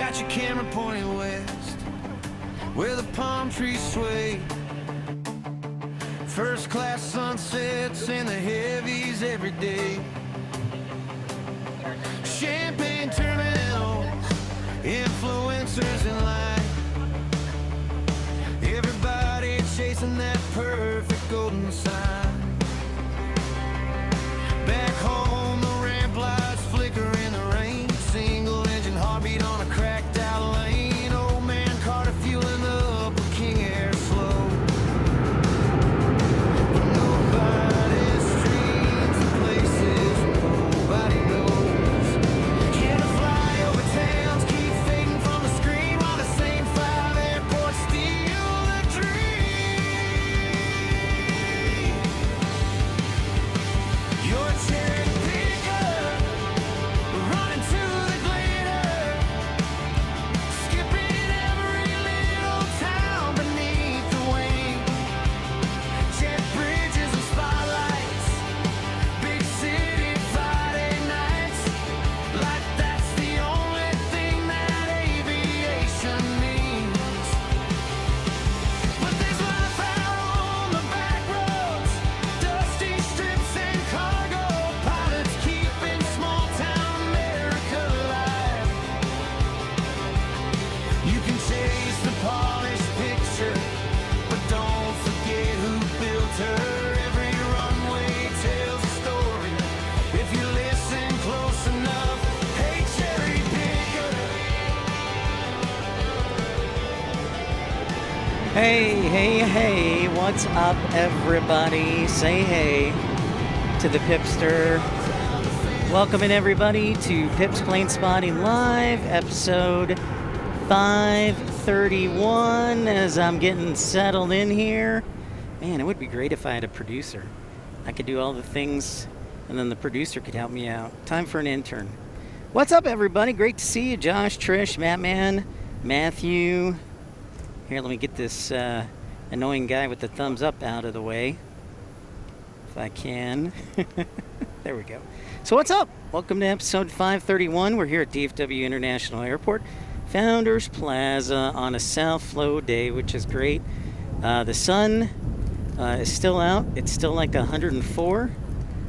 got your camera pointing west, where the palm trees sway. First class sunsets and the heavies every day. Champagne terminals, influencers in line. Everybody chasing that perfect golden sign. Back home, the ramp lights flicker in the rain. Single engine heartbeat on a cracked out lane. Old man Carter fueling up with King Air slow. Nobody's dreams the places nobody knows. Yeah, the flyover towns keep fading from the screen while the same 5 airports steal the dream. Your cherry picker running to the glitter, skipping every little town beneath the wing. Jet bridges and spotlights, big city Friday nights, like that's the only thing that aviation means. But there's life out on the back roads, dusty strips and cargo pilots keeping small town America alive. You can chase the polished picture, but don't forget who built her. Every runway tells a story if you listen close enough. Hey, cherry picker. Hey, what's up, everybody? Say hey to the Pipster. Welcome in, everybody, to Pip's Plane Spotting Live, episode 531. As I'm getting settled in here, man, it would be great if I had a producer. I could do all the things, and then the producer could help me out. Time for an intern. What's up, everybody? Great to see you, Josh, Trish, Mattman, Matthew. Here, let me get this annoying guy with the thumbs up out of the way, if I can. There we go. So what's up? Welcome to episode 531. We're here at DFW International Airport, Founders Plaza, on a South Flow day, which is great. The sun is still out. It's still like 104.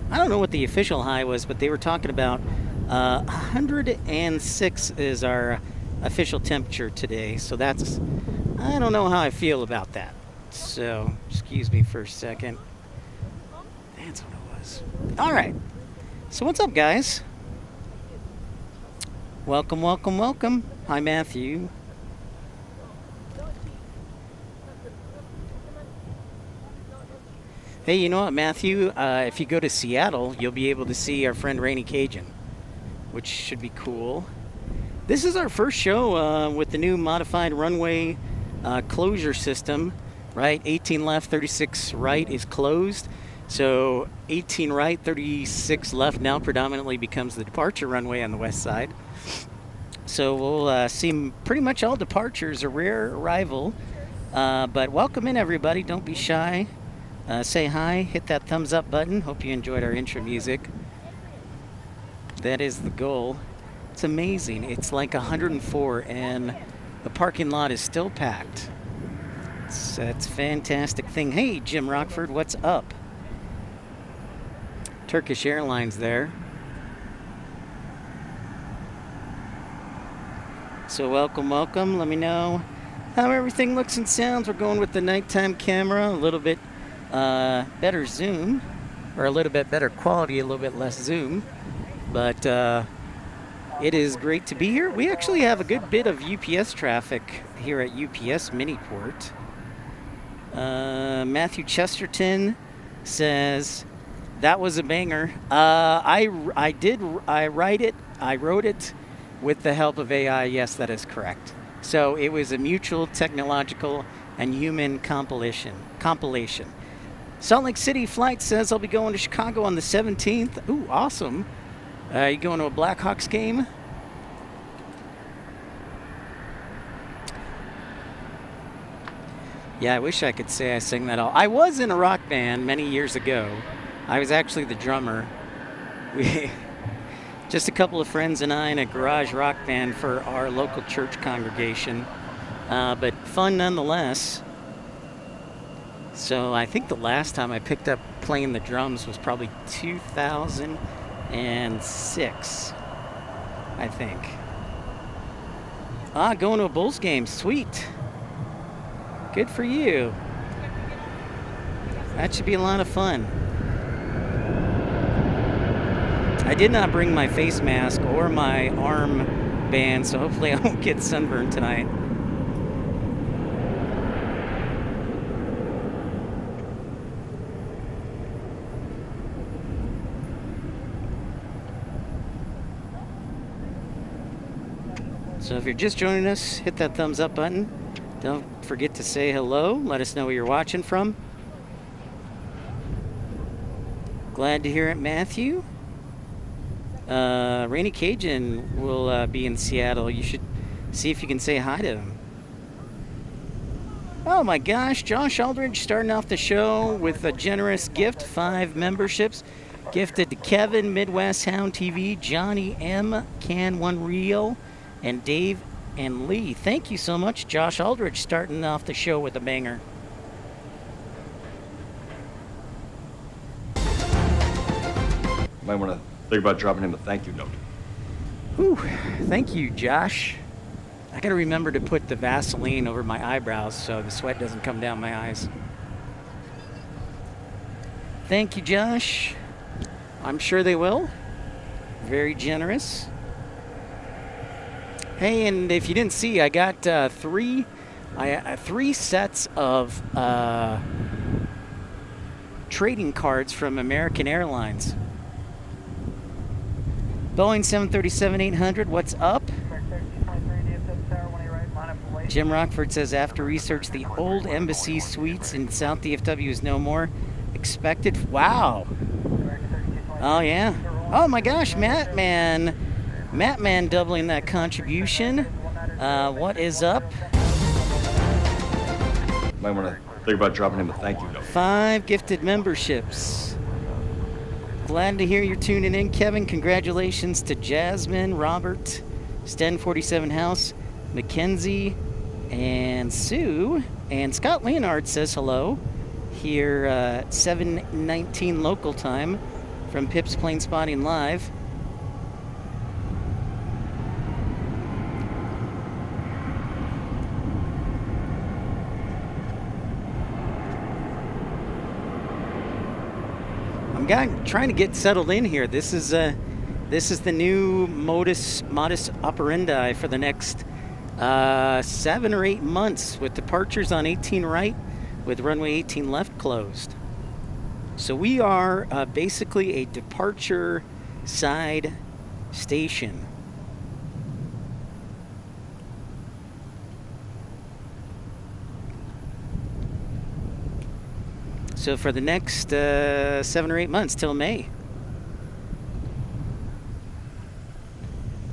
I don't know what the official high was, but they were talking about 106 is our official temperature today. So that's, I don't know how I feel about that. So, excuse me for a second. That's what it was. All right. So what's up, guys? Welcome. Hi, Matthew. Hey, you know what, Matthew? If you go to Seattle, you'll be able to see our friend Rainy Cajun, which should be cool. This is our first show with the new modified runway closure system, right? 18 left, 36 right is closed. So 18 right, 36 left now predominantly becomes the departure runway on the west side. So we'll see pretty much all departures, a rare arrival. But welcome in, everybody. Don't be shy. Say hi, hit that thumbs up button. Hope you enjoyed our intro music. That is the goal. It's amazing. It's like 104 and the parking lot is still packed. That's a fantastic thing. Hey, Jim Rockford, what's up? Turkish Airlines there. So welcome. Let me know how everything looks and sounds. We're going with the nighttime camera, a little bit better zoom, or a little bit better quality, a little bit less zoom. But it is great to be here. We actually have a good bit of UPS traffic here at UPS Miniport. Matthew Chesterton says, that was a banger. I wrote it with the help of AI. Yes, that is correct. So it was a mutual technological and human compilation. Salt Lake City Flight says, I'll be going to Chicago on the 17th. Ooh, awesome. You going to a Blackhawks game? Yeah, I wish I could say I sing that all. I was in a rock band many years ago. I was actually the drummer. Just a couple of friends and I in a garage rock band for our local church congregation. But fun nonetheless. So I think the last time I picked up playing the drums was probably 2006, I think. Going to a Bulls game. Sweet. Good for you. That should be a lot of fun. I did not bring my face mask or my arm band, so hopefully I won't get sunburned tonight. So if you're just joining us, hit that thumbs up button. Don't forget to say hello. Let us know where you're watching from. Glad to hear it, Matthew. Rainy Cajun will be in Seattle. You should see if you can say hi to him. Oh my gosh, Josh Aldridge starting off the show with a generous gift, 5 memberships. Gifted to Kevin, Midwest Hound TV, Johnny M, Can One Reel, and Dave and Lee. Thank you so much, Josh Aldridge, starting off the show with a banger. Might want to think about dropping him a thank you note. Whew, thank you, Josh. I gotta remember to put the Vaseline over my eyebrows so the sweat doesn't come down my eyes. Thank you, Josh. I'm sure they will. Very generous. Hey, and if you didn't see, I got three sets of trading cards from American Airlines. Boeing 737-800, what's up? Jim Rockford says, after research, the old embassy suites in South DFW is no more. Expected. Wow. Oh, yeah. Oh, my gosh, Matt Man doubling that contribution. What is up? Might want to think about dropping him a thank you note. 5 gifted memberships. Glad to hear you're tuning in, Kevin. Congratulations to Jasmine, Robert, Sten47 House, Mackenzie, and Sue. And Scott Leonard says hello here at 7:19 local time from Pip's Plane Spotting Live. I'm trying to get settled in here. This is the new modus operandi for the next 7 or 8 months, with departures on 18 right, with runway 18 left closed. So we are basically a departure side station. So for the next 7 or 8 months till May.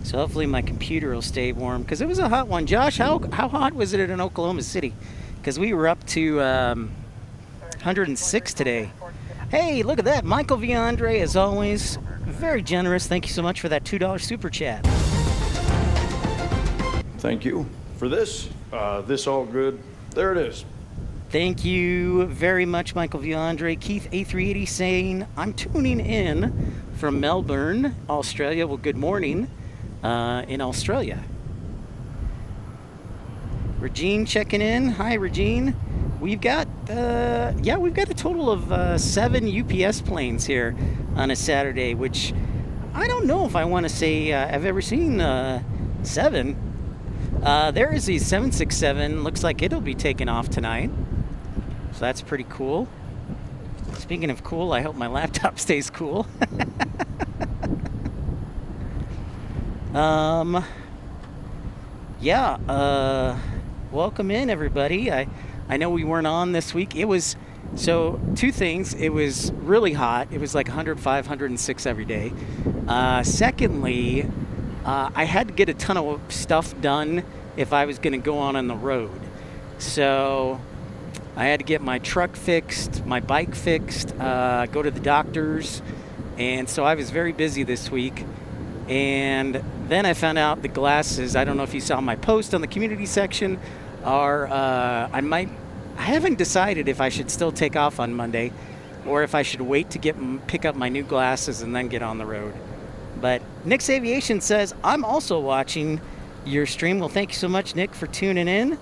So hopefully my computer will stay warm, because it was a hot one. Josh, how hot was it in Oklahoma City? Because we were up to 106 today. Hey, look at that. Michael V. Andre, as always, very generous. Thank you so much for that $2 super chat. Thank you for this. This all good. There it is. Thank you very much, Michael V. Andre. Keith A380 saying, I'm tuning in from Melbourne, Australia. Well, good morning in Australia. Regine checking in. Hi, Regine. We've got a total of 7 UPS planes here on a Saturday, which I don't know if I want to say I've ever seen 7. There is a 767. Looks like it'll be taking off tonight. So that's pretty cool. Speaking of cool, I hope my laptop stays cool. Welcome in, everybody. I know we weren't on this week. It was, so 2 things. It was really hot. It was like 105, 106 every day. Secondly, I had to get a ton of stuff done if I was going to go on the road. So I had to get my truck fixed, my bike fixed, go to the doctor's. And so I was very busy this week. And then I found out the glasses, I don't know if you saw my post on the community section, are, I haven't decided if I should still take off on Monday or if I should wait to pick up my new glasses and then get on the road. But Nick's Aviation says, I'm also watching your stream. Well, thank you so much, Nick, for tuning in.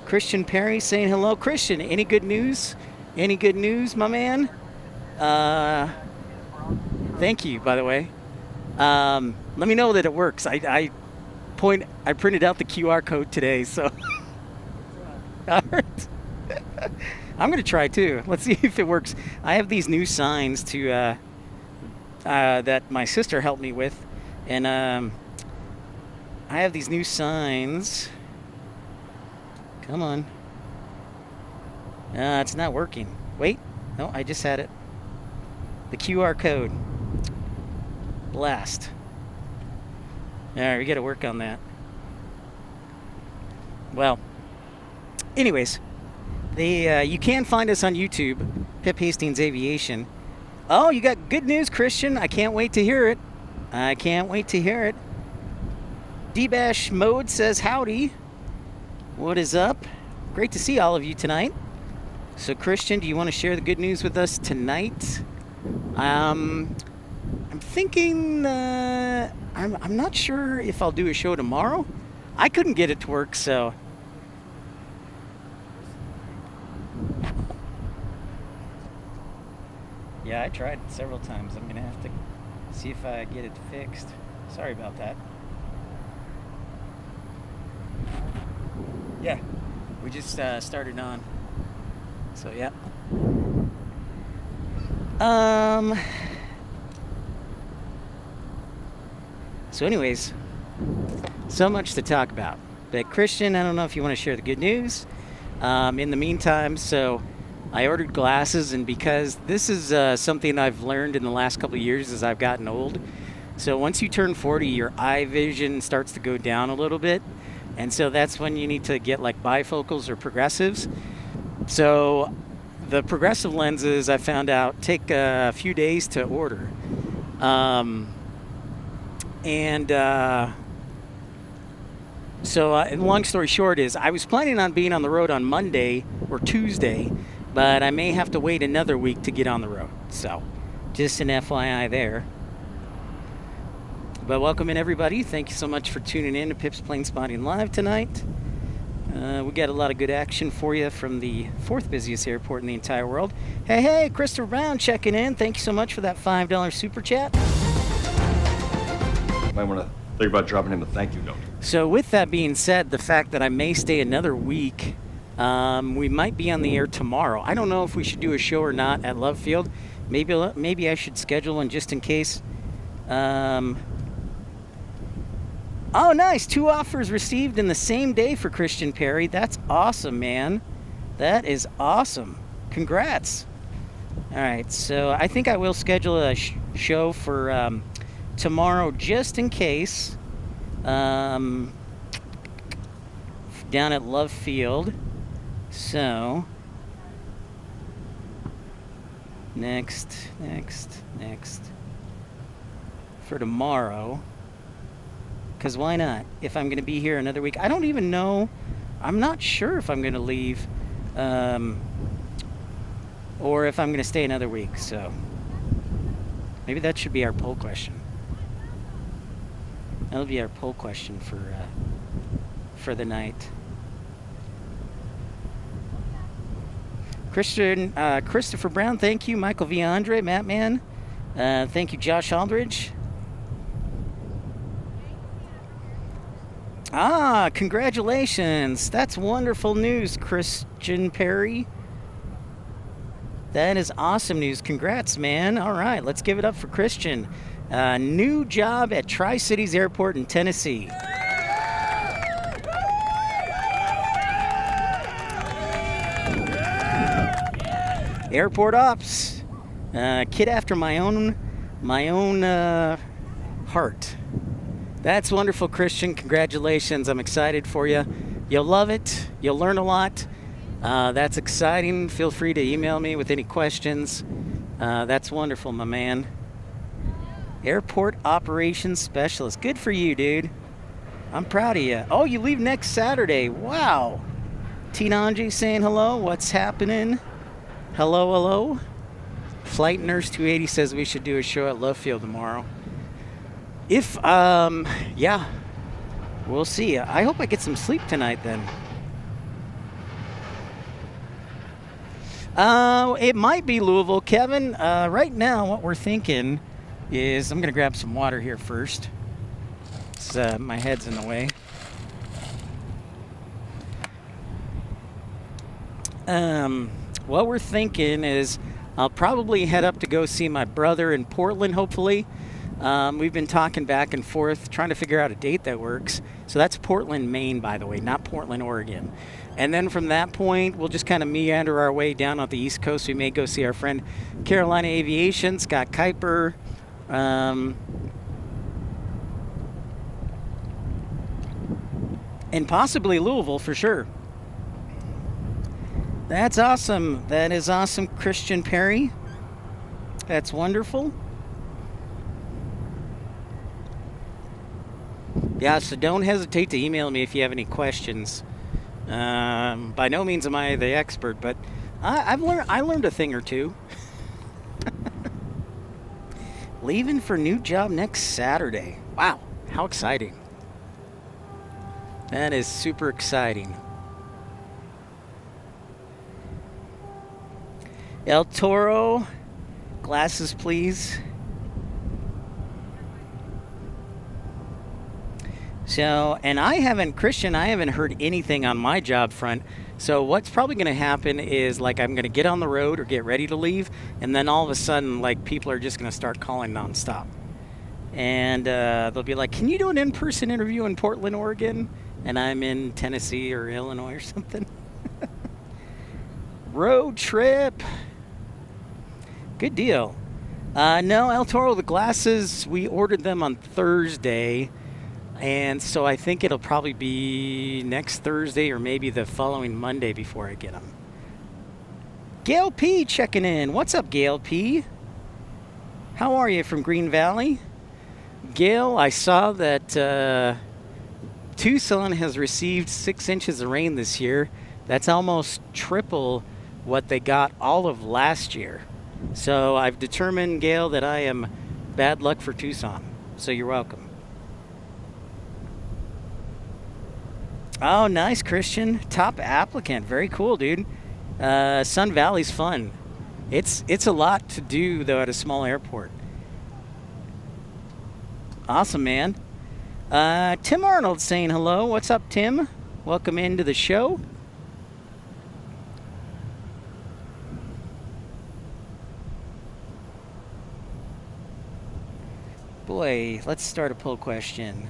Christian Perry saying hello. Christian, any good news? Any good news, my man? Thank you, by the way. Let me know that it works. I printed out the QR code today, so. All right. I'm gonna try too. Let's see if it works. I have these new signs to that my sister helped me with, and I have these new signs. Come on. It's not working. Wait. No, I just had it. The QR code. Blast. All right, we got to work on that. Well, anyways, you can find us on YouTube, Pip Hastings Aviation. Oh, you got good news, Christian. I can't wait to hear it. I can't wait to hear it. D-Bash Mode says howdy. What is up? Great to see all of you tonight. So, Christian, do you want to share the good news with us tonight? I'm thinking, I'm not sure if I'll do a show tomorrow. I couldn't get it to work, so. Yeah, I tried several times. I'm going to have to see if I get it fixed. Sorry about that. Yeah, we just started on. So, yeah. So anyways, so much to talk about. But Christian, I don't know if you want to share the good news. In the meantime, so I ordered glasses, and because this is something I've learned in the last couple of years as I've gotten old. So once you turn 40, your eye vision starts to go down a little bit. And so that's when you need to get like bifocals or progressives. So the progressive lenses, I found out, take a few days to order. So long story short is I was planning on being on the road on Monday or Tuesday, but I may have to wait another week to get on the road. So just an FYI there. But welcome in, everybody. Thank you so much for tuning in to Pip's Plane Spotting Live tonight. We got a lot of good action for you from the fourth busiest airport in the entire world. Hey, Christopher Brown checking in. Thank you so much for that $5 super chat. Might want to think about dropping him a thank you note. So with that being said, the fact that I may stay another week, we might be on the air tomorrow. I don't know if we should do a show or not at Love Field. Maybe I should schedule one just in case. Oh, nice. 2 offers received in the same day for Christian Perry. That's awesome, man. That is awesome. Congrats. All right, so I think I will schedule a show for tomorrow just in case. Down at Love Field. So, next. For tomorrow. Because why not? If I'm going to be here another week. I don't even know. I'm not sure if I'm going to leave. Or if I'm going to stay another week. So maybe that should be our poll question. That'll be our poll question for the night. Christopher Brown, thank you. Michael V. Andre, Matt Man. Thank you, Josh Aldridge. Congratulations. That's wonderful news, Christian Perry. That is awesome news. Congrats, man. All right, let's give it up for Christian. New job at Tri-Cities Airport in Tennessee. Airport ops. Kid after my own heart. That's wonderful, Christian. Congratulations. I'm excited for you. You'll love it. You'll learn a lot. That's exciting. Feel free to email me with any questions. That's wonderful, my man. Airport Operations Specialist. Good for you, dude. I'm proud of you. Oh, you leave next Saturday. Wow. Tinanji saying hello. What's happening? Hello, hello. Flight Nurse 280 says we should do a show at Love Field tomorrow. If, yeah. We'll see. I hope I get some sleep tonight then. It might be Louisville, Kevin. Right now, what we're thinking is I'm going to grab some water here first. My head's in the way. What we're thinking is I'll probably head up to go see my brother in Portland, hopefully. We've been talking back and forth, trying to figure out a date that works. So that's Portland, Maine, by the way, not Portland, Oregon. And then from that point, we'll just kind of meander our way down on the East Coast. We may go see our friend Carolina Aviation, Scott Kuiper. And possibly Louisville for sure. That's awesome. That is awesome, Christian Perry. That's wonderful. Yeah, so don't hesitate to email me if you have any questions. By no means am I the expert, but I learned a thing or two. Leaving for new job next Saturday. Wow, how exciting. That is super exciting. El Toro, glasses please. So, and I haven't heard anything on my job front. So what's probably going to happen is like I'm going to get on the road or get ready to leave, and then all of a sudden like people are just going to start calling nonstop. And they'll be like, can you do an in-person interview in Portland, Oregon? And I'm in Tennessee or Illinois or something. Road trip. Good deal. No, El Toro, the glasses, we ordered them on Thursday. And so I think it'll probably be next Thursday or maybe the following Monday before I get them. Gail P checking in. What's up, Gail P? How are you from Green Valley? Gail, I saw that Tucson has received 6 inches of rain this year. That's almost triple what they got all of last year. So I've determined, Gail, that I am bad luck for Tucson. So you're welcome. Oh, nice, Christian. Top applicant. Very cool, dude. Sun Valley's fun. It's a lot to do, though, at a small airport. Awesome, man. Tim Arnold saying hello. What's up, Tim? Welcome into the show. Boy, let's start a poll question.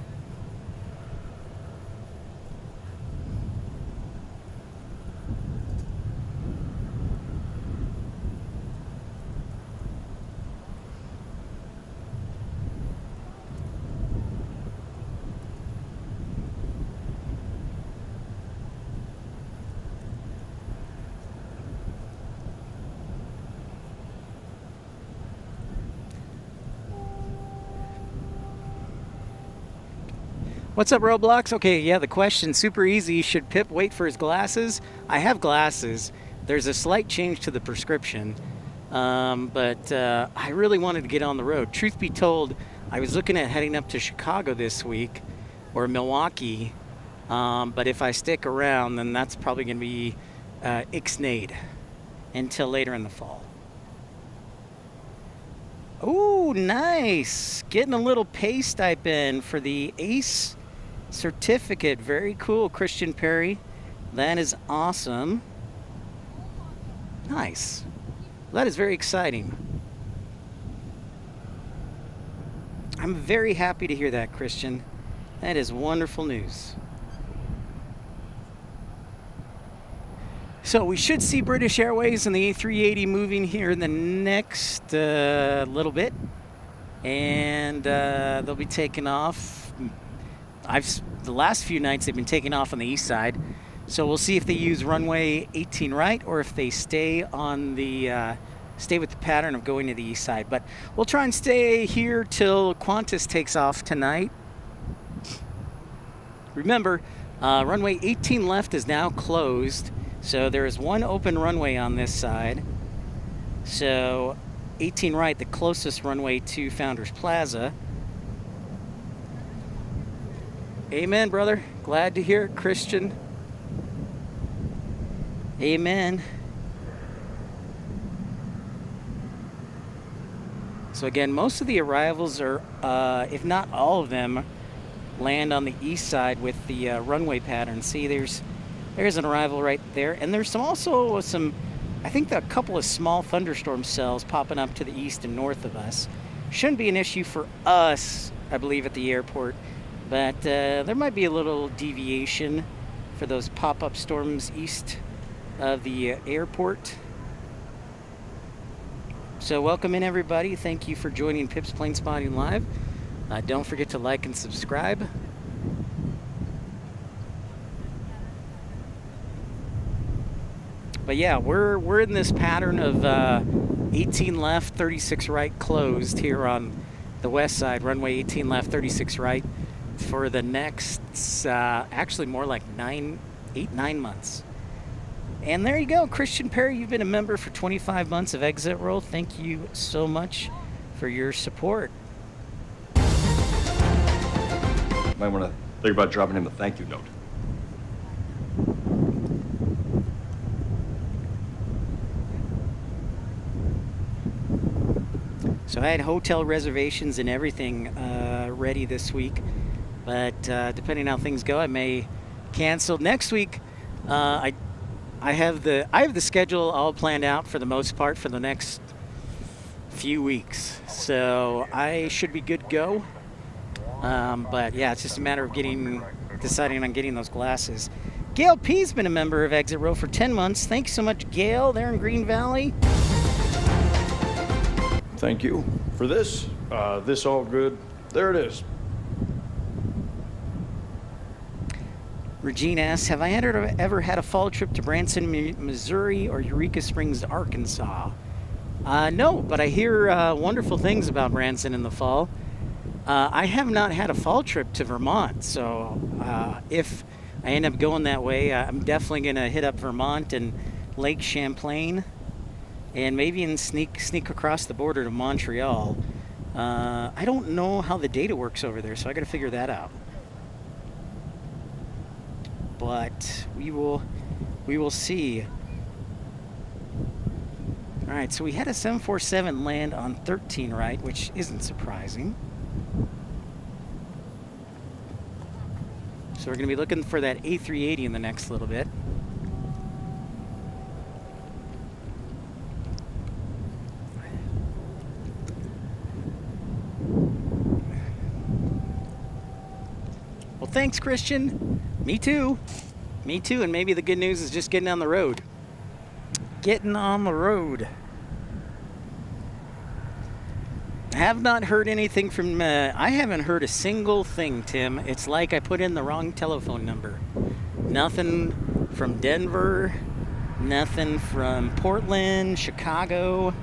What's up, Roblox? Okay, yeah, the question, super easy. Should Pip wait for his glasses? I have glasses. There's a slight change to the prescription, but I really wanted to get on the road. Truth be told, I was looking at heading up to Chicago this week, or Milwaukee, but if I stick around, then that's probably going to be ixnayed until later in the fall. Ooh, nice. Getting a little pay stipend for the ACE certificate. Very cool, Christian Perry. That is awesome. Nice. That is very exciting. I'm very happy to hear that, Christian. That is wonderful news. So we should see British Airways and the A380 moving here in the next little bit. And they'll be taking off. The last few nights they've been taking off on the east side. So we'll see if they use runway 18 right or if they stay on the stay with the pattern of going to the east side. But we'll try and stay here till Qantas takes off tonight. Remember, runway 18 left is now closed, so there is one open runway on this side. So 18 right, the closest runway to Founders Plaza. Amen, brother. Glad to hear it, Christian. Amen. So again, most of the arrivals are, if not all of them, land on the east side with the runway pattern. See, there's an arrival right there, and there's also some, I think, a couple of small thunderstorm cells popping up to the east and north of us. Shouldn't be an issue for us, I believe, at the airport, but there might be a little deviation for those pop-up storms east of the airport. So welcome in, everybody. Thank you for joining Pip's Plane Spotting Live. Don't forget to like and subscribe. But yeah, we're in this pattern of 18 left, 36 right closed here on the west side. Runway 18 left, 36 right for the next, actually more like 9 months. And there you go, Christian Perry, you've been a member for 25 months of Exit Roll. Thank you so much for your support. Might want to think about dropping him a thank you note. So I had hotel reservations and everything ready this week, but depending on how things go, I may cancel next week. I have the schedule all planned out for the most part for the next few weeks, so I should be good to go. But yeah, it's just a matter of deciding on getting those glasses. Gail P's been a member of Exit Row for 10 months. Thanks so much, Gail, there in Green Valley. Thank you for this. This all good. There it is. Regina asks, have I ever had a fall trip to Branson, Missouri or Eureka Springs, Arkansas? No, but I hear wonderful things about Branson in the fall. I have not had a fall trip to Vermont, so if I end up going that way, I'm definitely going to hit up Vermont and Lake Champlain, and maybe even sneak across the border to Montreal. I don't know how the data works over there, so I got to figure that out. But we will see. All right, so we had a 747 land on 13 right, which isn't surprising. So we're going to be looking for that A380 in the next little bit. Well, thanks, Christian. Me too. Me too, and maybe the good news is just getting on the road. Getting on the road. I have not heard anything from, I haven't heard a single thing, Tim. It's like I put in the wrong telephone number. Nothing from Denver, nothing from Portland, Chicago,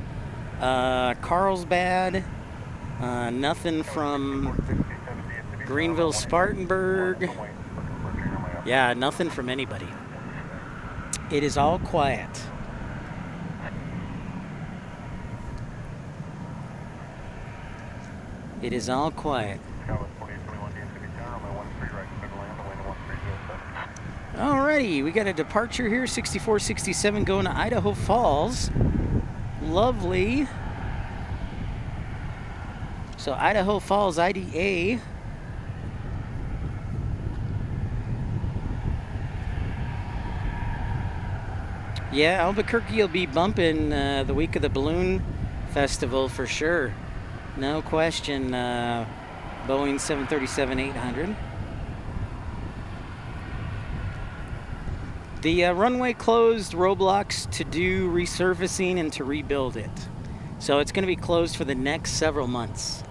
Carlsbad, nothing from Greenville, Spartanburg. Yeah, nothing from anybody. It is all quiet. It is all quiet. Alrighty, we got a departure here, 6467 going to Idaho Falls. Lovely. So Idaho Falls IDA. Yeah, Albuquerque will be bumping the week of the Balloon Festival for sure. No question, Boeing 737-800. The runway closed Roblox to do resurfacing and to rebuild it. So it's going to be closed for the next several months.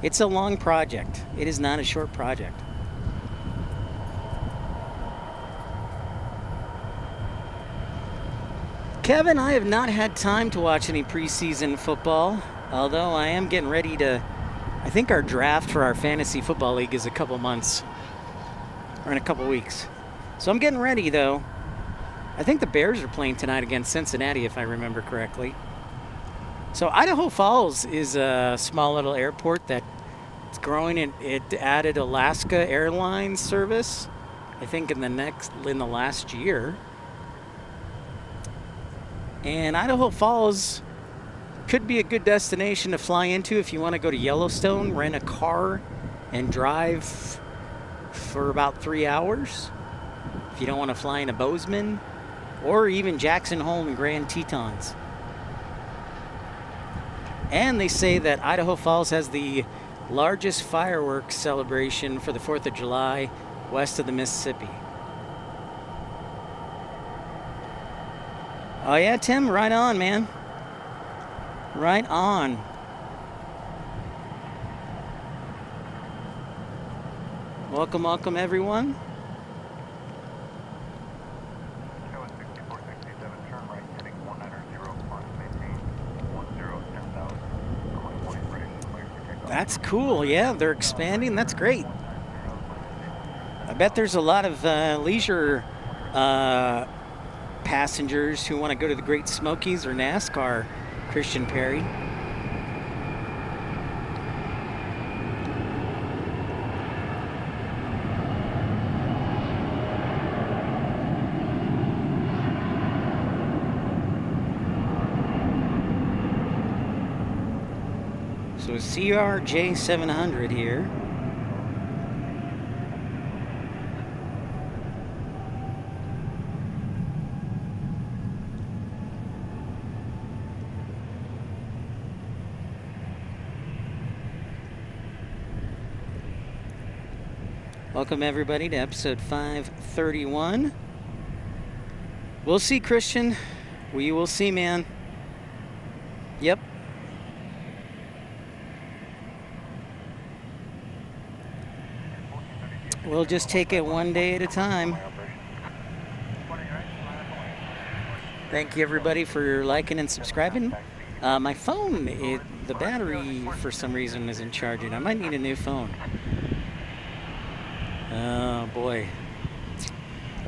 It's a long project. It is not a short project. Kevin, I have not had time to watch any preseason football, although I am getting ready to. I think our draft for our fantasy football league is a couple months, or in a couple weeks. So I'm getting ready, though. I think the Bears are playing tonight against Cincinnati, if I remember correctly. So Idaho Falls is a small little airport that's growing. It added Alaska Airlines service, I think in the last year. And Idaho Falls could be a good destination to fly into if you want to go to Yellowstone, rent a car, and drive for about 3 hours. If you don't want to fly into Bozeman, or even Jackson Hole and Grand Tetons. And they say that Idaho Falls has the largest fireworks celebration for the 4th of July west of the Mississippi. Oh yeah, Tim, right on, man. Right on. Welcome, welcome, everyone. That's cool, yeah, they're expanding, that's great. I bet there's a lot of leisure passengers who want to go to the Great Smokies or NASCAR, Christian Perry. So CRJ 700 here. Welcome everybody to episode 531. We'll see, Christian. We will see, man. Yep. We'll just take it one day at a time. Thank you everybody for liking and subscribing. My phone, the battery for some reason isn't charging. I might need a new phone. Oh boy.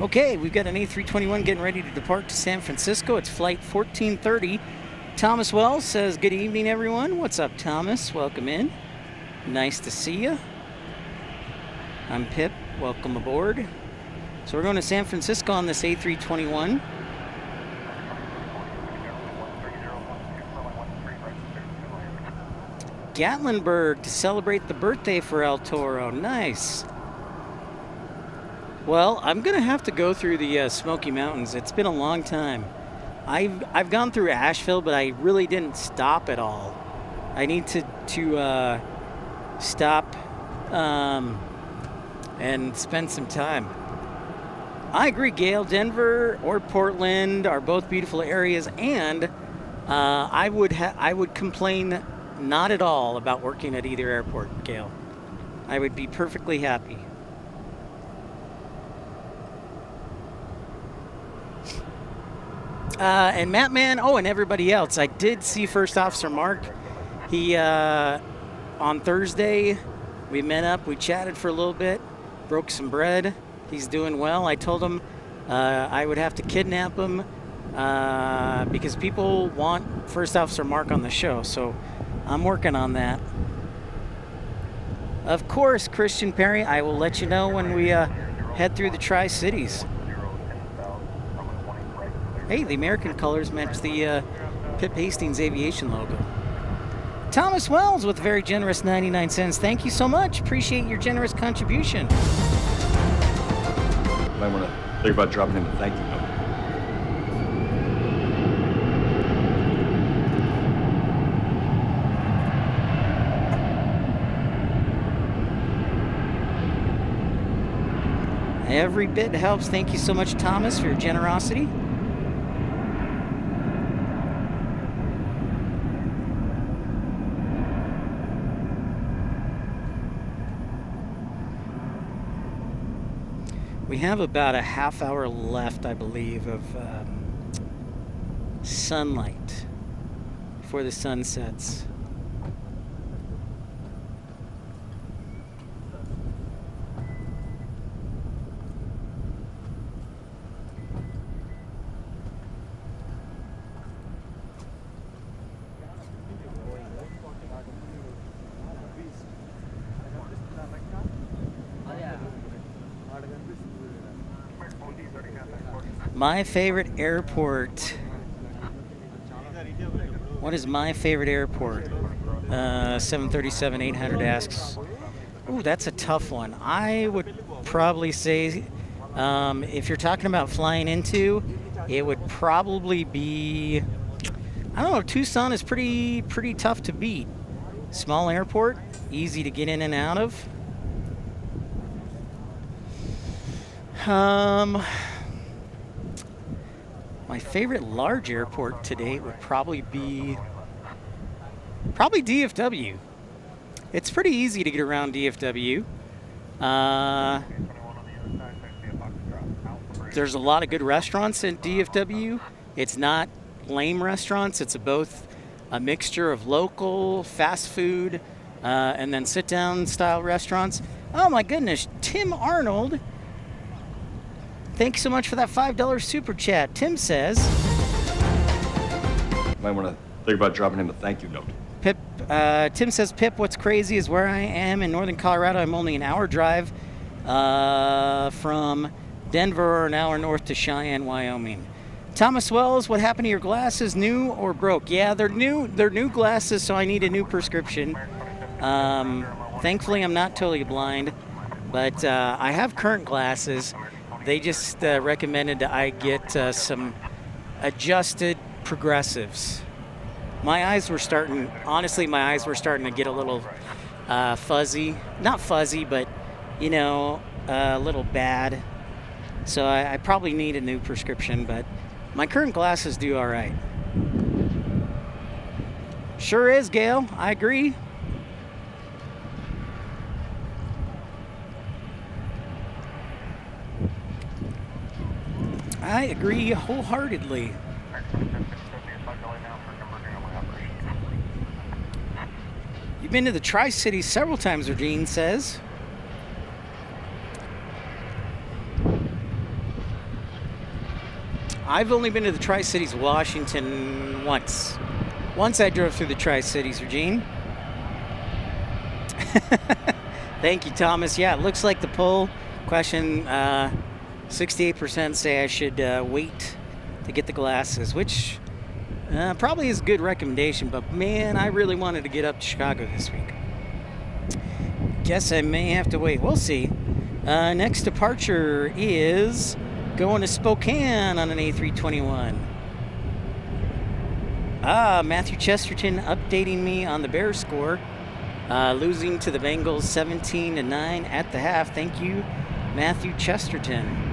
Okay, we've got an A321 getting ready to depart to San Francisco. It's flight 1430. Thomas Wells says, good evening everyone. What's up, Thomas? Welcome in. Nice to see you. I'm Pip. Welcome aboard. So we're going to San Francisco on this A321. Gatlinburg to celebrate the birthday for El Toro. Nice. Well, I'm going to have to go through the Smoky Mountains. It's been a long time. I've gone through Asheville, but I really didn't stop at all. I need to stop and spend some time. I agree, Gail. Denver or Portland are both beautiful areas, and I would complain not at all about working at either airport, Gail. I would be perfectly happy. And Matt Man, and everybody else. I did see First Officer Mark. He, on Thursday, we met up, we chatted for a little bit, broke some bread. He's doing well. I told him I would have to kidnap him because people want First Officer Mark on the show, so I'm working on that. Of course, Christian Perry, I will let you know when we head through the Tri-Cities. Hey, the American colors match the Pip Hastings Aviation logo. Thomas Wells with a very generous 99 cents. Thank you so much. Appreciate your generous contribution. Might want to think about dropping him a thank you note. Every bit helps. Thank you so much, Thomas, for your generosity. We have about a half hour left, I believe, of sunlight before the sun sets. My favorite airport. What is my favorite airport? 737-800 asks. Ooh, that's a tough one. I would probably say, if you're talking about flying into, it would probably be, I don't know, Tucson is pretty tough to beat. Small airport, easy to get in and out of. My favorite large airport today would probably be DFW. It's pretty easy to get around DFW. There's a lot of good restaurants in DFW. It's not lame restaurants. It's both a mixture of local, fast food, and then sit-down style restaurants. Oh my goodness, Tim Arnold. Thanks so much for that $5 super chat. Tim says, Might want to think about dropping him a thank you note. Pip, Tim says, Pip, what's crazy is where I am in northern Colorado. I'm only an hour drive from Denver, or an hour north to Cheyenne, Wyoming. Thomas Wells, what happened to your glasses? New or broke? Yeah, they're new. They're new glasses, so I need a new prescription. Thankfully, I'm not totally blind, but I have current glasses. They just recommended that I get some adjusted progressives. My eyes were starting to get a little fuzzy. Not fuzzy, but, you know, a little bad. So I probably need a new prescription, but my current glasses do all right. Sure is, Gail. I agree. I agree wholeheartedly. You've been to the Tri-Cities several times, Regine says. I've only been to the Tri-Cities, Washington, once. Once I drove through the Tri-Cities, Regine. Thank you, Thomas. Yeah, it looks like the poll question, 68% say I should wait to get the glasses, which probably is a good recommendation, but man, I really wanted to get up to Chicago this week. Guess I may have to wait. We'll see. Next departure is going to Spokane on an A321. Matthew Chesterton updating me on the Bears score. Losing to the Bengals 17-9 at the half. Thank you, Matthew Chesterton.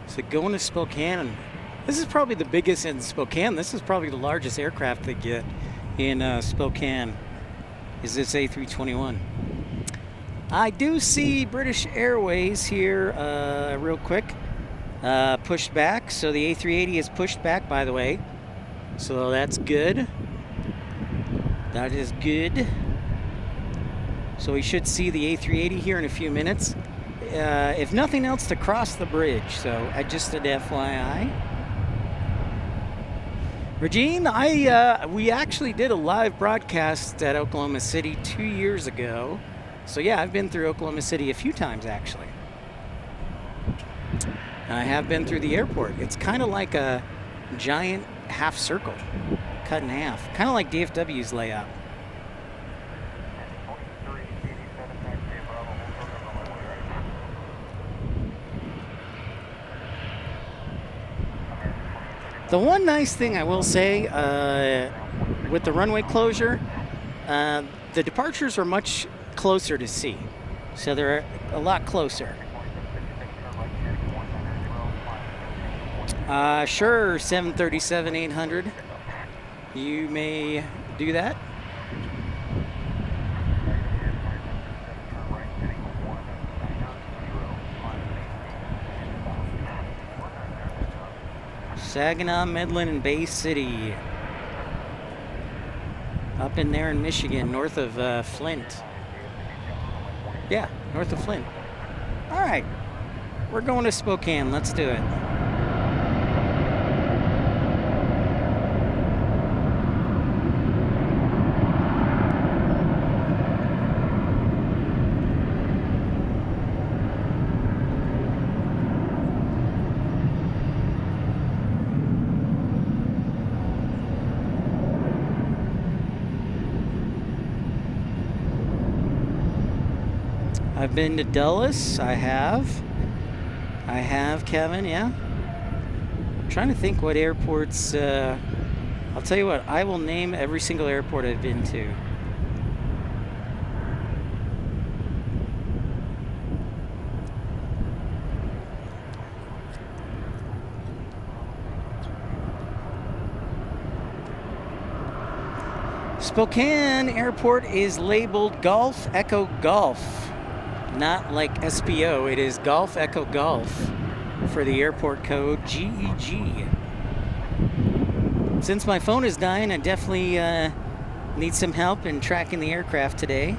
So going to Spokane, this is probably the biggest in Spokane. This is probably the largest aircraft they get in Spokane, is this A321. I do see British Airways here real quick, pushed back. So the A380 is pushed back, by the way. So that's good. That is good. So we should see the A380 here in a few minutes. If nothing else, to cross the bridge. So just an FYI. Regine, we actually did a live broadcast at Oklahoma City 2 years ago. So yeah, I've been through Oklahoma City a few times actually. And I have been through the airport. It's kind of like a giant half circle, cut in half. Kind of like DFW's layout. The one nice thing I will say with the runway closure, the departures are much closer to sea. So they're a lot closer. Sure, 737-800. You may do that. Saginaw, Midland, and Bay City. Up in there in Michigan, north of Flint. Yeah, north of Flint. All right, we're going to Spokane. Let's do it. I've been to Dulles. I have, Kevin, yeah. I'm trying to think what airports, I'll tell you what, I will name every single airport I've been to. Spokane Airport is labeled Golf Echo Golf. Not like SPO, it is Golf Echo Golf for the airport code GEG. Since my phone is dying, I definitely need some help in tracking the aircraft today.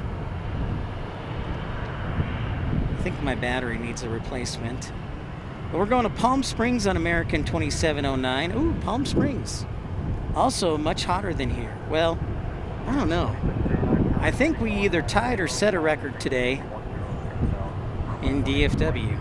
I think my battery needs a replacement. But we're going to Palm Springs on American 2709. Ooh, Palm Springs. Also much hotter than here. Well, I don't know. I think we either tied or set a record today in DFW.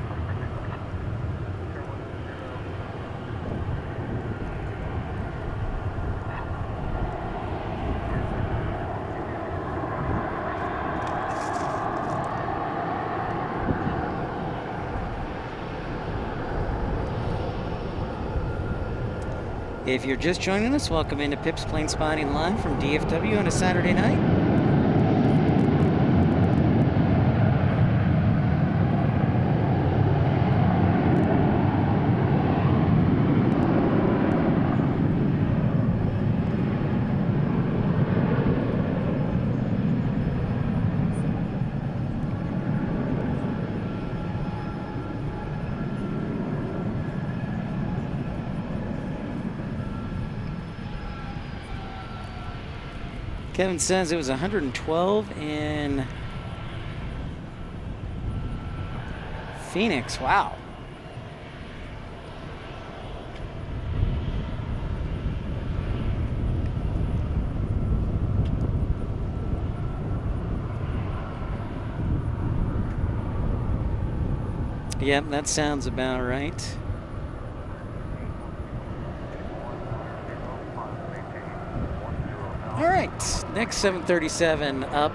If you're just joining us, welcome into Pip's Plane Spotting Live from DFW on a Saturday night. Kevin says it was 112 in Phoenix. Wow. Yep, that sounds about right. All right, next 737 up.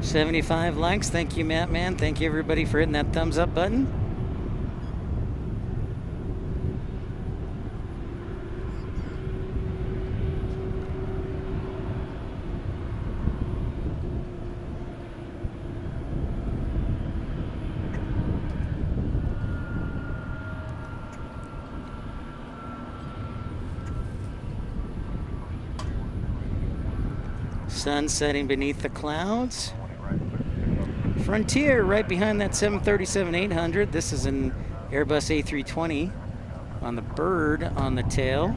$75 likes. Thank you, Matt, man. Thank you, everybody, for hitting that thumbs up button. Sun setting beneath the clouds. Frontier right behind that 737-800. This is an Airbus A320 on the bird on the tail.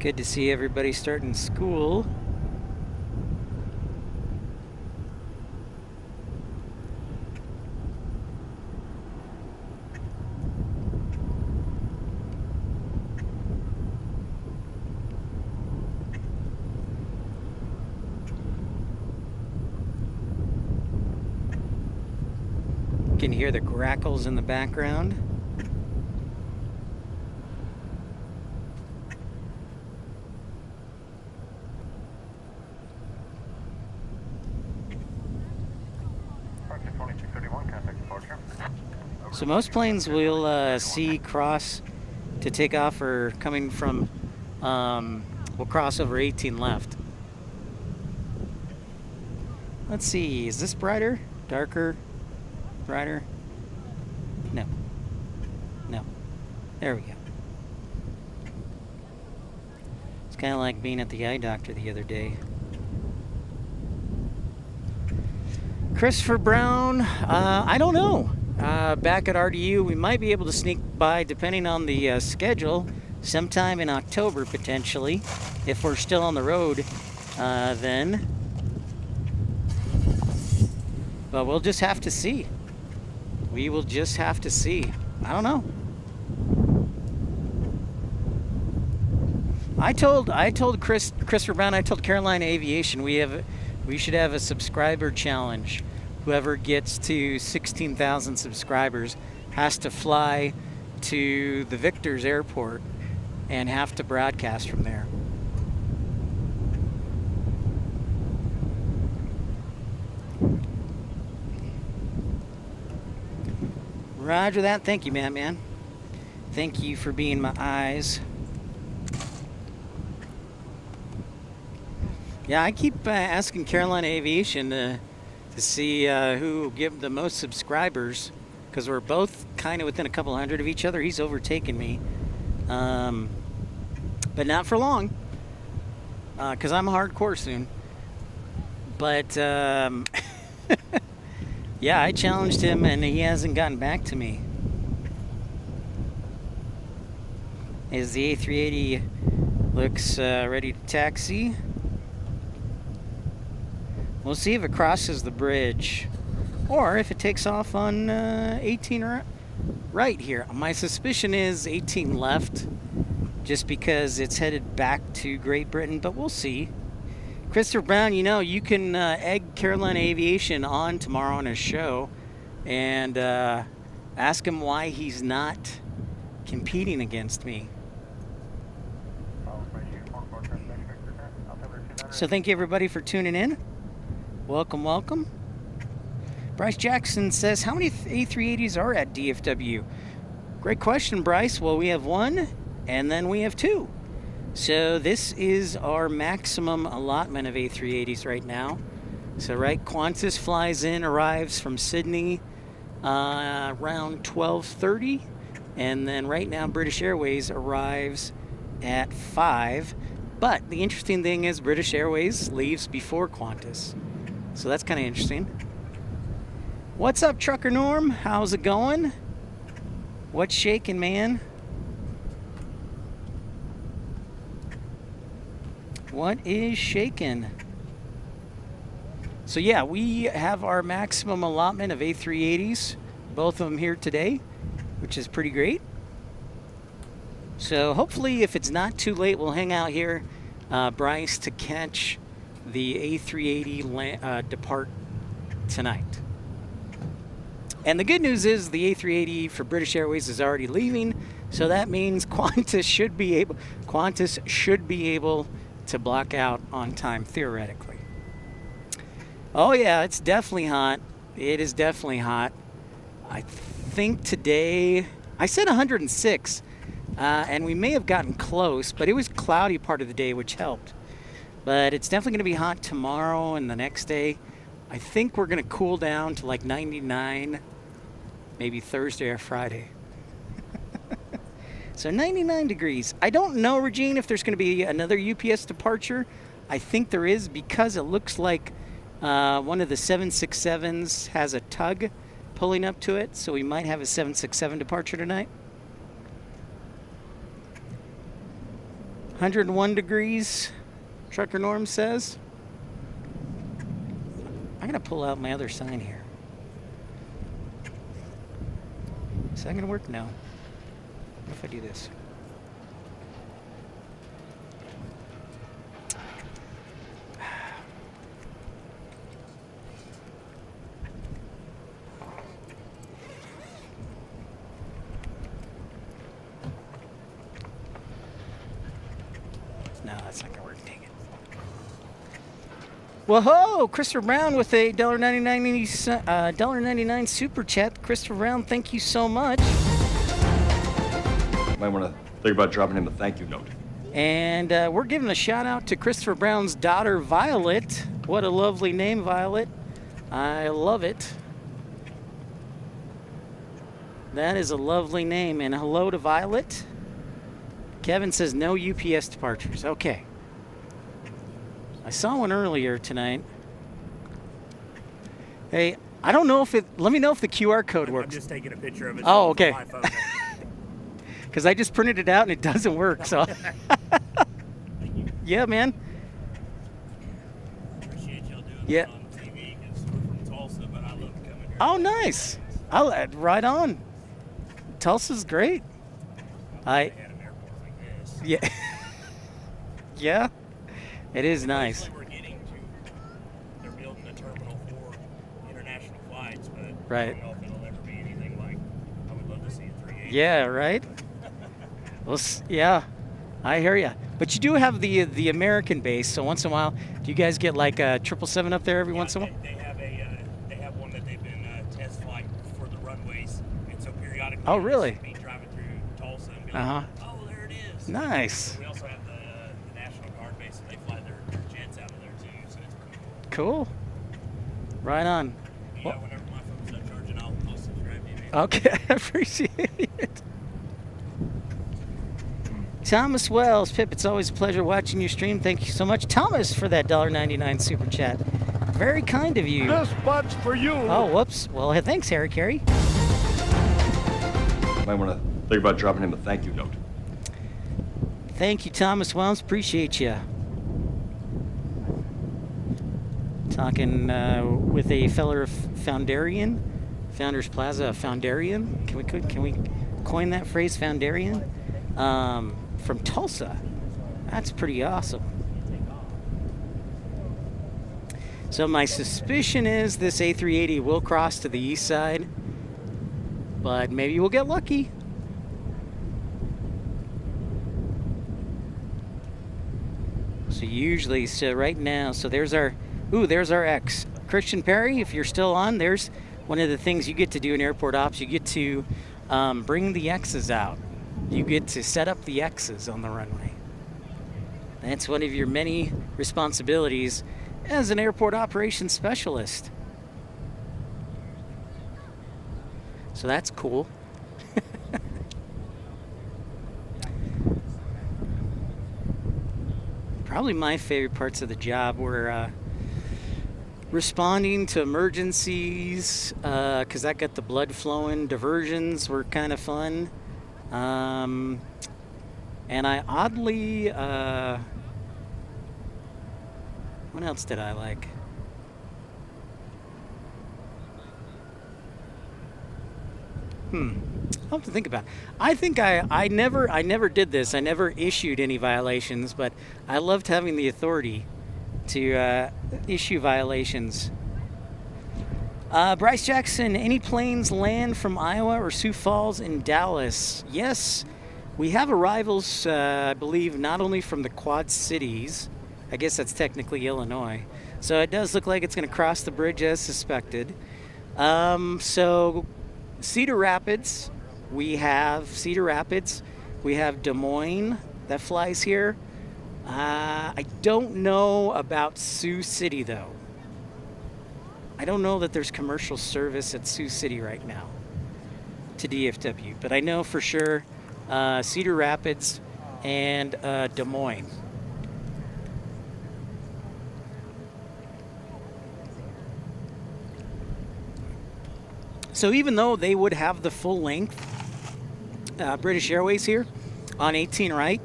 Good to see everybody starting school. You can hear the grackles in the background. So most planes we'll see cross to take off are coming from, we'll cross over 18 left. Let's see, is this brighter, darker, brighter? No. No. There we go. It's kind of like being at the eye doctor the other day. Christopher Brown, I don't know. Back at RDU, we might be able to sneak by, depending on the schedule, sometime in October, potentially, if we're still on the road then. But we'll just have to see. We will just have to see. I don't know. I told Christopher Brown, I told Carolina Aviation we should have a subscriber challenge. Whoever gets to 16,000 subscribers has to fly to the Victor's airport and have to broadcast from there. Roger that. Thank you, man. Thank you for being my eyes. Yeah, I keep asking Carolina Aviation to see who will give the most subscribers, because we're both kind of within a couple hundred of each other. He's overtaken me, but not for long, because I'm hardcore soon. But yeah, I challenged him and he hasn't gotten back to me. As the A380 looks ready to taxi. We'll see if it crosses the bridge or if it takes off on 18 right here. My suspicion is 18 left, just because it's headed back to Great Britain, but we'll see. Christopher Brown, you know, you can egg Carolina Aviation on tomorrow on his show and ask him why he's not competing against me. So thank you everybody for tuning in. Welcome. Bryce Jackson says, how many A380s are at DFW? Great question, Bryce. Well, we have one and then we have two. So this is our maximum allotment of A380s right now. So right, Qantas flies in, arrives from Sydney around 12:30. And then right now British Airways arrives at 5. But the interesting thing is British Airways leaves before Qantas. So that's kind of interesting. What's up, Trucker Norm? How's it going? What's shaking, man? What is shaking? So yeah, we have our maximum allotment of A380s, both of them here today, which is pretty great. So hopefully, if it's not too late, we'll hang out here, Bryce, to catch the A380 depart tonight. And the good news is the A380 for British Airways is already leaving, so that means Qantas should be able to block out on time, theoretically. Oh yeah, it's definitely hot. It is definitely hot. I think today, I said 106, and we may have gotten close, but it was cloudy part of the day, which helped. But it's definitely going to be hot tomorrow and the next day. I think we're going to cool down to like 99, maybe Thursday or Friday. So 99 degrees. I don't know, Regine, if there's going to be another UPS departure. I think there is, because it looks like one of the 767s has a tug pulling up to it. So we might have a 767 departure tonight. 101 degrees, Trucker Norm says. I'm going to pull out my other sign here. Is that going to work? No. What if I do this? No, that's not going to work. Dang it. Whoa, Christopher Brown with a $1.99 super chat. Christopher Brown, thank you so much. Might want to think about dropping him a thank you note. And we're giving a shout out to Christopher Brown's daughter, Violet. What a lovely name, Violet. I love it. That is a lovely name. And hello to Violet. Kevin says no UPS departures. Okay. I saw one earlier tonight. Hey, I don't know if it... Let me know if the QR code works. I'm just taking a picture of it. Oh, okay. My phone. Because I just printed it out and it doesn't work. So, yeah, man. Appreciate y'all doing Yeah. this on TV because we're from Tulsa, but I love coming here. Oh, nice. Right on. Tulsa's great. I had an airport like this. Yeah. Yeah. It is nice. Eventually we're getting to, they're building a terminal for international flights, but Right. I don't know if it'll ever be anything like, I would love to see a 380. Yeah, right? Well, yeah. I hear ya. But you do have the American base, so once in a while, do you guys get like a 777 up there every once in a while? They have one that they've been test flight for the runways, and so periodically. Oh, really? Be driving through Tulsa and be Uh-huh. like, oh, there it is. Nice. We also have the National Guard base, and they fly their jets out of there too, so it's pretty cool. Cool. Right on. Yeah, whenever my phone's not charging, I'll subscribe to you, man. Okay, I appreciate it. Thomas Wells, Pip, it's always a pleasure watching your stream. Thank you so much, Thomas, for that $1.99 super chat. Very kind of you. This bud's for you. Oh, whoops. Well, thanks, Harry Carey. Might want to think about dropping him a thank you note. Thank you, Thomas Wells. Appreciate you. Talking with a feller Foundarian, Founders Plaza Foundarian. Can we coin that phrase, Foundarian? From Tulsa. That's pretty awesome. So my suspicion is this A380 will cross to the east side, but maybe we'll get lucky. So right now, so there's our X. Christian Perry, if you're still on, there's one of the things you get to do in airport ops. You get to bring the X's out. You get to set up the X's on the runway. That's one of your many responsibilities as an airport operations specialist. So that's cool. Probably my favorite parts of the job were responding to emergencies, because that got the blood flowing. Diversions were kind of fun. And I oddly, what else did I like? I'll have to think about it. I think I never did this. I never issued any violations, but I loved having the authority to issue violations. Bryce Jackson, any planes land from Iowa or Sioux Falls in Dallas? Yes, we have arrivals, I believe, not only from the Quad Cities, I guess that's technically Illinois, so it does look like it's going to cross the bridge as suspected. So Cedar Rapids, we have Des Moines that flies here. I don't know about Sioux City, though. I don't know that there's commercial service at Sioux City right now to DFW, but I know for sure Cedar Rapids and Des Moines. So even though they would have the full length British Airways here on 18 right,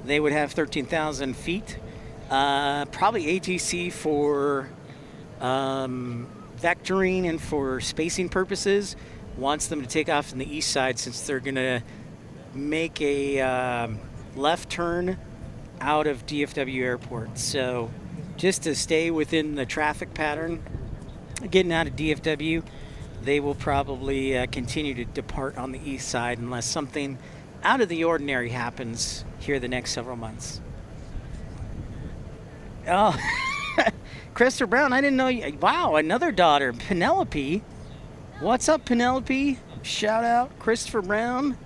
they would have 13,000 feet. Probably ATC for vectoring and for spacing purposes wants them to take off on the east side, since they're going to make a left turn out of DFW Airport. So just to stay within the traffic pattern, getting out of DFW, they will probably continue to depart on the east side unless something out of the ordinary happens here the next several months. Oh, Christopher Brown, I didn't know you. Wow, another daughter, Penelope. What's up, Penelope? Shout out, Christopher Brown.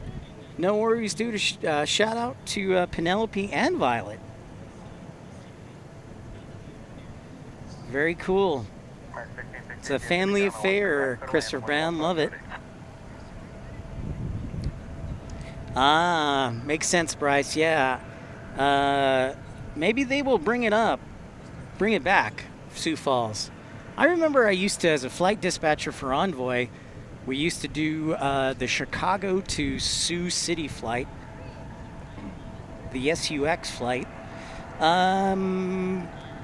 No worries, dude. Shout out to Penelope and Violet. Very cool. It's a family affair, Christopher Brown. Love it. Ah, makes sense, Bryce. Yeah. Maybe they will bring it back, Sioux Falls. I remember I used to, as a flight dispatcher for Envoy, we used to do the Chicago to Sioux City flight, the SUX flight.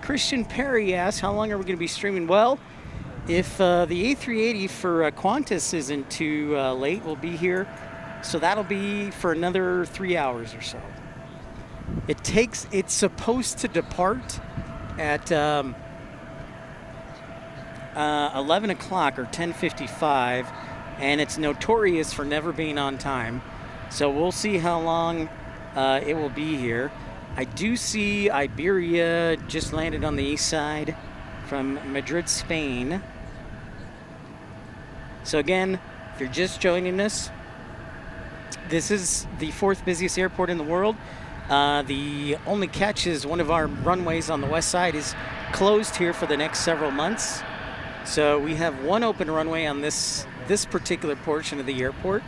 Christian Perry asks, how long are we going to be streaming? Well, if the A380 for Qantas isn't too late, we'll be here. So that'll be for another 3 hours or so. It's supposed to depart at 11 o'clock or 10:55, and it's notorious for never being on time. So we'll see how long it will be here. I do see Iberia just landed on the east side from Madrid, Spain. So again, if you're just joining us, this is the 4th busiest airport in the world. The only catch is one of our runways on the west side is closed here for the next several months. So we have one open runway on this particular portion of the airport,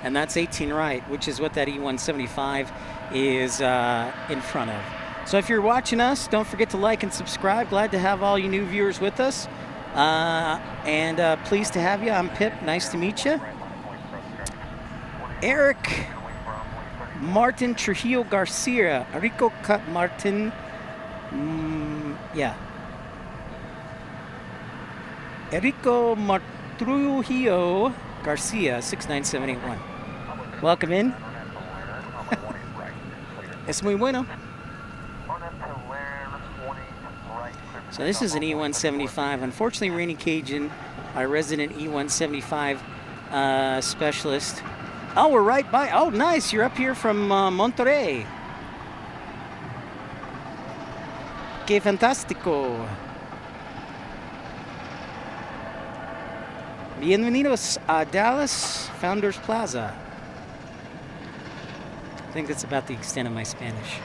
and that's 18 right, which is what that E175 is in front of. So if you're watching us, don't forget to like and subscribe. Glad to have all you new viewers with us. And pleased to have you. I'm Pip. Nice to meet you. Eric Martin Trujillo Garcia. Rico Martin. Yeah. Enrico Trujillo Garcia, 69781. Welcome in. Es muy bueno. So this is an E175. Unfortunately, Rainy Cajun, our resident E175 specialist. Oh, we're right by. Oh, nice. You're up here from Monterrey. Que fantástico. Bienvenidos a Dallas Founders Plaza. I think that's about the extent of my Spanish.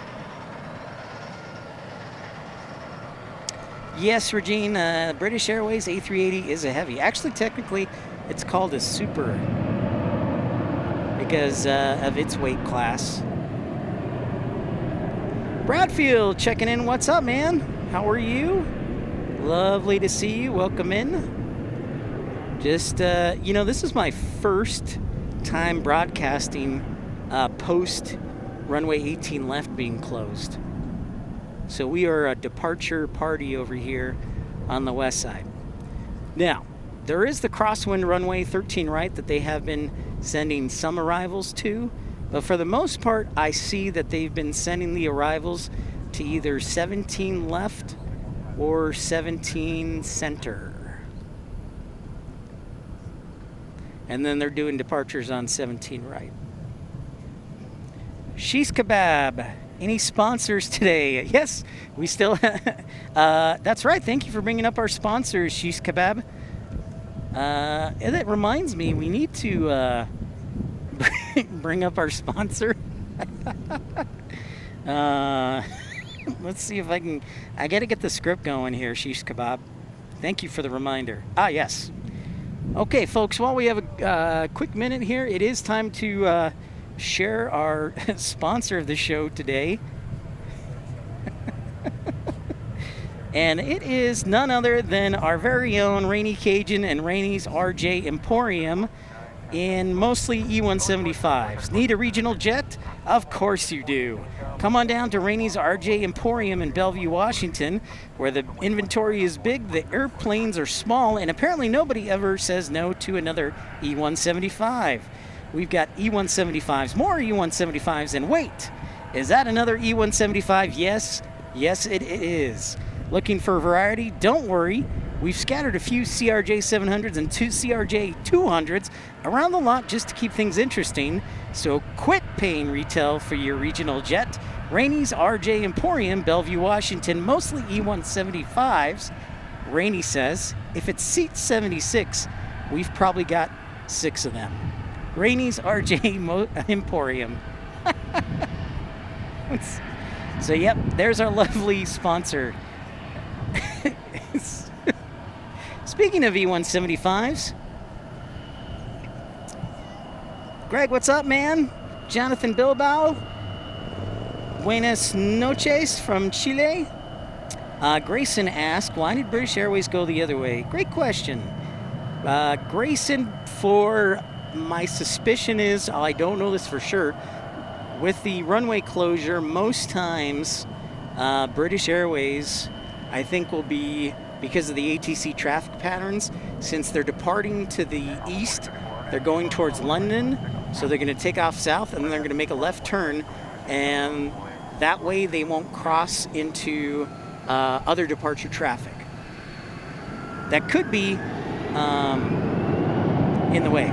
Yes, Regine, British Airways A380 is a heavy. Actually, technically, it's called a super because of its weight class. Bradfield checking in. What's up, man? How are you? Lovely to see you. Welcome in. Just, this is my first time broadcasting post runway 18 left being closed. So we are a departure party over here on the west side. Now, there is the crosswind runway 13 right that they have been sending some arrivals to, but for the most part, I see that they've been sending the arrivals to either 17 left or 17 center. And then they're doing departures on 17 right. Sheesh Kebab. Any sponsors today? Yes, we still that's right. Thank you for bringing up our sponsors, Sheesh Kebab. And that reminds me, we need to bring up our sponsor. Let's see if I can. I got to get the script going here, Sheesh Kebab. Thank you for the reminder. Ah, yes. Okay, folks, while we have a quick minute here, it is time to share our sponsor of the show today. And it is none other than our very own Rainy Cajun and Rainy's RJ Emporium. in mostly E175s. Need a regional jet? Of course you do. Come on down to Rainey's RJ Emporium in Bellevue, Washington, where the inventory is big, the airplanes are small, and apparently nobody ever says no to another E175. We've got E175s, more E175s, and wait, is that another E175? Yes, yes it is. Looking for variety? Don't worry. We've scattered a few CRJ 700s and two CRJ 200s around the lot just to keep things interesting. So quit paying retail for your regional jet. Rainey's RJ Emporium, Bellevue, Washington, mostly E175s. Rainey says, if it seats 76, we've probably got 6 of them. Rainey's RJ Emporium. So, yep, there's our lovely sponsor. Speaking of E175s, Greg, what's up, man? Jonathan Bilbao, buenas noches from Chile. Grayson asked, why did British Airways go the other way? Great question. Grayson, for my suspicion is, I don't know this for sure, with the runway closure, most times British Airways, I think, will be, because of the ATC traffic patterns, since they're departing to the east, they're going towards London, so they're going to take off south and then they're going to make a left turn, and that way they won't cross into other departure traffic. That could be in the way.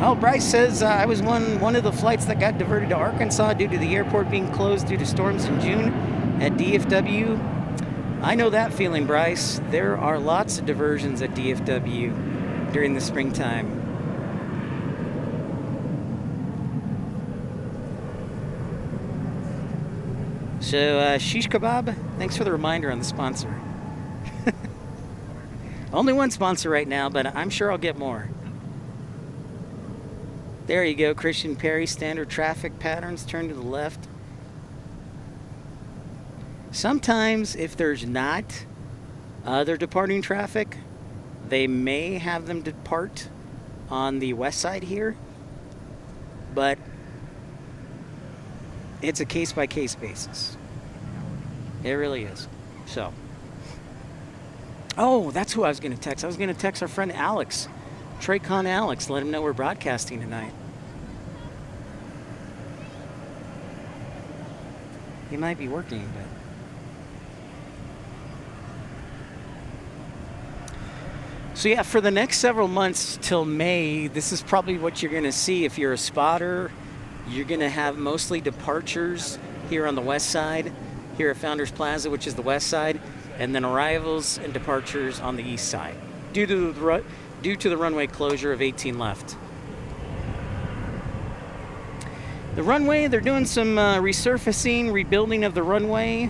Oh, Bryce says, I was one of the flights that got diverted to Arkansas due to the airport being closed due to storms in June at DFW. I know that feeling, Bryce. There are lots of diversions at DFW during the springtime. So, Shish Kebab, thanks for the reminder on the sponsor. Only one sponsor right now, but I'm sure I'll get more. There you go, Christian Perry, standard traffic patterns, turn to the left. Sometimes, if there's not other departing traffic, they may have them depart on the west side here, but it's a case-by-case basis. It really is. So, oh, that's who I was going to text. I was going to text our friend Alex, Traycon Alex, let him know we're broadcasting tonight. He might be working, but... So yeah, for the next several months till May, this is probably what you're going to see. If you're a spotter, you're going to have mostly departures here on the west side, here at Founders Plaza, which is the west side, and then arrivals and departures on the east side, due to the runway closure of 18 left. The runway, they're doing some resurfacing, rebuilding of the runway.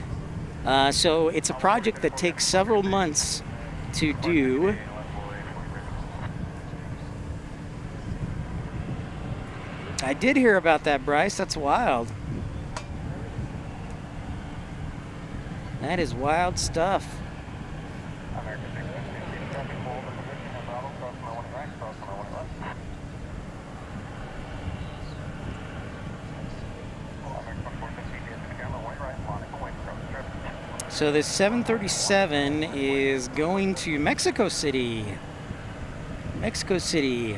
So it's a project that takes several months to do. I did hear about that, Bryce. That's wild. That is wild stuff. So this 737 is going to Mexico City. Mexico City.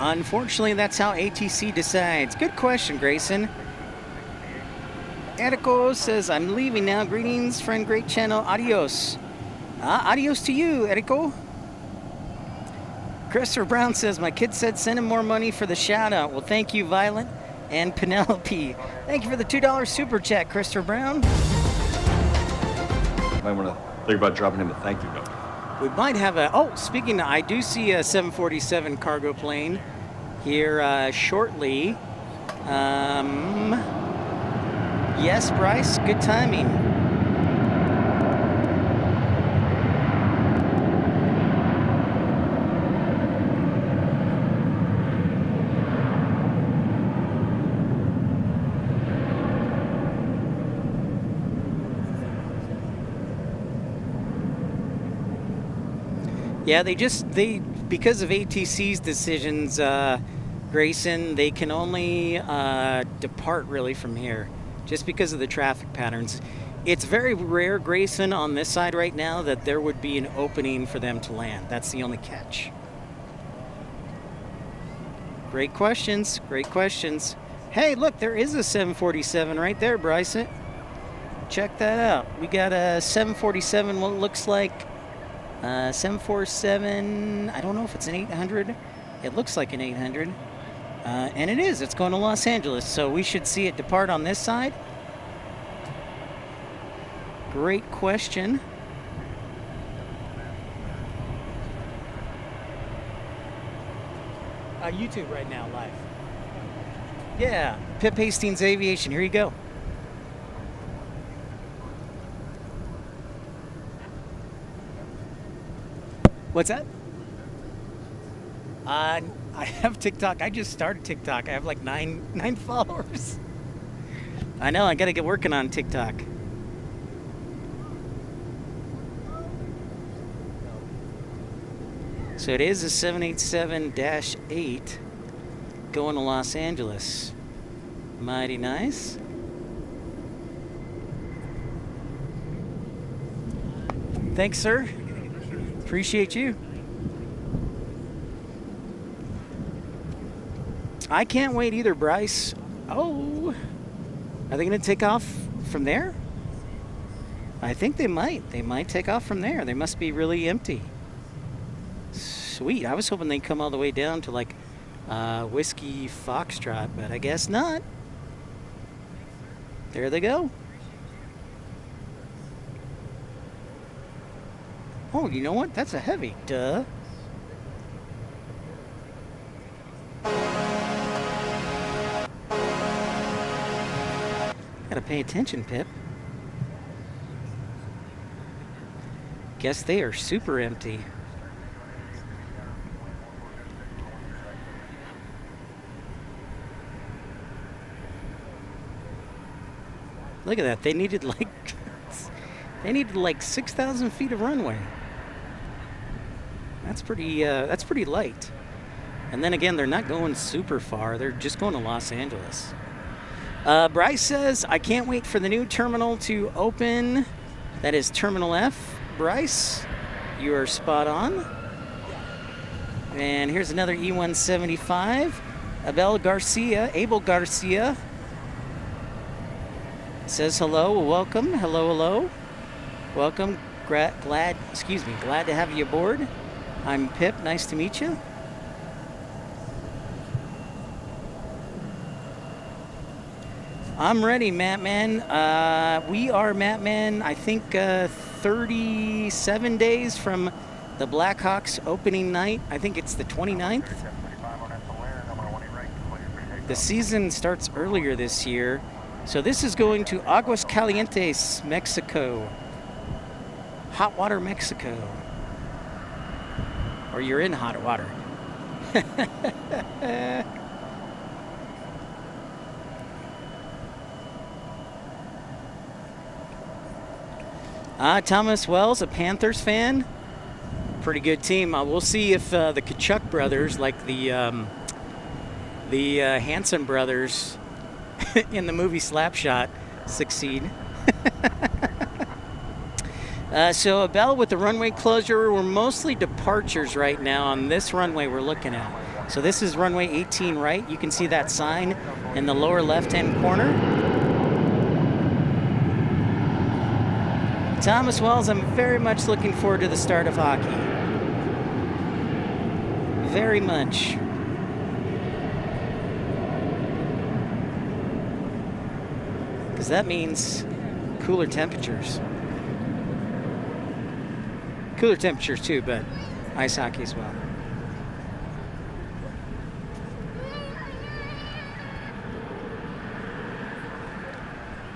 Unfortunately, that's how ATC decides. Good question, Grayson. Erico says, I'm leaving now. Greetings, friend, great channel. Adios. Adios to you, Erico. Christopher Brown says, my kid said send him more money for the shout out. Well, thank you, Violet and Penelope. Thank you for the $2 super chat, Christopher Brown. Might want to think about dropping him a thank you note. We might have a, oh, speaking of, I do see a 747 cargo plane here shortly. Yes, Bryce, good timing. Yeah, because of ATC's decisions, Grayson, they can only depart really from here, just because of the traffic patterns. It's very rare, Grayson, on this side right now that there would be an opening for them to land. That's the only catch. Great questions, great questions. Hey, look, there is a 747 right there, Bryson. Check that out. We got a 747, what looks like 747, I don't know if it's an 800. It looks like an 800. And it is. It's going to Los Angeles, so we should see it depart on this side. Great question. YouTube right now, live. Yeah, Pip Hastings Aviation. Here you go. What's that? I have TikTok. I just started TikTok. I have like nine followers. I know. I got to get working on TikTok. So it is a 787-8 going to Los Angeles. Mighty nice. Thanks, sir. Appreciate you. I can't wait either, Bryce. Oh, are they going to take off from there? I think they might. They might take off from there. They must be really empty. Sweet. I was hoping they'd come all the way down to like Whiskey Foxtrot, but I guess not. There they go. Oh, you know what? That's a heavy. Duh. Gotta pay attention, Pip. Guess they are super empty. Look at that. They needed like 6,000 feet of runway. That's pretty light. And then again, they're not going super far. They're just going to Los Angeles. Bryce says, I can't wait for the new terminal to open. That is Terminal F. Bryce, you are spot on. And here's another E175. Abel Garcia says hello, welcome, hello. Welcome, glad to have you aboard. I'm Pip, nice to meet you. I'm ready, Mattman. We are, Mattman, I think 37 days from the Blackhawks opening night. I think it's the 29th. The season starts earlier this year. So this is going to Aguas Calientes, Mexico. Hot water, Mexico. Or you're in hot water. Thomas Wells, a Panthers fan. Pretty good team. We'll see if the Kachuk brothers, like the Hanson brothers in the movie Slapshot, succeed. So Abel, with the runway closure, we're mostly departures right now on this runway we're looking at. So this is runway 18 right. You can see that sign in the lower left-hand corner. Thomas Wells, I'm very much looking forward to the start of hockey. Very much. Because that means cooler temperatures. Cooler temperatures too, but ice hockey as well.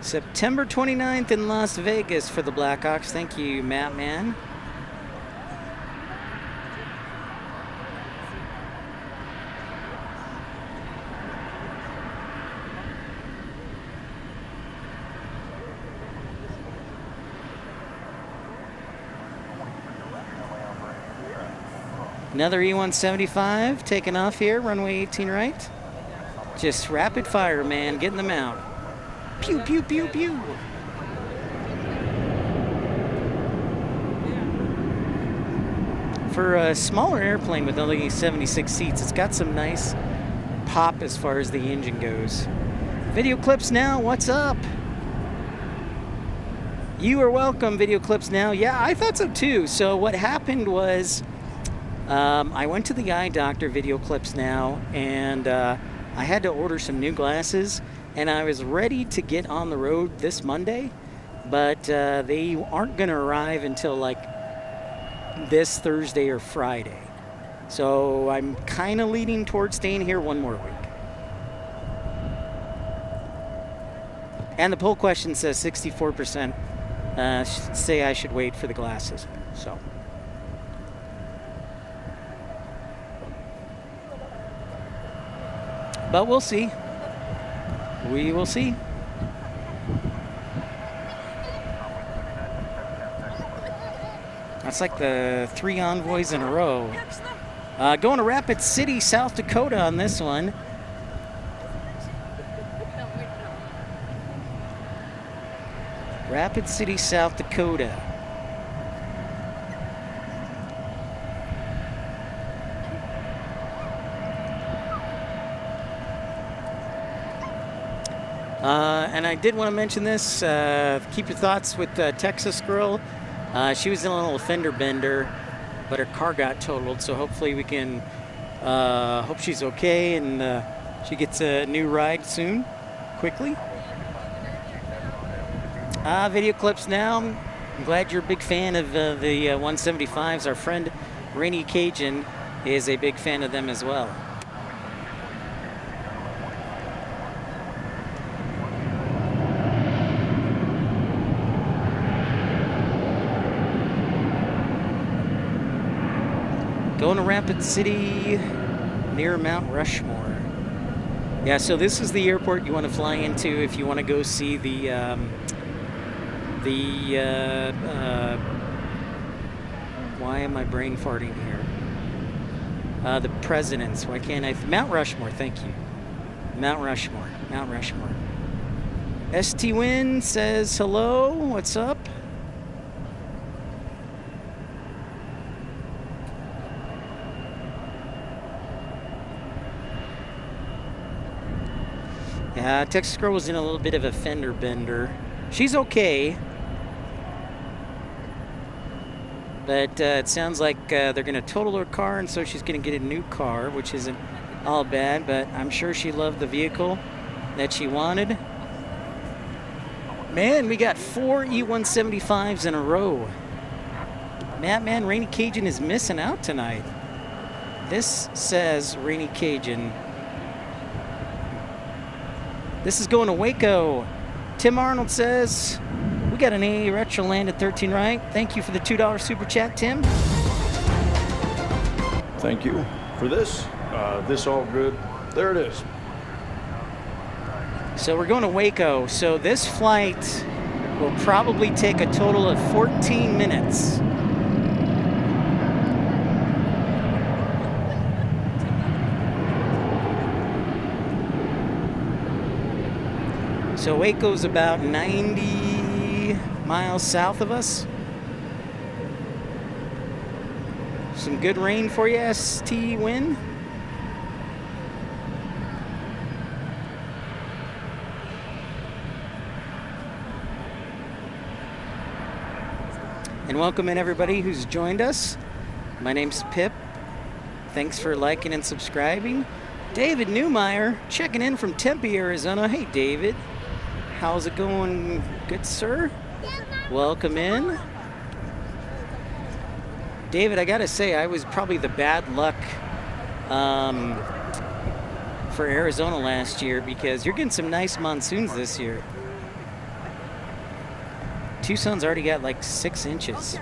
September 29th in Las Vegas for the Blackhawks. Thank you, Matt Man. Another E175 taking off here, runway 18 right. Just rapid fire, man, getting them out. Pew, pew, pew, pew. For a smaller airplane with only 76 seats, it's got some nice pop as far as the engine goes. Video Clips Now, what's up? You are welcome, Video Clips Now. Yeah, I thought so too. So what happened was I went to the eye doctor, Video Clips Now, and I had to order some new glasses, and I was ready to get on the road this Monday, but they aren't going to arrive until like this Thursday or Friday. So I'm kind of leaning towards staying here one more week. And the poll question says 64% say I should wait for the glasses. So. But we'll see. We will see. That's like the 3 envoys in a row. Going to Rapid City, South Dakota on this one. Rapid City, South Dakota. And I did want to mention this. Keep your thoughts with Texas girl. She was in a little fender bender, but her car got totaled. So hopefully we can hope she's okay and she gets a new ride soon, quickly. Video Clips Now. I'm glad you're a big fan of the 175s. Our friend Rainy Cajun is a big fan of them as well. Going to Rapid City near Mount Rushmore. Yeah, so this is the airport you want to fly into if you want to go see the why am I brain farting here? The presidents. Why can't I? Mount Rushmore. Thank you. Mount Rushmore. Mount Rushmore. ST Win says hello. What's up? Yeah, Texas girl was in a little bit of a fender bender. She's okay. But it sounds like they're going to total her car, and so she's going to get a new car, which isn't all bad, but I'm sure she loved the vehicle that she wanted. Man, we got 4 E175s in a row. Man, Rainy Cajun is missing out tonight. This says Rainy Cajun. This is going to Waco. Tim Arnold says, we got an A retro land at 13 right. Thank you for the $2 super chat, Tim. Thank you for this. This all good. There it is. So we're going to Waco. So this flight will probably take a total of 14 minutes. So Waco's about 90 miles south of us. Some good rain for you, ST Win. And welcome in everybody who's joined us. My name's Pip. Thanks for liking and subscribing. David Newmeyer checking in from Tempe, Arizona. Hey, David. How's it going, good sir? Welcome in. David, I gotta say, I was probably the bad luck for Arizona last year because you're getting some nice monsoons this year. Tucson's already got like 6 inches.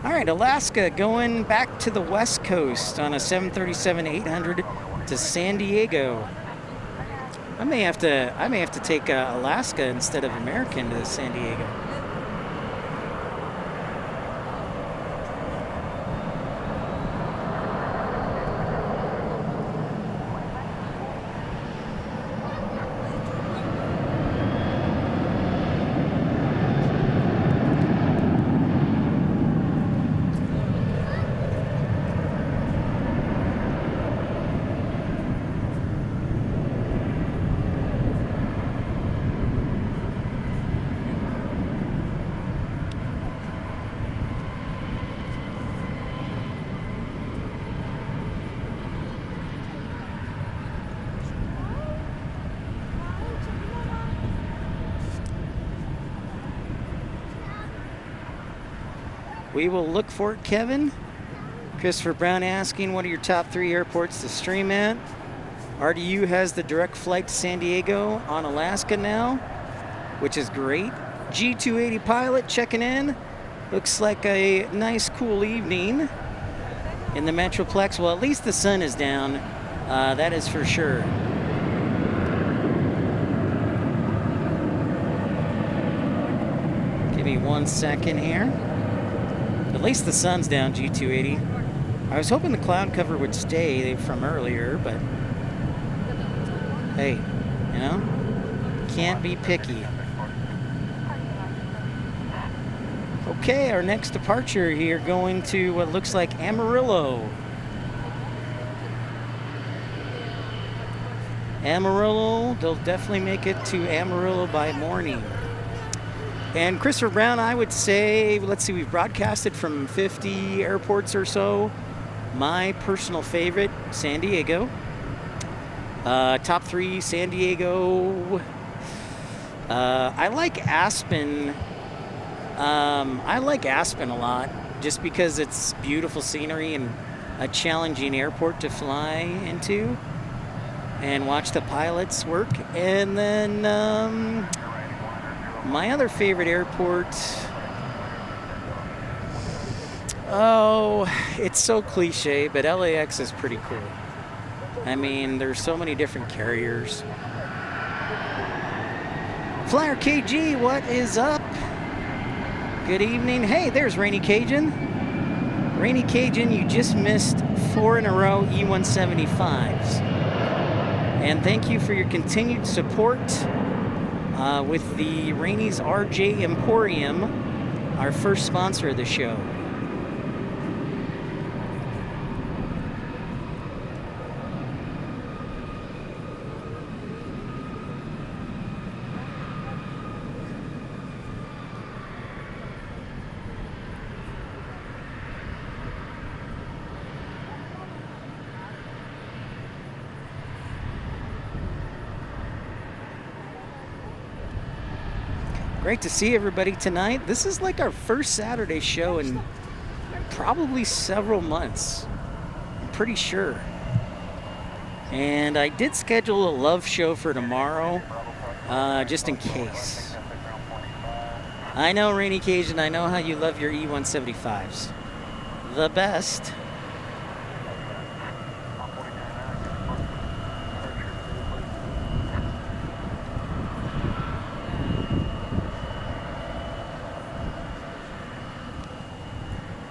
All right, Alaska going back to the West Coast on a 737-800 to San Diego. I may have to take Alaska instead of American to San Diego. We will look for it, Kevin. Christopher Brown asking, what are your top 3 airports to stream at? RDU has the direct flight to San Diego on Alaska now, which is great. G280 pilot checking in. Looks like a nice, cool evening in the Metroplex. Well, at least the sun is down. That is for sure. Give me 1 second here. At least the sun's down, G280. I was hoping the cloud cover would stay from earlier, but hey, you know, can't be picky. Okay, our next departure here going to what looks like Amarillo. Amarillo, they'll definitely make it to Amarillo by morning. And Christopher Brown, I would say, let's see, we've broadcasted from 50 airports or so. My personal favorite, San Diego. Top 3, San Diego. I like Aspen. I like Aspen a lot just because it's beautiful scenery and a challenging airport to fly into and watch the pilots work. And then my other favorite airport, oh, it's so cliche, but LAX is pretty cool. I mean, there's so many different carriers. Flyer KG, what is up? Good evening. Hey, there's Rainy Cajun. Rainy Cajun, you just missed 4 in a row E175s. And thank you for your continued support with the Rainy's RJ Emporium, our first sponsor of the show. Great to see everybody tonight. This is like our first Saturday show in probably several months. I'm pretty sure. And I did schedule a love show for tomorrow, just in case. I know, Rainy Cajun, I know how you love your E175s. The best.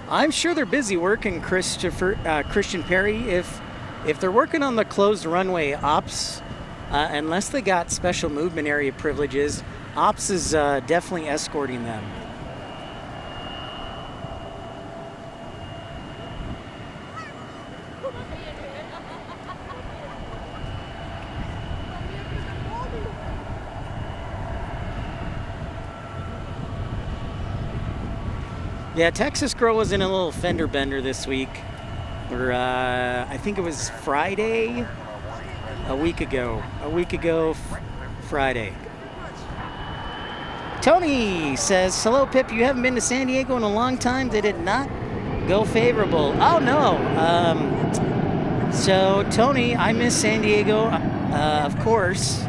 I'm sure they're busy working, Christian Perry. If they're working on the closed runway, ops, unless they got special movement area privileges, ops is definitely escorting them. Yeah, Texas Girl was in a little fender bender this week, or I think it was Friday, a week ago Friday. Tony says, hello Pip, you haven't been to San Diego in a long time. Did it not go favorable? Oh no. So Tony, I miss San Diego, of course.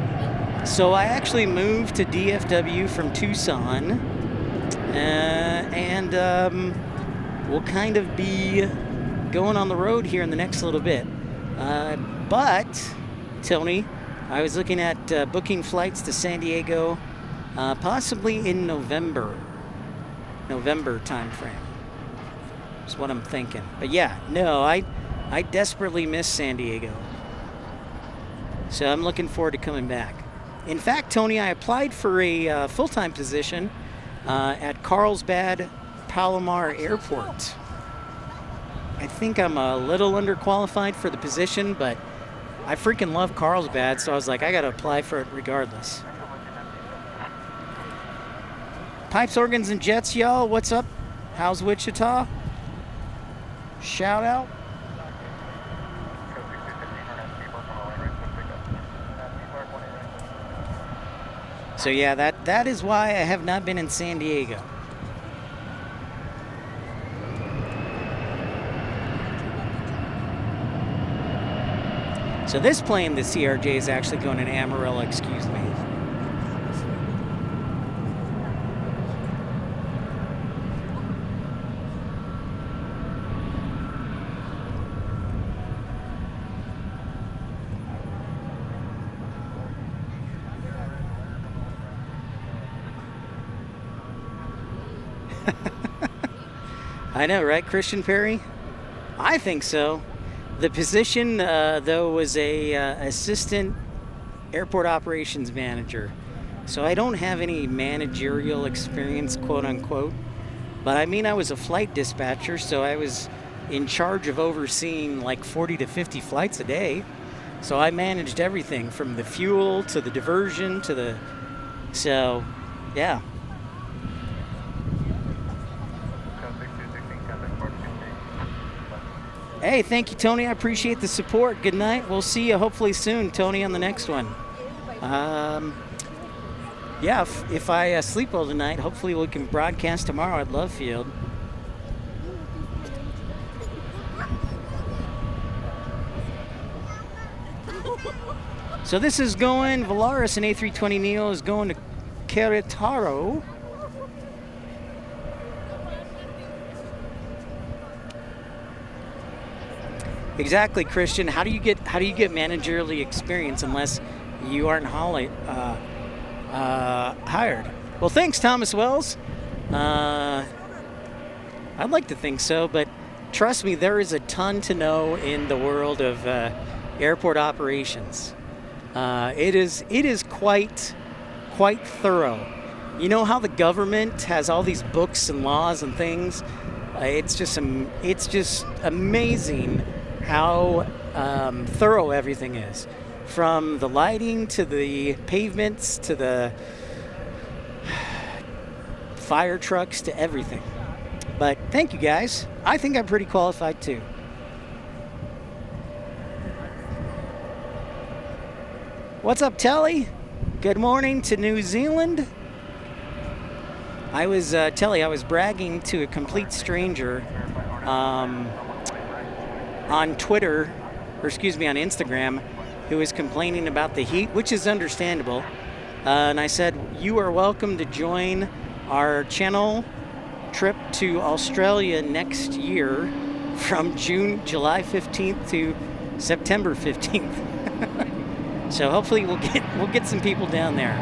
So I actually moved to DFW from Tucson. We'll kind of be going on the road here in the next little bit. But, Tony, I was looking at booking flights to San Diego, possibly in November time frame. That's what I'm thinking. But yeah, no, I desperately miss San Diego. So I'm looking forward to coming back. In fact, Tony, I applied for a full-time position at Carlsbad Palomar Airport. I think I'm a little underqualified for the position, but I freaking love Carlsbad, so I was like, I gotta apply for it regardless. Pipes, Organs, and Jets, y'all. What's up? How's Wichita? Shout out. So yeah, that is why I have not been in San Diego. So this plane, the CRJ, is actually going in Amarillo, excuse me. I know, right, Christian Perry? I think so. The position, though, was a assistant airport operations manager. So I don't have any managerial experience, quote unquote. But I mean, I was a flight dispatcher, so I was in charge of overseeing like 40 to 50 flights a day. So I managed everything from the fuel to the diversion to the... So, yeah. Hey, thank you, Tony. I appreciate the support. Good night. We'll see you hopefully soon, Tony, on the next one. Yeah, if I sleep well tonight, hopefully we can broadcast tomorrow at Love Field. So this is going, Volaris and A320neo is going to Querétaro. Exactly, Christian. How do you get managerially experience unless you aren't hired? Well, thanks, Thomas Wells. I'd like to think so, but trust me, there is a ton to know in the world of airport operations. It is quite thorough. You know how the government has all these books and laws and things? It's just amazing how thorough everything is, from the lighting to the pavements to the fire trucks to everything. But thank you guys. I think I'm pretty qualified too. What's up, Telly? Good morning to New Zealand. I was Telly, I was bragging to a complete stranger on Twitter, or excuse me, on Instagram, who was complaining about the heat, which is understandable. And I said, you are welcome to join our channel trip to Australia next year from July 15th to September 15th. So hopefully we'll get some people down there.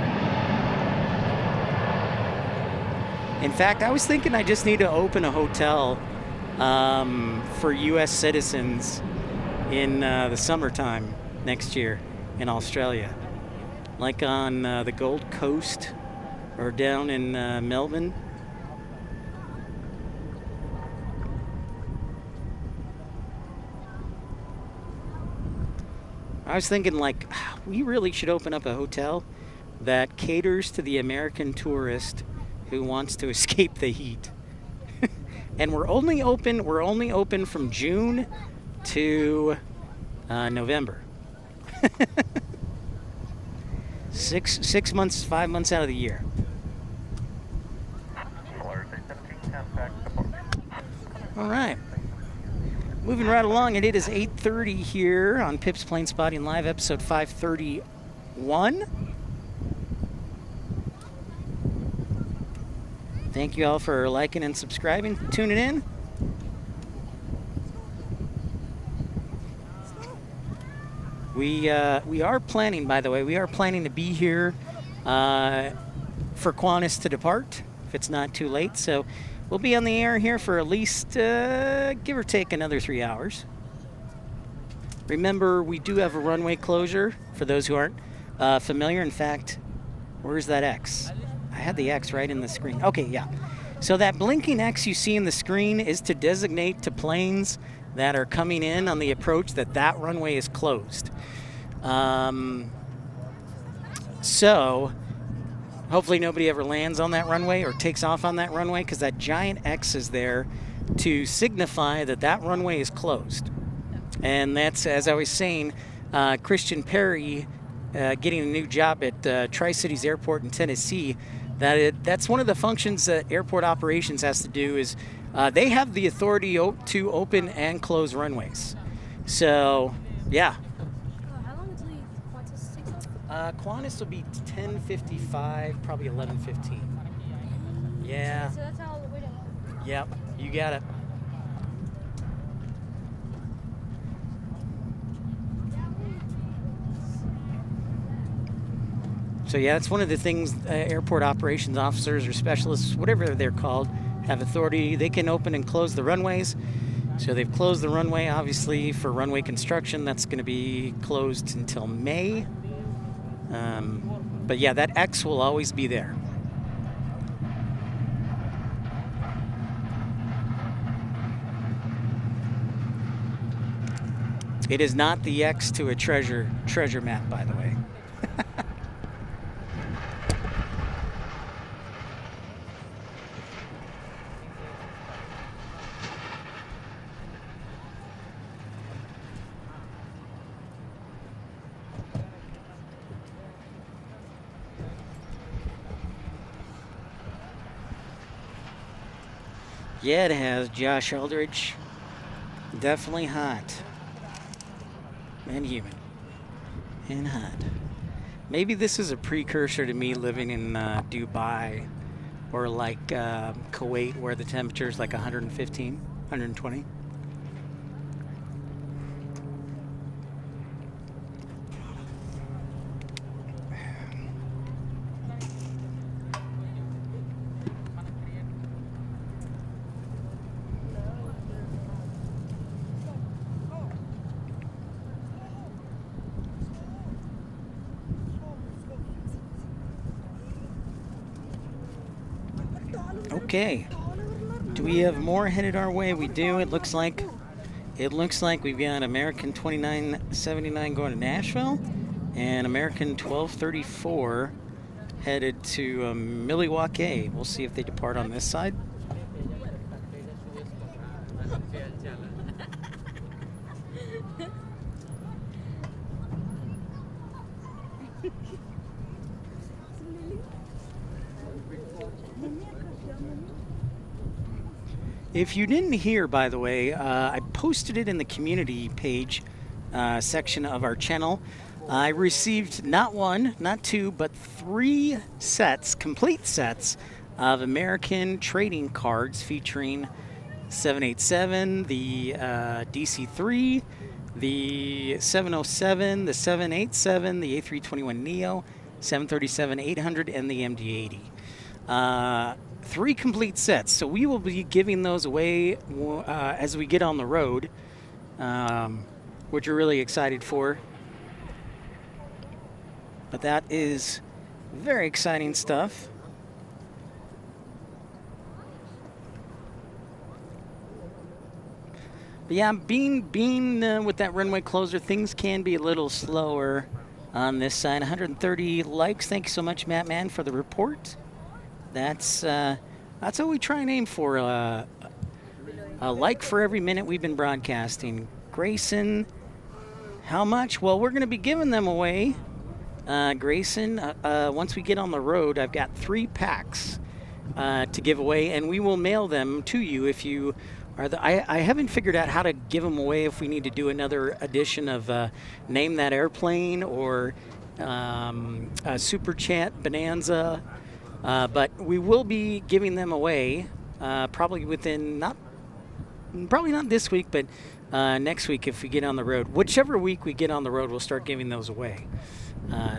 In fact, I was thinking I just need to open a hotel for U.S. citizens in the summertime next year in Australia, like on the Gold Coast or down in Melbourne. I was thinking, like, we really should open up a hotel that caters to the American tourist who wants to escape the heat. And we're only open from June to November. 6 months, 5 months out of the year. All right. Moving right along, and it is 8:30 here on Pip's Plane Spotting Live, episode 531. Thank you all for liking and subscribing, tuning in. We are planning, by the way, we are planning to be here for Qantas to depart, if it's not too late. So we'll be on the air here for at least, give or take, another 3 hours. Remember, we do have a runway closure, for those who aren't familiar. In fact, where's that X? I had the X right in the screen. Okay, yeah. So that blinking X you see in the screen is to designate to planes that are coming in on the approach that runway is closed. So hopefully nobody ever lands on that runway or takes off on that runway, because that giant X is there to signify that runway is closed. And that's, as I was saying, Christian Perry getting a new job at Tri-Cities Airport in Tennessee, that's one of the functions that airport operations has to do is they have the authority to open and close runways. So, yeah. How long until Qantas takes off? Qantas will be 10:55, probably 11:15. Yeah. So that's how we don't. Yep, you got it. So yeah, that's one of the things airport operations officers or specialists, whatever they're called, have authority. They can open and close the runways. So they've closed the runway, obviously, for runway construction. That's going to be closed until May. But yeah, that X will always be there. It is not the X to a treasure map, by the way. Yeah, it has, Josh Aldridge. Definitely hot. And humid. And hot. Maybe this is a precursor to me living in Dubai or like Kuwait, where the temperature is like 115, 120. Okay. Do we have more headed our way? We do. It looks like we've got American 2979 going to Nashville and American 1234 headed to Milwaukee. We'll see if they depart on this side. If you didn't hear, by the way, I posted it in the community page section of our channel. I received not one, not two, but 3 sets, complete sets of American trading cards featuring 787, the DC-3, the 707, the 787, the A321neo, 737-800, and the MD-80. 3 complete sets, so we will be giving those away as we get on the road, which we're really excited for. But that is very exciting stuff. But yeah, being with that runway closer, things can be a little slower on this side. 130 likes. Thank you so much, Matt Man, for the report. That's what we try and aim for. A like for every minute we've been broadcasting. Grayson, how much? Well, we're going to be giving them away. Grayson, once we get on the road, I've got 3 packs to give away, and we will mail them to you if you are I haven't figured out how to give them away, if we need to do another edition of Name That Airplane or a Super Chat Bonanza. But we will be giving them away probably within probably not this week, but next week if we get on the road. Whichever week we get on the road, we'll start giving those away.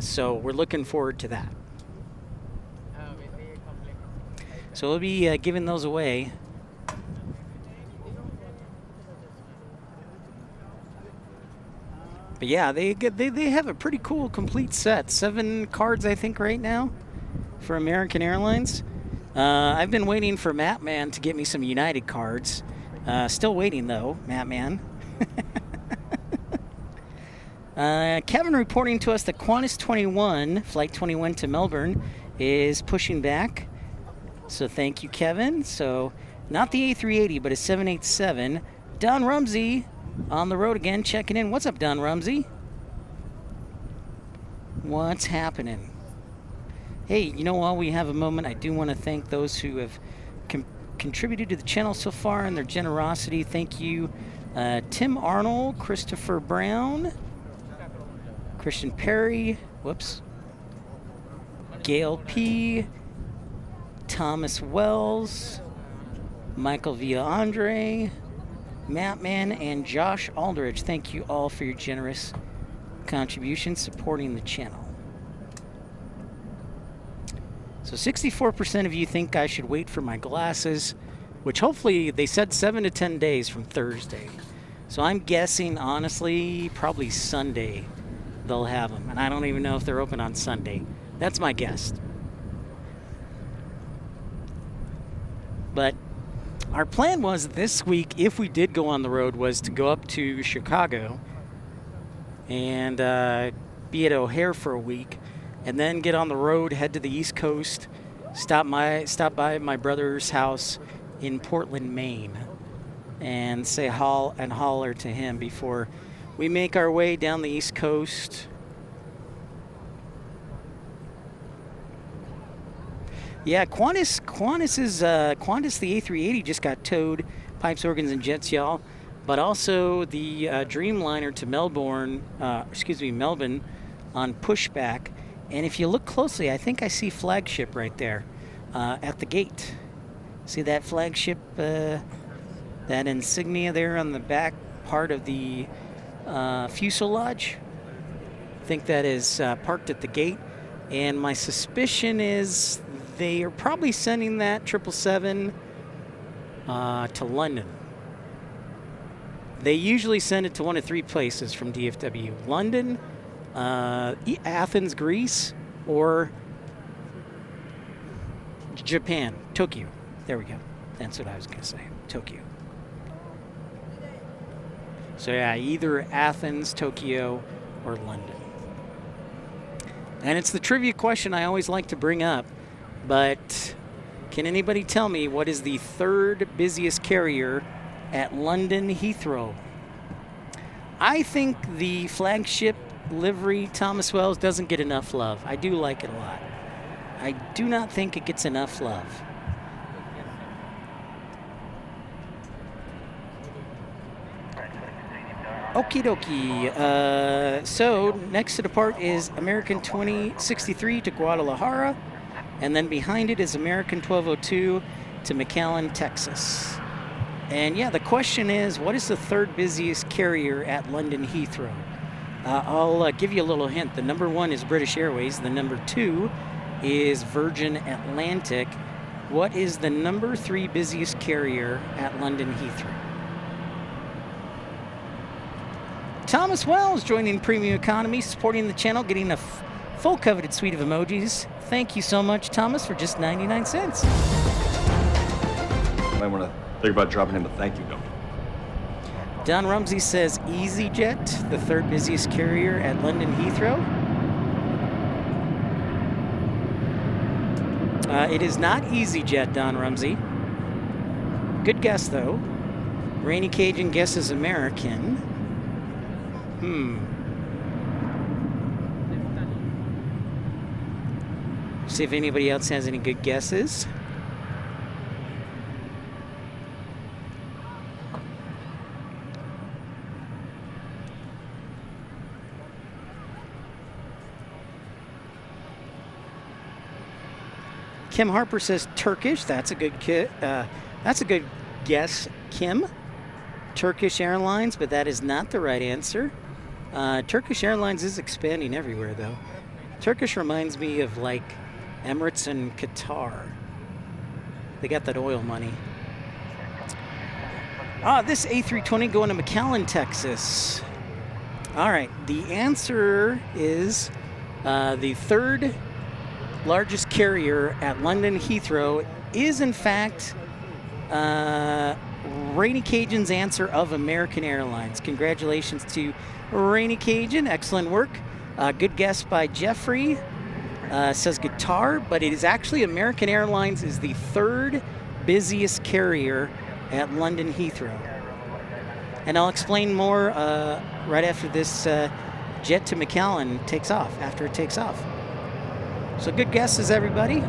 So we're looking forward to that. So we'll be giving those away. But yeah, they have a pretty cool complete set. 7 cards, I think, right now for American Airlines. I've been waiting for Mattman to get me some United cards. Still waiting, though, Mattman. Kevin reporting to us that Qantas 21, Flight 21 to Melbourne, is pushing back. So thank you, Kevin. So not the A380, but a 787. Don Rumsey on the road again, checking in. What's up, Don Rumsey? What's happening? Hey, you know, while we have a moment, I do want to thank those who have contributed to the channel so far and their generosity. Thank you, Tim Arnold, Christopher Brown, Christian Perry, whoops, Gail P., Thomas Wells, Michael Villa-Andre, Mattman, and Josh Aldridge. Thank you all for your generous contributions supporting the channel. So 64% of you think I should wait for my glasses, which hopefully they said 7 to 10 days from Thursday. So I'm guessing, honestly, probably Sunday they'll have them. And I don't even know if they're open on Sunday. That's my guess. But our plan was this week, if we did go on the road, was to go up to Chicago and be at O'Hare for a week, and then get on the road, head to the East Coast, stop by my brother's house in Portland, Maine, and say holler to him before we make our way down the East Coast. Yeah, Qantas the A380 just got towed, pipes, organs, and jets, y'all. But also the Dreamliner to Melbourne on pushback. And if you look closely, I think I see flagship right there at the gate. See that flagship, that insignia there on the back part of the fuselage? I think that is parked at the gate. And my suspicion is they are probably sending that 777 to London. They usually send it to one of 3 places from DFW. London, Athens, Greece, or Japan, Tokyo. There we go. That's what I was going to say, Tokyo. So yeah, either Athens, Tokyo, or London. And it's the trivia question I always like to bring up, but can anybody tell me what is the 3rd busiest carrier at London Heathrow? I think the flagship livery Thomas Wells doesn't get enough love. I do like it a lot. I do not think it gets enough love. Okie dokie. So next to depart is American 2063 to Guadalajara, and then behind it is American 1202 to McAllen, Texas. And yeah, the question is, what is the 3rd busiest carrier at London Heathrow? I'll give you a little hint. The number 1 is British Airways. The number 2 is Virgin Atlantic. What is the number 3 busiest carrier at London Heathrow? Thomas Wells joining Premium Economy, supporting the channel, getting a full coveted suite of emojis. Thank you so much, Thomas, for just 99 cents. Might want to think about dropping him a thank you note. Don Rumsey says EasyJet, the 3rd busiest carrier at London Heathrow. It is not EasyJet, Don Rumsey. Good guess, though. Rainy Cajun guesses American. See if anybody else has any good guesses. Kim Harper says Turkish. That's a good that's a good guess, Kim. Turkish Airlines, but that is not the right answer. Turkish Airlines is expanding everywhere, though. Turkish reminds me of like Emirates and Qatar. They got that oil money. This A320 going to McAllen, Texas. All right, the answer is the third largest carrier at London Heathrow is in fact Rainy Cajun's answer of American Airlines. Congratulations to Rainy Cajun, excellent work. Good guess by Jeffrey. Says guitar, but it is actually American Airlines is the third busiest carrier at London Heathrow. And I'll explain more right after this jet to McAllen takes off, after it takes off. So good guesses, everybody.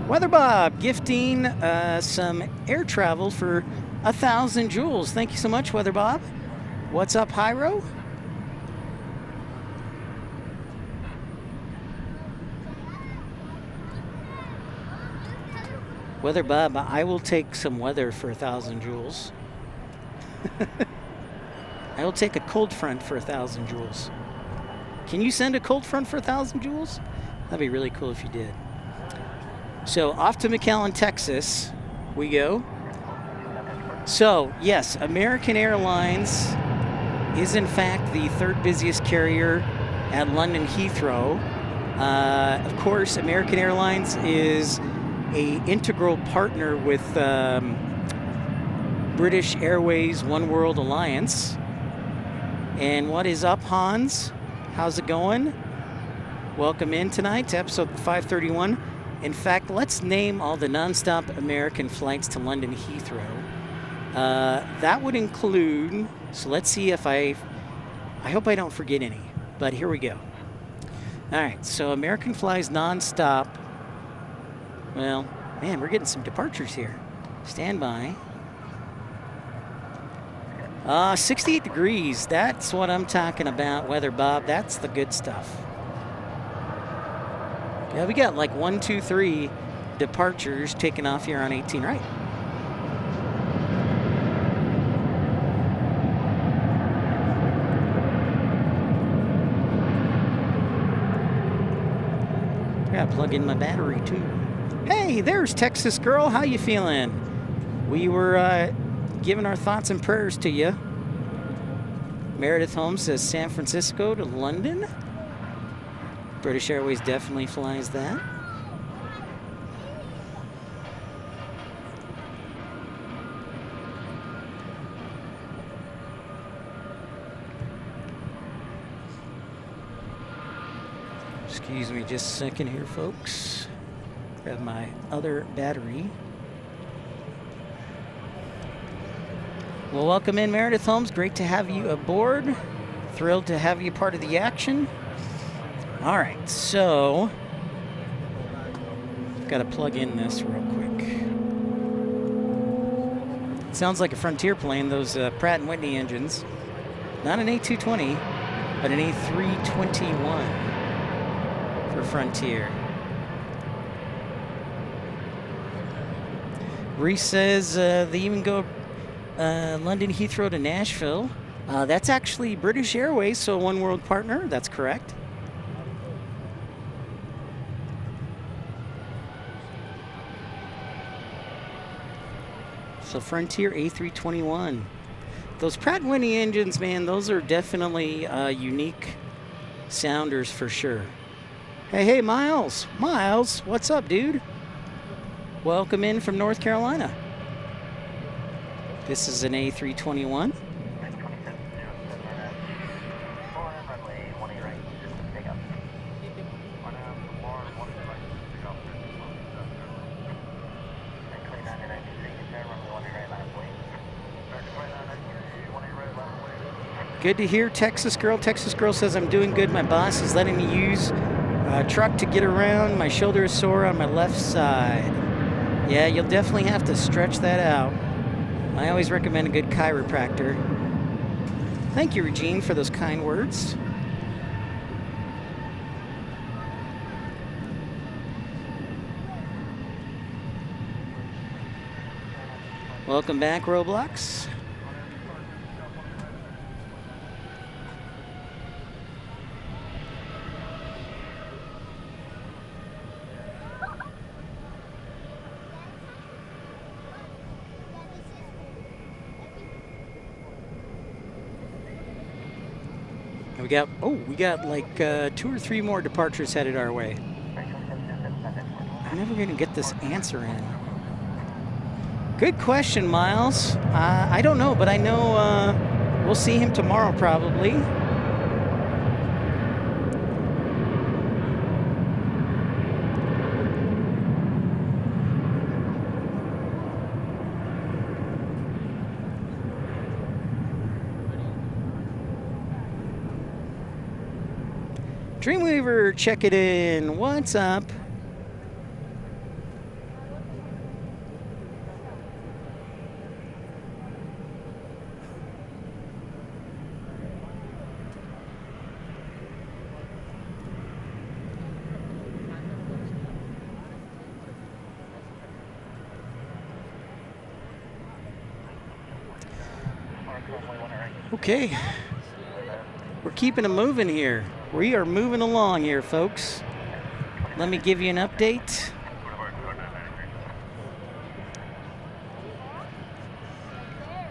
Weather Bob gifting some air travel for 1,000 joules. Thank you so much, Weather Bob. What's up, Hyro? Weather Bob, I will take some weather for 1,000 joules. I will take a cold front for 1,000 joules. Can you send a cold front for 1,000 joules? That'd be really cool if you did. So off to McAllen, Texas we go. So yes, American Airlines is in fact the third busiest carrier at London Heathrow. Of course, American Airlines is an integral partner with British Airways One World Alliance. And what is up, Hans? How's it going? Welcome in tonight to episode 531. In fact, let's name all the nonstop American flights to London Heathrow. That would include, so let's see if I hope I don't forget any, but here we go. All right, so American flies nonstop. Well, man, we're getting some departures here. Stand by. 68 degrees, that's what I'm talking about, Weather Bob. That's the good stuff. Yeah, we got like 1, 2, 3 departures taking off here on 18 right. I gotta plug in my battery too. Hey, there's Texas Girl. How you feeling? We were giving our thoughts and prayers to you. Meredith Holmes says San Francisco to London. British Airways definitely flies that. Excuse me just a second here, folks. Grab my other battery. Well, welcome in, Meredith Holmes. Great to have you aboard. Thrilled to have you part of the action. All right, so got to plug in this real quick. It sounds like a Frontier plane, those Pratt & Whitney engines. Not an A220, but an A321 for Frontier. Reese says they even go London Heathrow to Nashville. That's actually British Airways, so a One World partner. That's correct. So Frontier A321. Those Pratt & Whitney engines, man, those are definitely unique sounders for sure. Hey, Miles. Miles, what's up, dude? Welcome in from North Carolina. This is an A321. Good to hear, Texas Girl. Texas Girl says, I'm doing good. My boss is letting me use truck to get around. My shoulder is sore on my left side. Yeah, you'll definitely have to stretch that out. I always recommend a good chiropractor. Thank you, Regine, for those kind words. Welcome back, Roblox. We got like 2 or 3 more departures headed our way. I'm never going to get this answer in. Good question, Miles. I don't know, but I know we'll see him tomorrow probably. Dreamweaver, check it in. What's up? Okay. We're keeping it moving here. We are moving along here, folks. Let me give you an update.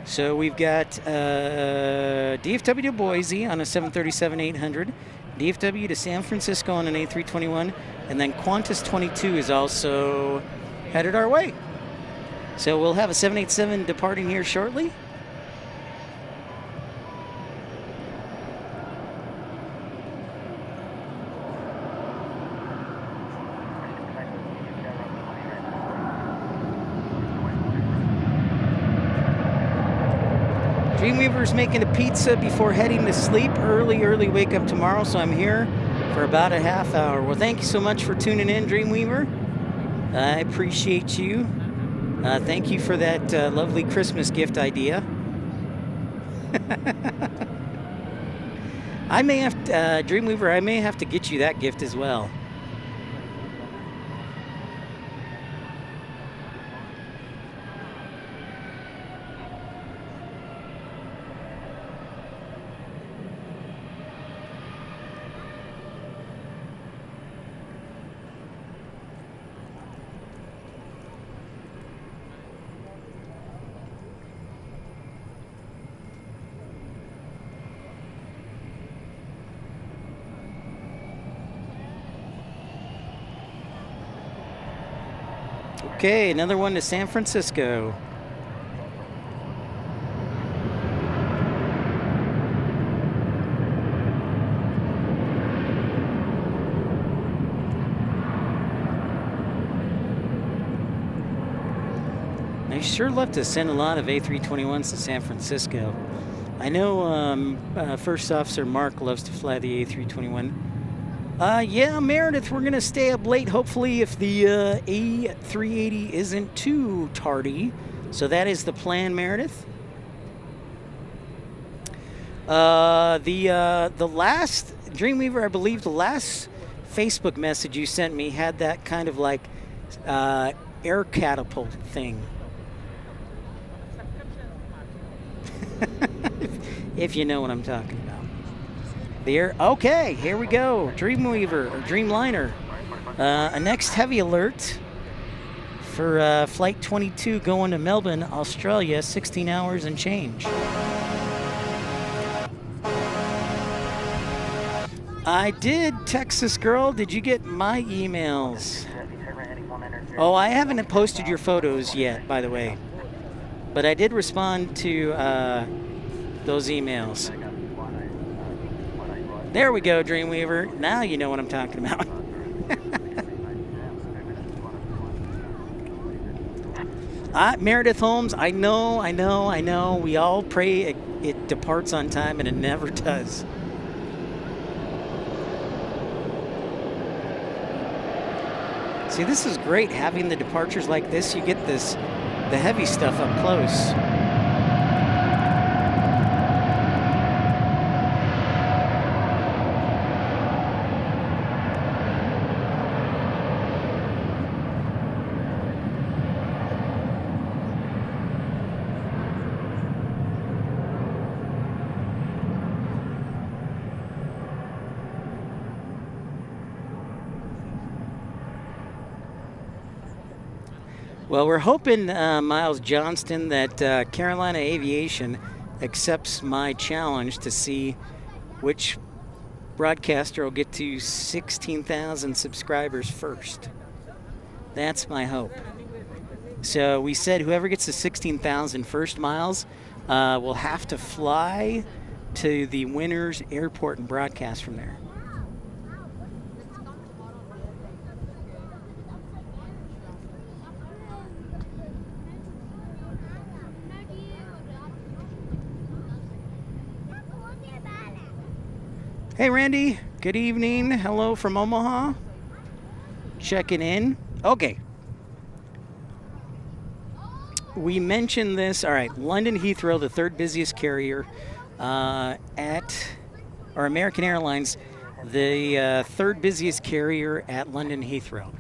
So we've got DFW to Boise on a 737-800, DFW to San Francisco on an A321, and then Qantas 22 is also headed our way. So we'll have a 787 departing here shortly. Dreamweaver's making a pizza before heading to sleep. Early wake up tomorrow, so I'm here for about a half hour. Well, thank you so much for tuning in, Dreamweaver. I appreciate you. Thank you for that lovely Christmas gift idea. I may have to, Dreamweaver, I may have to get you that gift as well. Okay, another one to San Francisco. They sure love to send a lot of A321s to San Francisco. I know First Officer Mark loves to fly the A321. Yeah, Meredith, we're going to stay up late, hopefully, if the A380 isn't too tardy. So that is the plan, Meredith. The last, Dreamweaver, I believe the last Facebook message you sent me had that kind of like air catapult thing. if you know what I'm talking about. Okay, here we go. Dreamweaver, or Dreamliner. A next heavy alert for Flight 22 going to Melbourne, Australia, 16 hours and change. I did, Texas girl. Did you get my emails? Oh, I haven't posted your photos yet, by the way. But I did respond to those emails. There we go, Dreamweaver. Now you know what I'm talking about. Meredith Holmes, I know. We all pray it departs on time, and it never does. See, this is great, having the departures like this. You get the heavy stuff up close. Well, we're hoping, Miles Johnston, that Carolina Aviation accepts my challenge to see which broadcaster will get to 16,000 subscribers first. That's my hope. So we said whoever gets to 16,000 first, Miles, will have to fly to the winner's airport and broadcast from there. Hey, Randy. Good evening. Hello from Omaha. Checking in. Okay. We mentioned this. All right. London Heathrow, the third busiest carrier American Airlines, the third busiest carrier at London Heathrow.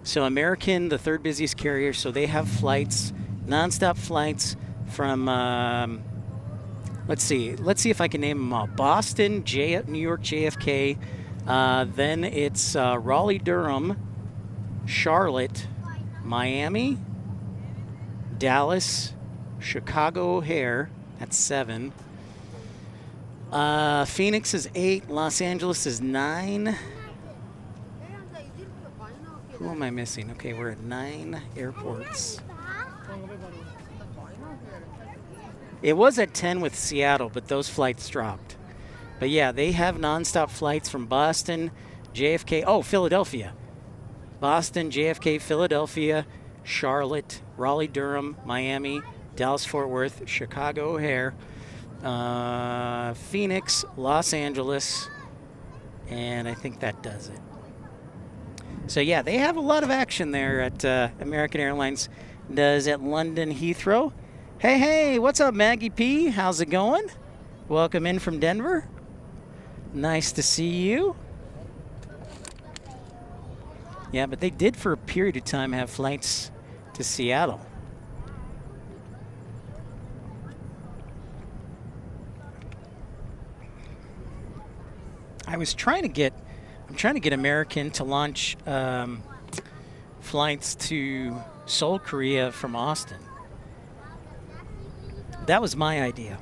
So American, the third busiest carrier, so they have flights, nonstop flights from... Let's see if I can name them all. Boston, New York JFK, then it's Raleigh Durham, Charlotte, Miami, Dallas, Chicago O'Hare, that's 7. Phoenix is 8, Los Angeles is 9. Who am I missing? Okay, we're at 9 airports. It was at 10 with Seattle, but those flights dropped. But yeah, they have nonstop flights from Boston, JFK, Philadelphia. Boston, JFK, Philadelphia, Charlotte, Raleigh, Durham, Miami, Dallas-Fort Worth, Chicago O'Hare, Phoenix, Los Angeles, and I think that does it. So yeah, they have a lot of action there at American Airlines does at London Heathrow. Hey, what's up, Maggie P? How's it going? Welcome in from Denver. Nice to see you. Yeah, but they did for a period of time have flights to Seattle. I'm trying to get American to launch flights to Seoul, Korea from Austin. That was my idea.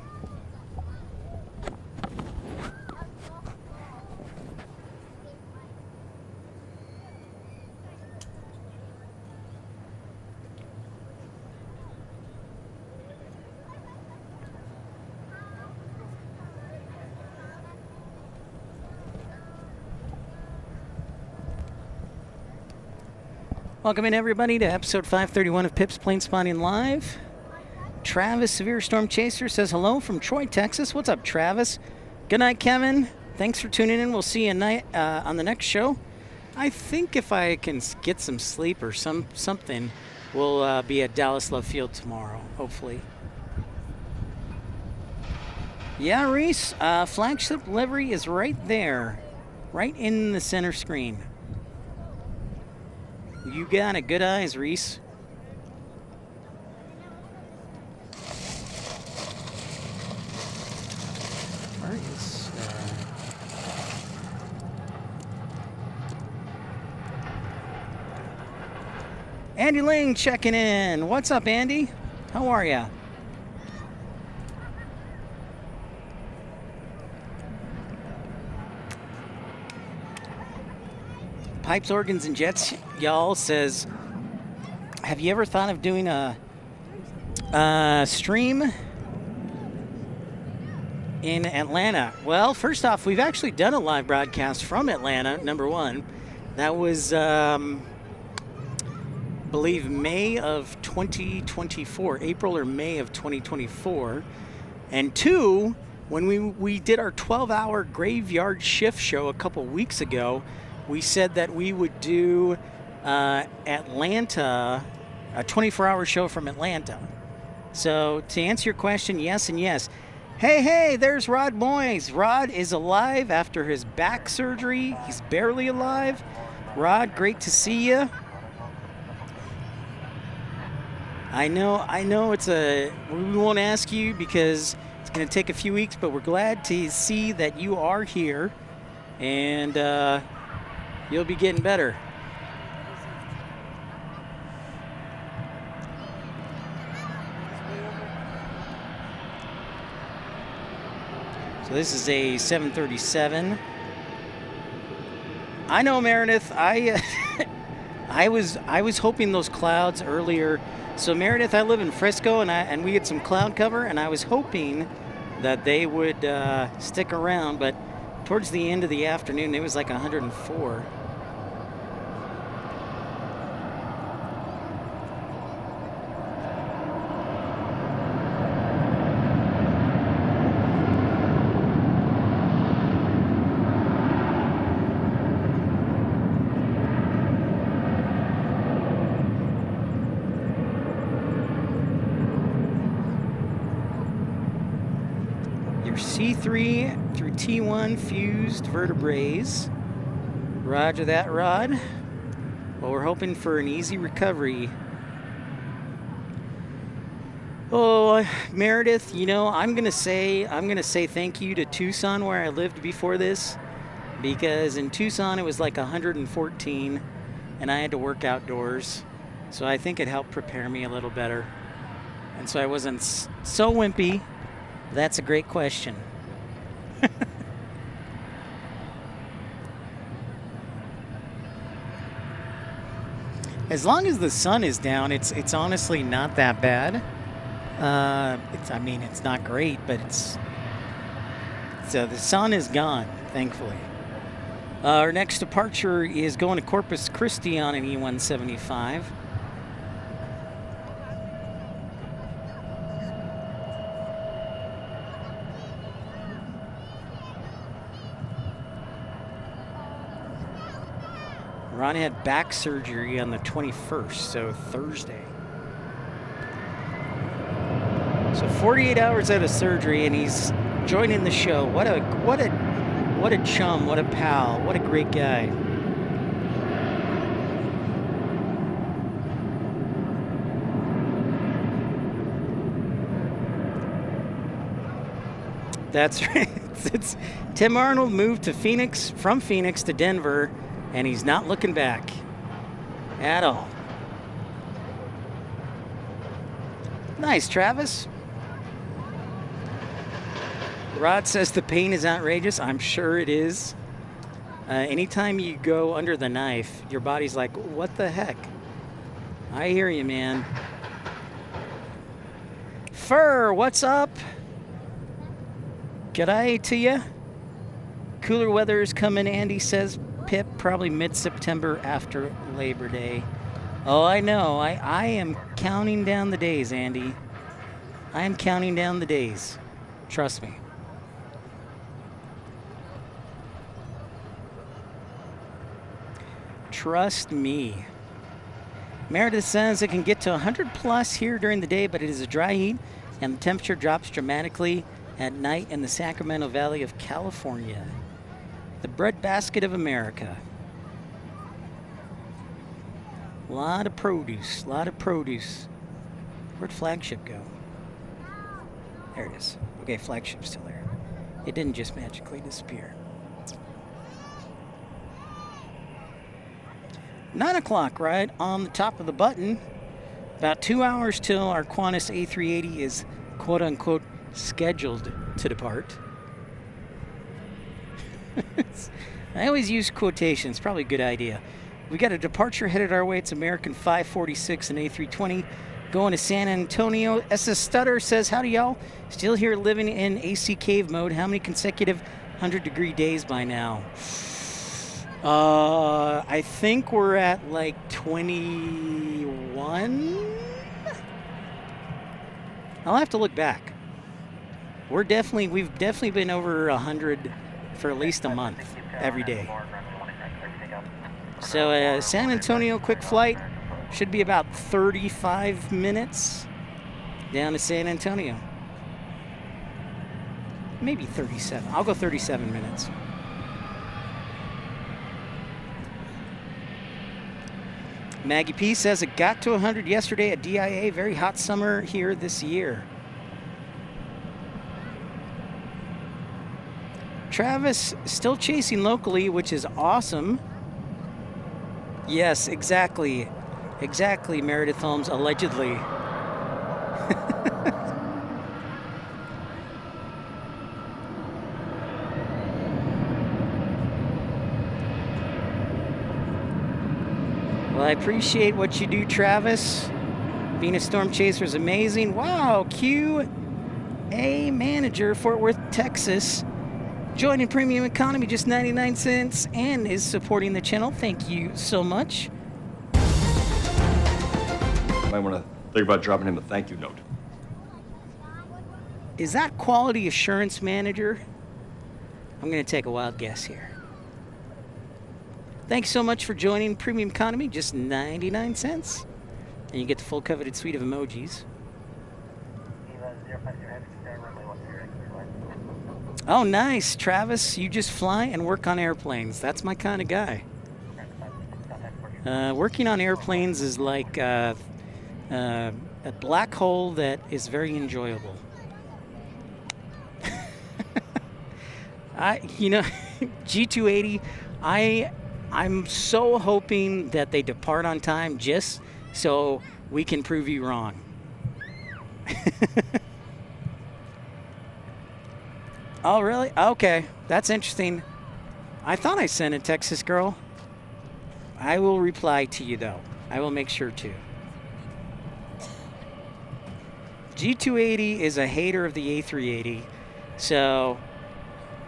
Welcome in, everybody, to episode 531 of Pip's Plane Spotting Live. Travis, Severe Storm Chaser, says hello from Troy, Texas. What's up, Travis? Good night, Kevin. Thanks for tuning in. We'll see you on the next show. I think if I can get some sleep or something, we'll be at Dallas Love Field tomorrow, hopefully. Yeah, Reese, flagship livery is right there, right in the center screen. You got it. Good eyes, Reese. Where is... Andy Ling checking in. What's up, Andy? How are ya? Pipes, Organs, and Jets, y'all, says, have you ever thought of doing a stream in Atlanta? Well, first off, we've actually done a live broadcast from Atlanta, number one. That was, I believe, May of 2024, April or May of 2024. And two, when we did our 12-hour graveyard shift show a couple weeks ago, we said that we would do Atlanta, a 24-hour show from Atlanta. So to answer your question, yes and yes. Hey, there's Rod Moyes. Rod is alive after his back surgery. He's barely alive. Rod, great to see you. I know we won't ask you because it's going to take a few weeks, but we're glad to see that you are here, and you'll be getting better. So this is a 737. I know, Meredith. I was hoping those clouds earlier. So Meredith, I live in Frisco, and we get some cloud cover, and I was hoping that they would stick around, but towards the end of the afternoon, it was like 104. C3 through T1 fused vertebrae. Roger that, Rod. Well, we're hoping for an easy recovery. Oh, Meredith, you know, I'm gonna say thank you to Tucson, where I lived before this, because in Tucson it was like 114, and I had to work outdoors, so I think it helped prepare me a little better, and so I wasn't so wimpy. That's a great question. As long as the sun is down, it's honestly not that bad. It's not great, but the sun is gone, thankfully. Our next departure is going to Corpus Christi on an E175. Ron had back surgery on the 21st, so Thursday. So 48 hours out of surgery, and he's joining the show. What a chum, what a pal, what a great guy. That's right. It's Tim Arnold moved from Phoenix to Denver. And he's not looking back at all. Nice, Travis. Rod says the pain is outrageous. I'm sure it is. Anytime you go under the knife, your body's like, what the heck? I hear you, man. Fur, what's up? G'day to you. Cooler weather is coming, Andy says. Pip, probably mid-September after Labor Day. Oh, I know. I am counting down the days, Andy. I am counting down the days. Trust me. Trust me. Meredith says it can get to 100 plus here during the day, but it is a dry heat, and the temperature drops dramatically at night in the Sacramento Valley of California. The breadbasket of America. A lot of produce, Where'd flagship go? There it is. Okay, flagship's still there. It didn't just magically disappear. 9 o'clock, right on the top of the button. About 2 hours till our Qantas A380 is quote-unquote scheduled to depart. I always use quotations, probably a good idea. We got a departure headed our way. It's American 546 and A320 going to San Antonio. SS Stutter says, howdy y'all. Still here living in AC cave mode. How many consecutive 100-degree days by now? I think we're at like 21. I'll have to look back. We've definitely been over 100 for at least a month every day. So San Antonio quick flight should be about 35 minutes down to San Antonio. Maybe 37. I'll go 37 minutes. Maggie P says it got to 100 yesterday at DIA. Very hot summer here this year. Travis still chasing locally, which is awesome. Yes, exactly. Exactly, Meredith Holmes, allegedly. Well, I appreciate what you do, Travis. Being a storm chaser is amazing. Wow, QA manager, Fort Worth, Texas. Joining Premium Economy, just 99 cents, and is supporting the channel. Thank you so much. Might want to think about dropping him a thank you note. Is that quality assurance manager? I'm going to take a wild guess here. Thanks so much for joining Premium Economy, just 99 cents. And you get the full coveted suite of emojis. Oh, nice, Travis. You just fly and work on airplanes. That's my kind of guy. Working on airplanes is like a black hole that is very enjoyable. G280, I'm so hoping that they depart on time just so we can prove you wrong. Oh, really? Okay, that's interesting. I thought I sent a Texas girl. I will reply to you, though. I will make sure to. G280 is a hater of the A380, so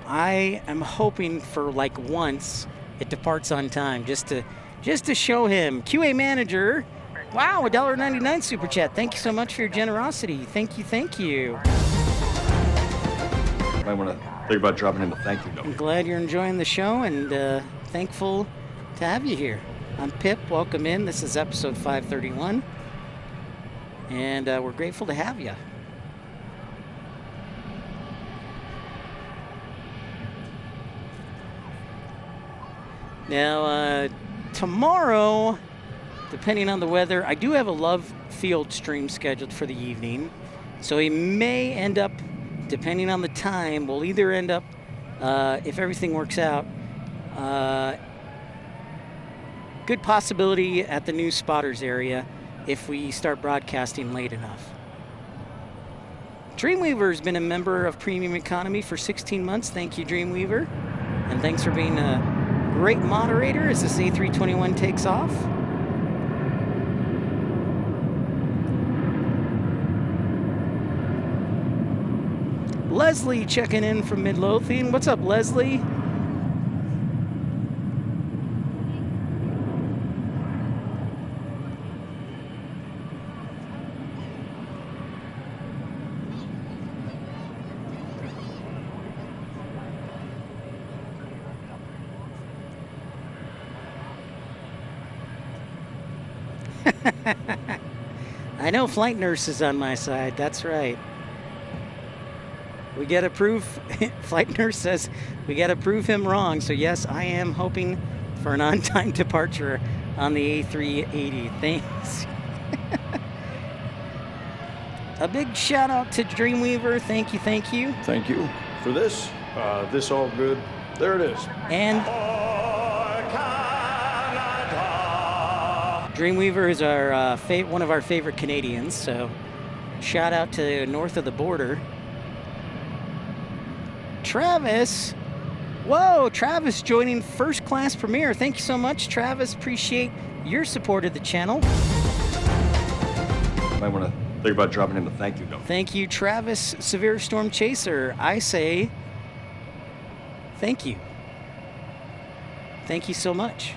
I am hoping for like once it departs on time, just to show him. QA manager, wow, $1.99 super chat. Thank you so much for your generosity. Thank you, thank you. Might want to think about dropping him a thank you note. I'm glad you're enjoying the show and thankful to have you here. I'm Pip. Welcome in. This is episode 531, and we're grateful to have you. Now, tomorrow, depending on the weather, I do have a Love Field stream scheduled for the evening, so we may end up, depending on the time, we'll either end up, if everything works out, good possibility at the new spotters area if we start broadcasting late enough. Dreamweaver has been a member of Premium Economy for 16 months. Thank you, Dreamweaver. And thanks for being a great moderator as this A321 takes off. Leslie checking in from Midlothian. What's up, Leslie? I know Flight Nurse is on my side. That's right. We got to prove, Flight Nurse says, we got to prove him wrong. So yes, I am hoping for an on-time departure on the A380. Thanks. A big shout out to Dreamweaver. Thank you, thank you. Thank you for this. This all good. There it is. And Dreamweaver is our one of our favorite Canadians. So shout out to north of the border. Travis, whoa, Travis joining First Class Premier. Thank you so much, Travis. Appreciate your support of the channel. Might want to think about dropping him a thank you note. Thank you, Travis, Severe Storm Chaser. I say thank you. Thank you so much.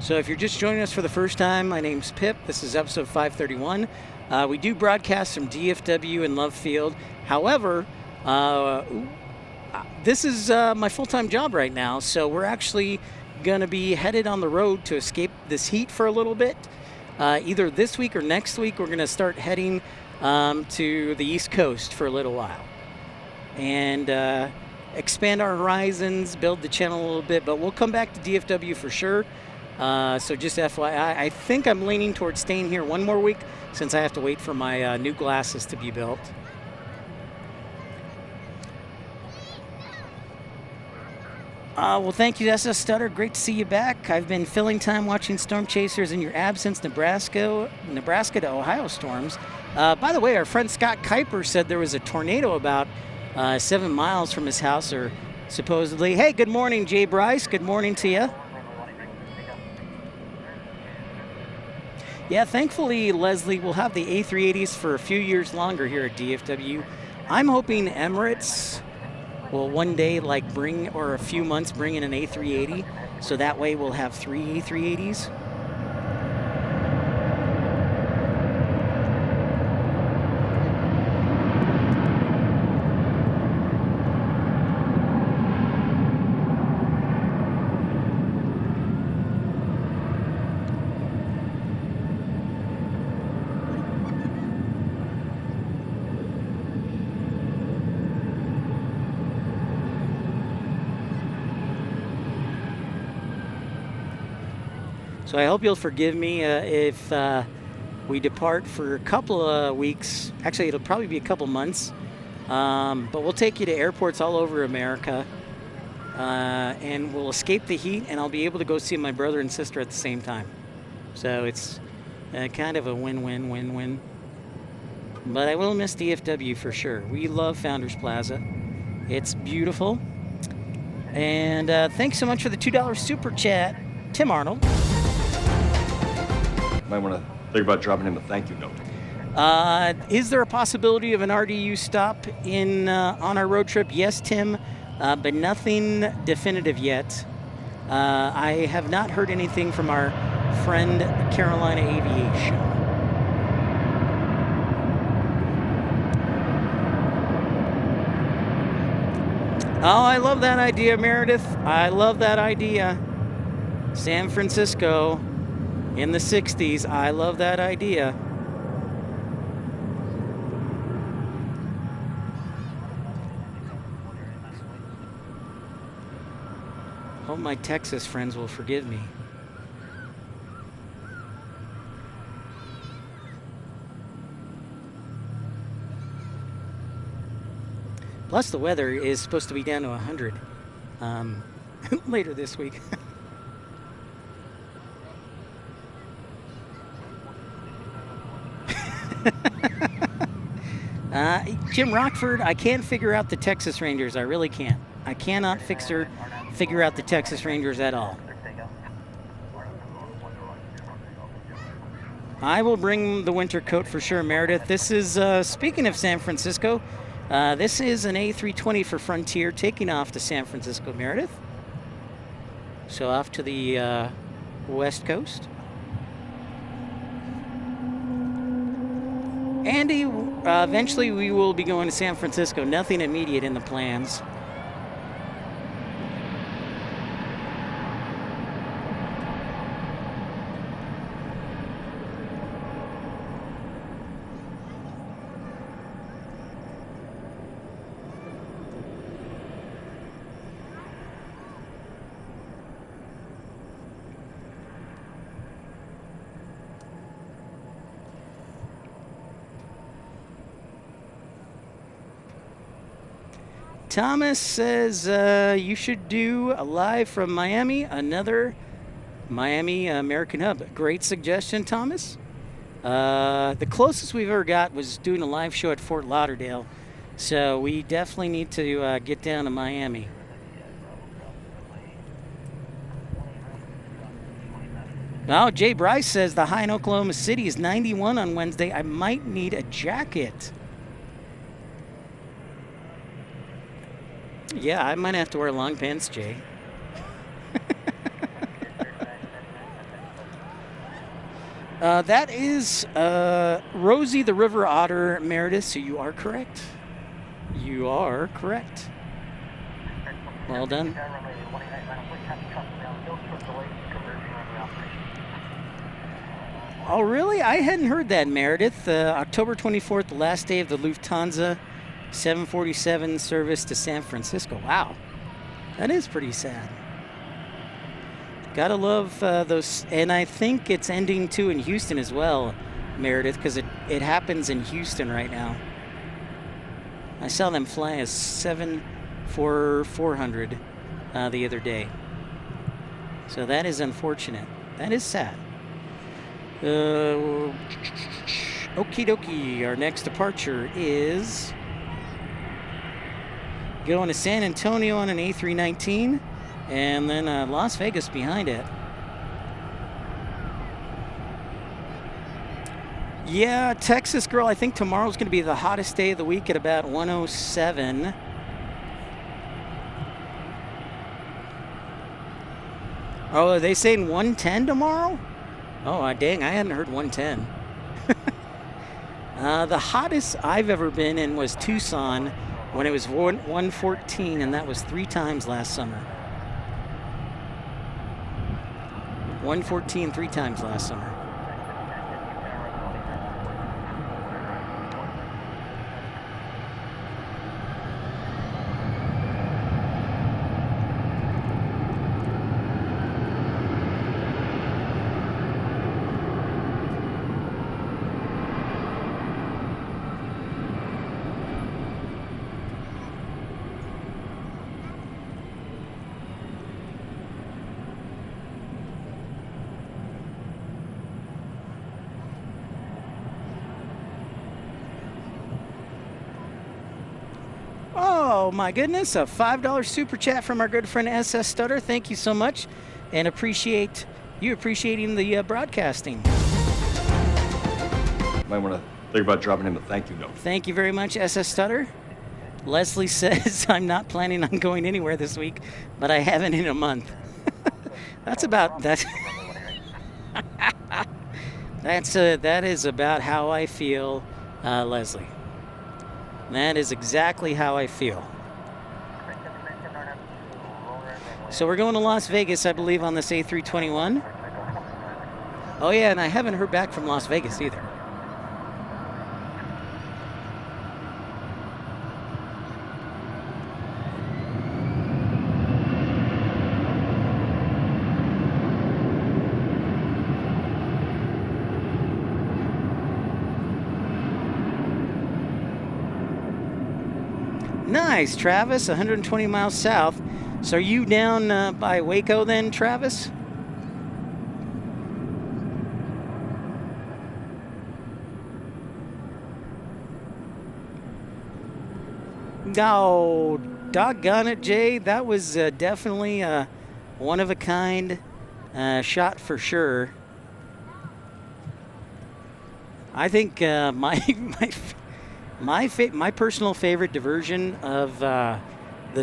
So if you're just joining us for the first time, my name's Pip. This is episode 531. We do broadcast from DFW in Love Field. However, this is my full-time job right now, so we're actually going to be headed on the road to escape this heat for a little bit. Either this week or next week, we're going to start heading to the East Coast for a little while. And expand our horizons, build the channel a little bit, but we'll come back to DFW for sure. So just FYI, I think I'm leaning towards staying here one more week since I have to wait for my new glasses to be built. Well, thank you, SS Stutter. Great to see you back. I've been filling time watching Storm Chasers in your absence, Nebraska to Ohio storms. By the way, our friend Scott Kuiper said there was a tornado about 7 miles from his house, or supposedly. Hey, good morning, Jay Bryce. Good morning to you. Yeah, thankfully, Leslie, we'll have the A380s for a few years longer here at DFW. I'm hoping Emirates will one day, like, bring, or a few months, bring in an A380, so that way we'll have 3 A380s. So I hope you'll forgive me if we depart for a couple of weeks. Actually, it'll probably be a couple months. But we'll take you to airports all over America. And we'll escape the heat, and I'll be able to go see my brother and sister at the same time. So it's kind of a win-win-win-win. But I will miss DFW for sure. We love Founders Plaza. It's beautiful. And thanks so much for the $2 super chat, Tim Arnold. Might want to think about dropping him a thank you note. Is there a possibility of an RDU stop in on our road trip? Yes, Tim, but nothing definitive yet. I have not heard anything from our friend Carolina Aviation. Oh, I love that idea, Meredith. I love that idea. San Francisco in the 60s. I love that idea. Hope my Texas friends will forgive me. Plus, the weather is supposed to be down to 100 later this week. Jim Rockford, I can't figure out the Texas Rangers. I really can't. I cannot figure out the Texas Rangers at all. I will bring the winter coat for sure, Meredith. This is, speaking of San Francisco, this is an A320 for Frontier taking off to San Francisco, Meredith. So off to the West Coast. Andy, eventually we will be going to San Francisco. Nothing immediate in the plans. Thomas says you should do a live from Miami, another Miami American hub. Great suggestion, Thomas. The closest we've ever got was doing a live show at Fort Lauderdale, so we definitely need to get down to Miami. Oh, Jay Bryce says the high in Oklahoma City is 91 on Wednesday. I might need a jacket. Yeah, I might have to wear long pants, Jay. That is Rosie the River Otter, Meredith, so you are correct. You are correct. Well done. Oh, really? I hadn't heard that, Meredith. October 24th, the last day of the Lufthansa 747 service to San Francisco. Wow. That is pretty sad. Gotta love those. And I think it's ending too in Houston as well, Meredith, because it happens in Houston right now. I saw them fly a 747-400 the other day. So that is unfortunate. That is sad. Okie dokie. Our next departure is going to San Antonio on an A319, and then Las Vegas behind it. Yeah, Texas girl, I think tomorrow's going to be the hottest day of the week at about 107. Oh, are they saying 110 tomorrow? Oh, dang, I hadn't heard 110. The hottest I've ever been in was Tucson when it was 114, and that was 3 times last summer. 114 3 times last summer. Oh my goodness, a $5 super chat from our good friend SS Stutter. Thank you so much, and appreciate you appreciating the broadcasting. Might want to think about dropping him a thank you note. Thank you very much, SS Stutter. Leslie says, I'm not planning on going anywhere this week, but I haven't in a month. That is about how I feel, Leslie. That is exactly how I feel. So we're going to Las Vegas, I believe, on this A321. Oh yeah, and I haven't heard back from Las Vegas either. Nice, Travis, 120 miles south. So are you down by Waco then, Travis? No, doggone it, Jay. That was definitely a one-of-a-kind shot for sure. I think my personal favorite diversion of the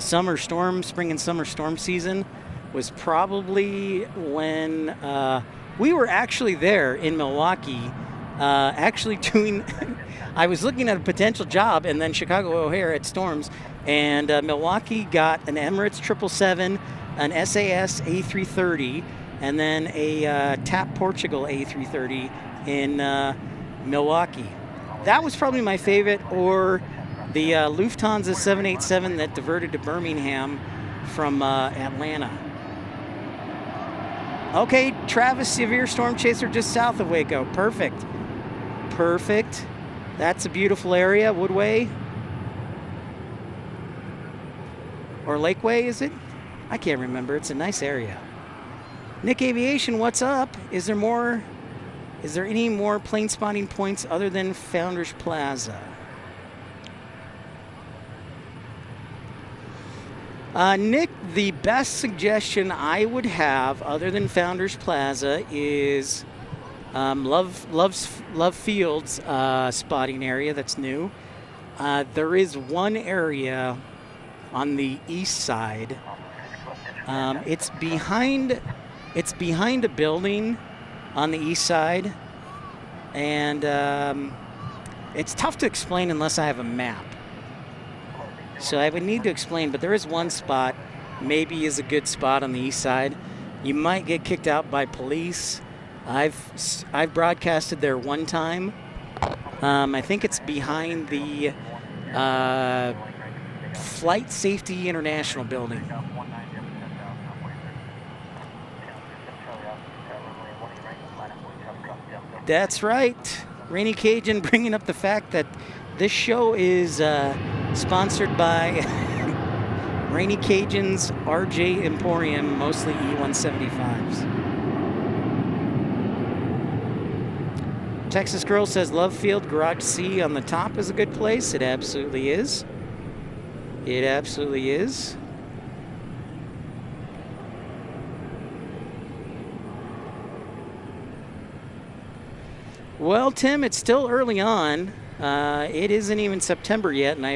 spring and summer storm season was probably when we were actually there in Milwaukee, actually doing. I was looking at a potential job, and then Chicago O'Hare had storms, and Milwaukee got an Emirates 777, an SAS A330, and then a TAP Portugal A330 in Milwaukee. That was probably my favorite, or the Lufthansa 787 that diverted to Birmingham from Atlanta. Okay, Travis, severe storm chaser just south of Waco. Perfect. Perfect. That's a beautiful area. Woodway. Or Lakeway, is it? I can't remember. It's a nice area. Nick Aviation, what's up? Is there any more plane spotting points other than Founders Plaza? Nick, the best suggestion I would have other than Founders Plaza is Love Field's spotting area that's new. There is one area on the east side. It's behind a building on the east side, And it's tough to explain unless I have a map. So I would need to explain, but there is one spot, maybe is a good spot on the east side. You might get kicked out by police. I've broadcasted there one time. I think it's behind the Flight Safety International building. That's right. Rainy Cajun bringing up the fact that this show is sponsored by Rainy Cajun's RJ Emporium, mostly E175s. Texas Girl says Love Field Garage C on the top is a good place. It absolutely is. It absolutely is. Well, Tim, it's still early on. It isn't even September yet, and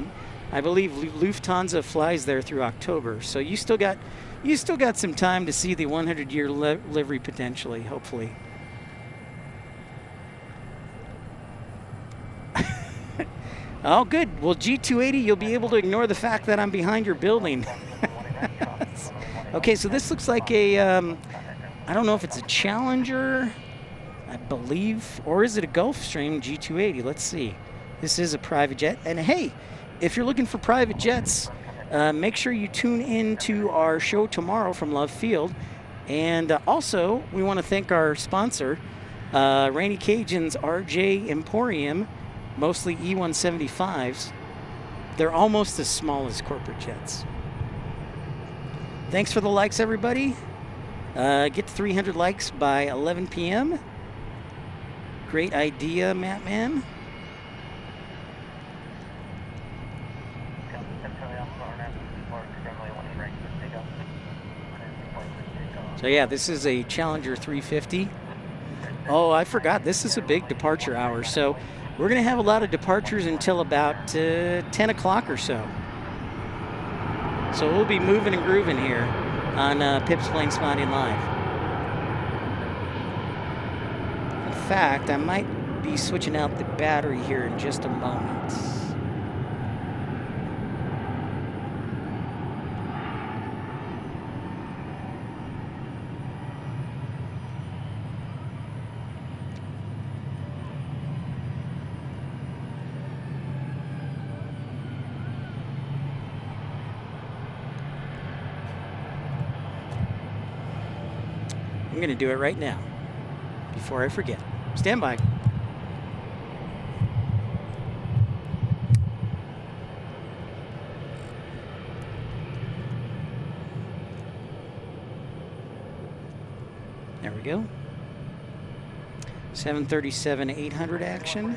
I believe Lufthansa flies there through October. So you still got some time to see the 100-year livery potentially, hopefully. Oh, good. Well, G280, you'll be able to ignore the fact that I'm behind your building. Okay, so this looks like a, I don't know if it's a Challenger, I believe, or is it a Gulfstream G280? Let's see. This is a private jet. And hey, if you're looking for private jets, make sure you tune in to our show tomorrow from Love Field. And also, we want to thank our sponsor, Rainy Cajun's RJ Emporium, mostly E175s. They're almost as small as corporate jets. Thanks for the likes, everybody. Get to 300 likes by 11 p.m. Great idea, Matt Man. So yeah, this is a Challenger 350. Oh, I forgot, this is a big departure hour. So we're gonna have a lot of departures until about 10 o'clock or so. So we'll be moving and grooving here on Pip's Plane Spotting Live. In fact, I might be switching out the battery here in just a moment. I'm going to do it right now before I forget. Stand by. There we go. 737-800 action.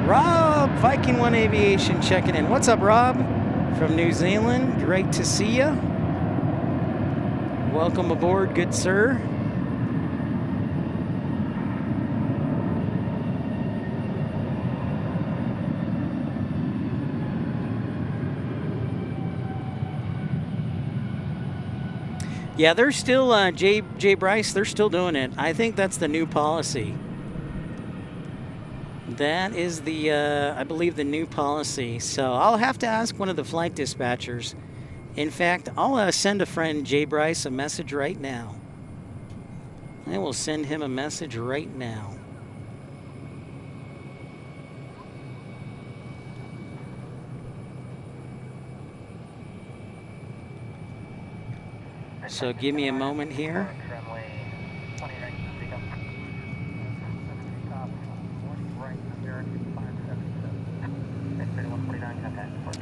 Rob, Viking One Aviation checking in. What's up, Rob? From New Zealand. Great to see you. Welcome aboard, good sir. Yeah, they're still, Jay Bryce, they're still doing it. I think that's the new policy. That is the, I believe, the new policy. So I'll have to ask one of the flight dispatchers. In fact, I'll send a friend, Jay Bryce, a message right now. I will send him a message right now. So give me a moment here.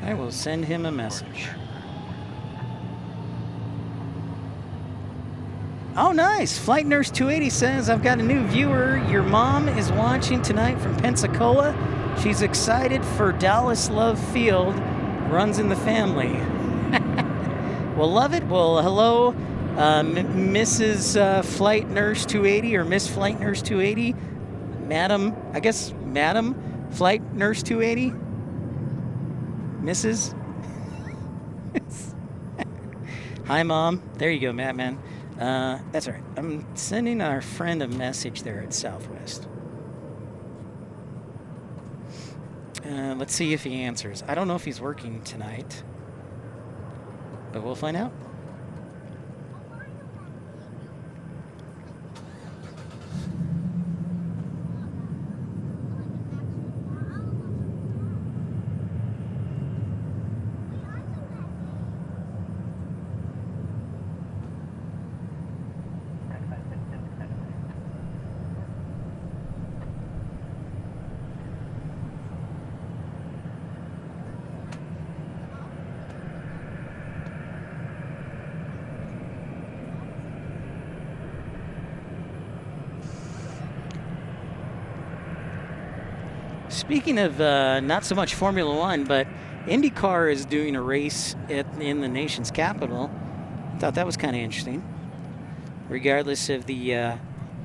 I will send him a message. Oh, nice. Flight Nurse 280 says, I've got a new viewer. Your mom is watching tonight from Pensacola. She's excited for Dallas Love Field. Runs in the family. Well, love it. Well, hello, Mrs. Flight Nurse 280 or Miss Flight Nurse 280. Madam, I guess Madam Flight Nurse 280. Mrs. Hi, Mom. There you go, Matt, man. That's all right. I'm sending our friend a message there at Southwest. Let's see if he answers. I don't know if he's working tonight, but we'll find out. Speaking of not so much Formula One, but IndyCar is doing a race in the nation's capital. I thought that was kind of interesting. Regardless of the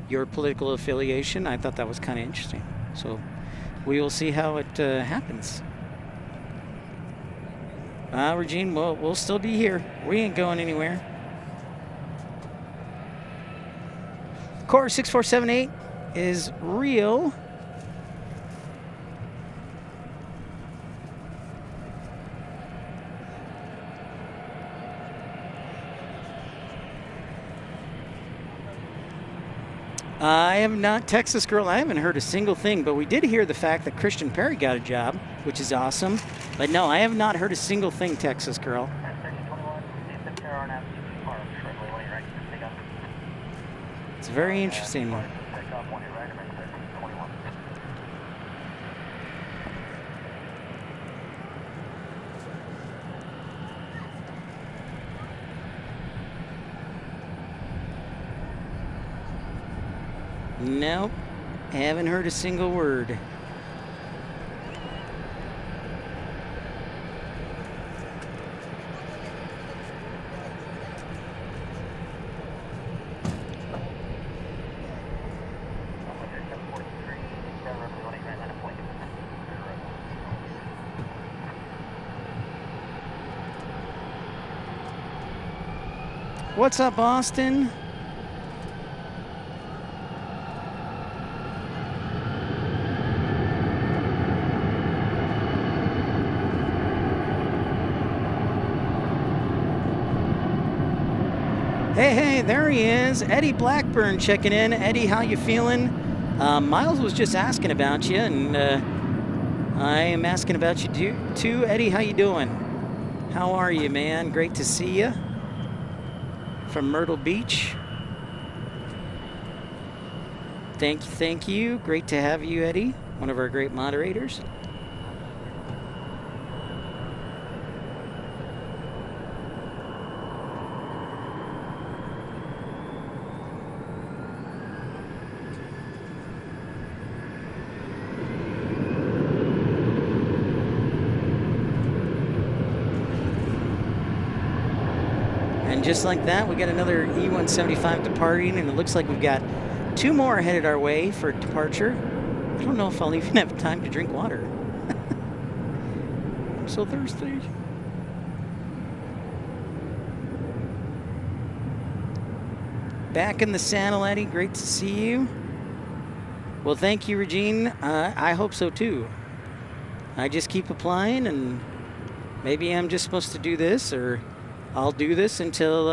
your political affiliation, I thought that was kind of interesting. So we will see how it happens. Regine, we'll still be here. We ain't going anywhere. Core 6478 is real. I have not, Texas Girl, I haven't heard a single thing, but we did hear the fact that Christian Perry got a job, which is awesome. But no, I have not heard a single thing, Texas Girl. It's very interesting. Nope, haven't heard a single word. What's up, Austin? Hey, there he is. Eddie Blackburn checking in. Eddie, how you feeling? Miles was just asking about you, and I am asking about you too. Eddie, how you doing? How are you, man? Great to see you. From Myrtle Beach. Thank you. Great to have you, Eddie. One of our great moderators. Just like that, we got another E175 departing, and it looks like we've got two more headed our way for departure. I don't know if I'll even have time to drink water. I'm so thirsty. Back in the saddle, Eddie. Great to see you. Well, thank you, Regine. I hope so, too. I just keep applying, and maybe I'm just supposed to do this, or I'll do this until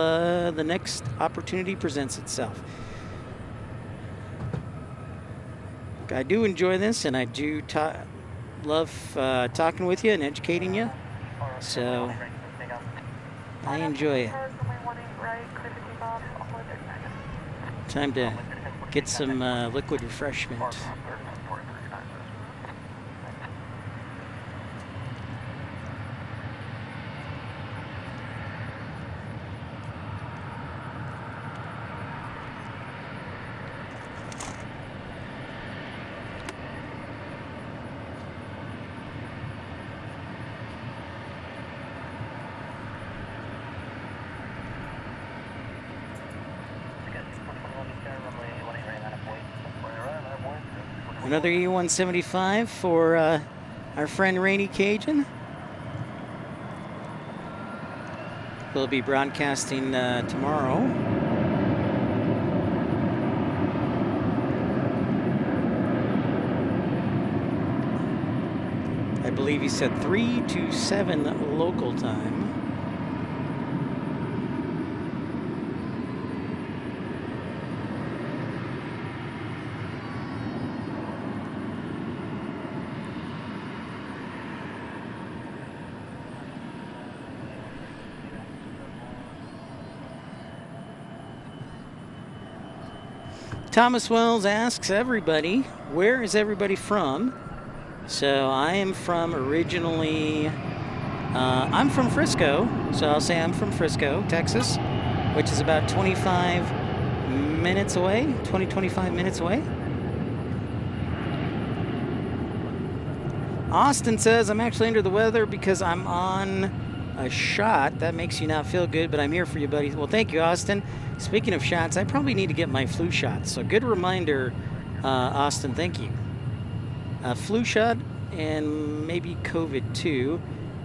the next opportunity presents itself. I do enjoy this, and I do love talking with you and educating you. So I enjoy it. Time to get some liquid refreshment. Another E175 for our friend Rainy Cajun. We'll be broadcasting tomorrow. I believe he said 3 to 7 local time. Thomas Wells asks everybody, where is everybody from? So I am from originally, I'm from Frisco, so I'll say I'm from Frisco, Texas, which is about 25 minutes away, 25 minutes away. Austin says, I'm actually under the weather because I'm on a shot. That makes you not feel good, but I'm here for you, buddy. Well, thank you, Austin. Speaking of shots, I probably need to get my flu shot. So good reminder, Austin, thank you. Flu shot and maybe COVID too.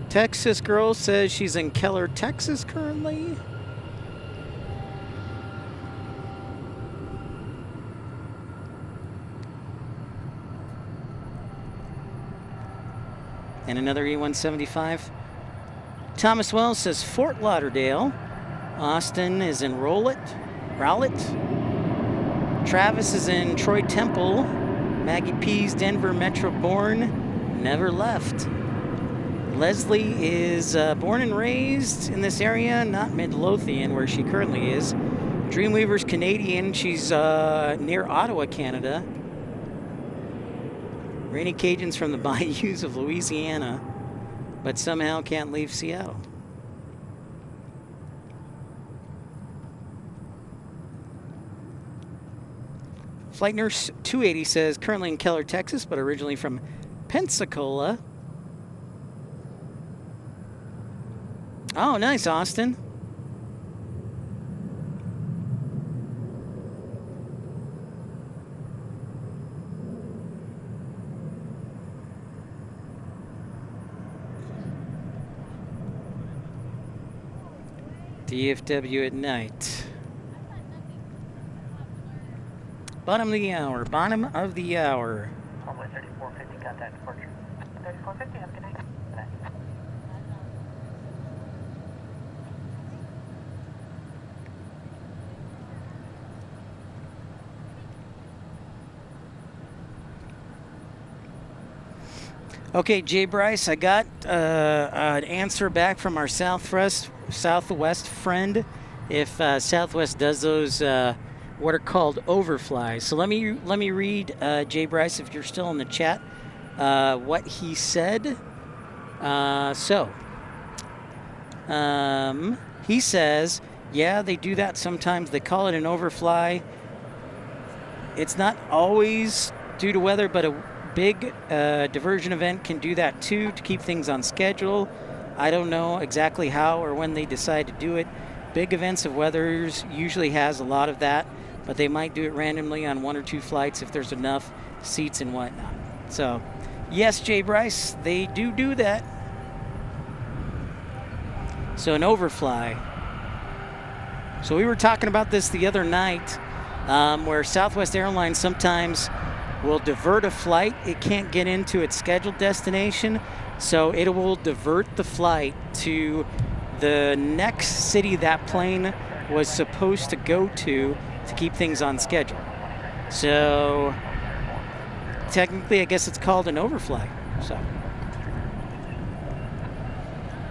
Texas girl says she's in Keller, Texas currently. And another E175. Thomas Wells says Fort Lauderdale. Austin is in Rowlett. Travis is in Troy Temple. Maggie P's Denver Metro born, never left. Leslie is born and raised in this area, not Midlothian where she currently is. Dreamweaver's Canadian. She's near Ottawa, Canada. Rainy Cajun's from the bayous of Louisiana, but somehow can't leave Seattle. Flight Nurse 280 says, currently in Keller, Texas, but originally from Pensacola. Oh, nice, Austin. DFW at night. Bottom of the hour. Bottom of the hour. Runway 3450, contact departure. 3450, have a good night. Okay, Jay Bryce, I got an answer back from our Southwest friend. If Southwest does those what are called overflies. So let me read Jay Bryce, if you're still in the chat, what he said. He says, yeah, they do that sometimes. They call it an overfly. It's not always due to weather, but a big diversion event can do that too, to keep things on schedule. I don't know exactly how or when they decide to do it. Big events of weathers usually has a lot of that, but they might do it randomly on 1 or 2 flights if there's enough seats and whatnot. So, yes, Jay Bryce, they do that. So an overfly. So we were talking about this the other night, where Southwest Airlines sometimes will divert a flight. It can't get into its scheduled destination, so it will divert the flight to the next city that plane was supposed to go to keep things on schedule. So technically, I guess it's called an overfly. So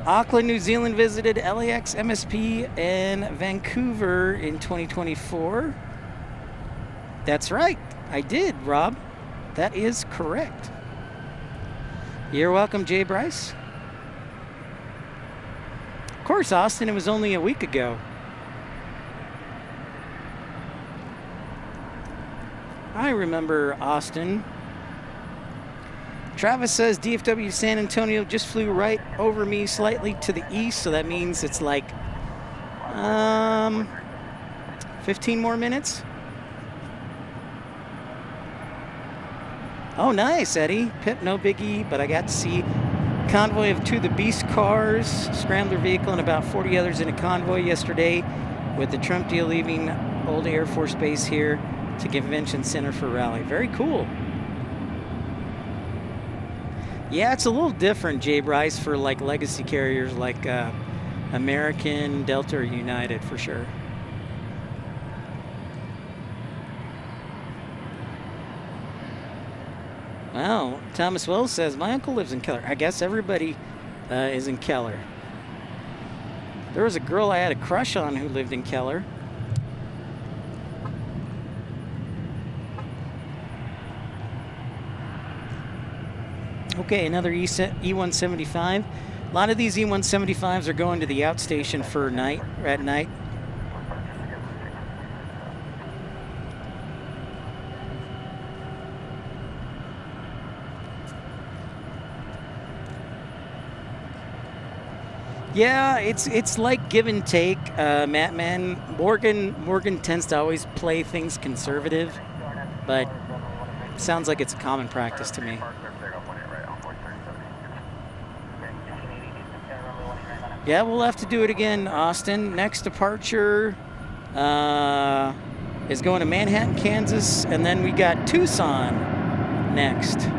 Auckland, New Zealand visited LAX, MSP, and Vancouver in 2024. That's right. I did, Rob. That is correct. You're welcome, Jay Bryce. Of course, Austin, it was only a week ago. I remember Austin. Travis says DFW San Antonio just flew right over me slightly to the east, so that means it's like 15 more minutes. Oh, nice, Eddie. Pip, no biggie, but I got to see convoy of 2 of the Beast cars, scrambler vehicle, and about 40 others in a convoy yesterday with the Trump deal leaving Old Air Force Base here to Convention Center for rally. Very cool. Yeah, it's a little different, Jay Bryce, for like legacy carriers like American, Delta, or United, for sure. Wow, Thomas Wells says, my uncle lives in Keller. I guess everybody is in Keller. There was a girl I had a crush on who lived in Keller. Okay, another E175. A lot of these E175s are going to the outstation for night, at night. Yeah, it's like give and take, Man. Morgan tends to always play things conservative, but sounds like it's a common practice to me. Yeah, we'll have to do it again, Austin. Next departure is going to Manhattan, Kansas, and then we got Tucson next.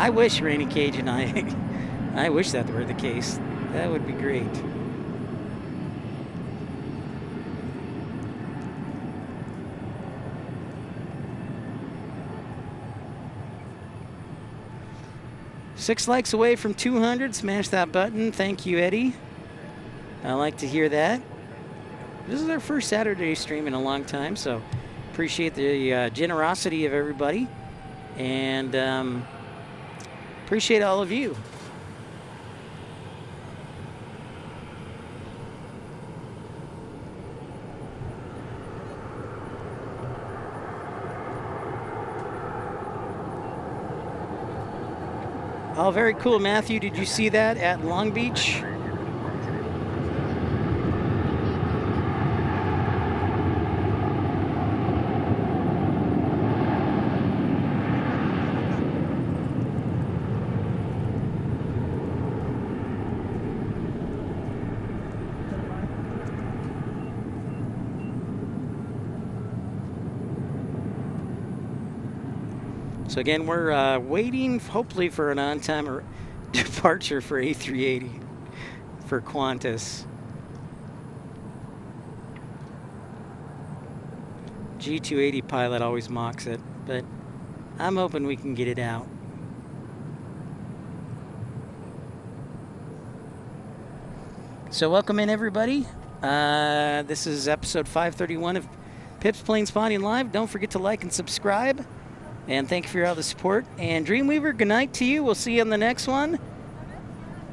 I wish, Rainy Cajun, I wish that were the case. That would be great. Six likes away from 200. Smash that button. Thank you, Eddie. I like to hear that. This is our first Saturday stream in a long time, so appreciate the generosity of everybody. And appreciate all of you. Oh, very cool, Matthew. Did you see that at Long Beach? So again, we're waiting, hopefully, for an on-time departure for A380 for Qantas. G280 pilot always mocks it, but I'm hoping we can get it out. So welcome in, everybody. This is episode 531 of Pip's Planespotting Live. Don't forget to like and subscribe. And thank you for all the support. And Dreamweaver, good night to you. We'll see you on the next one.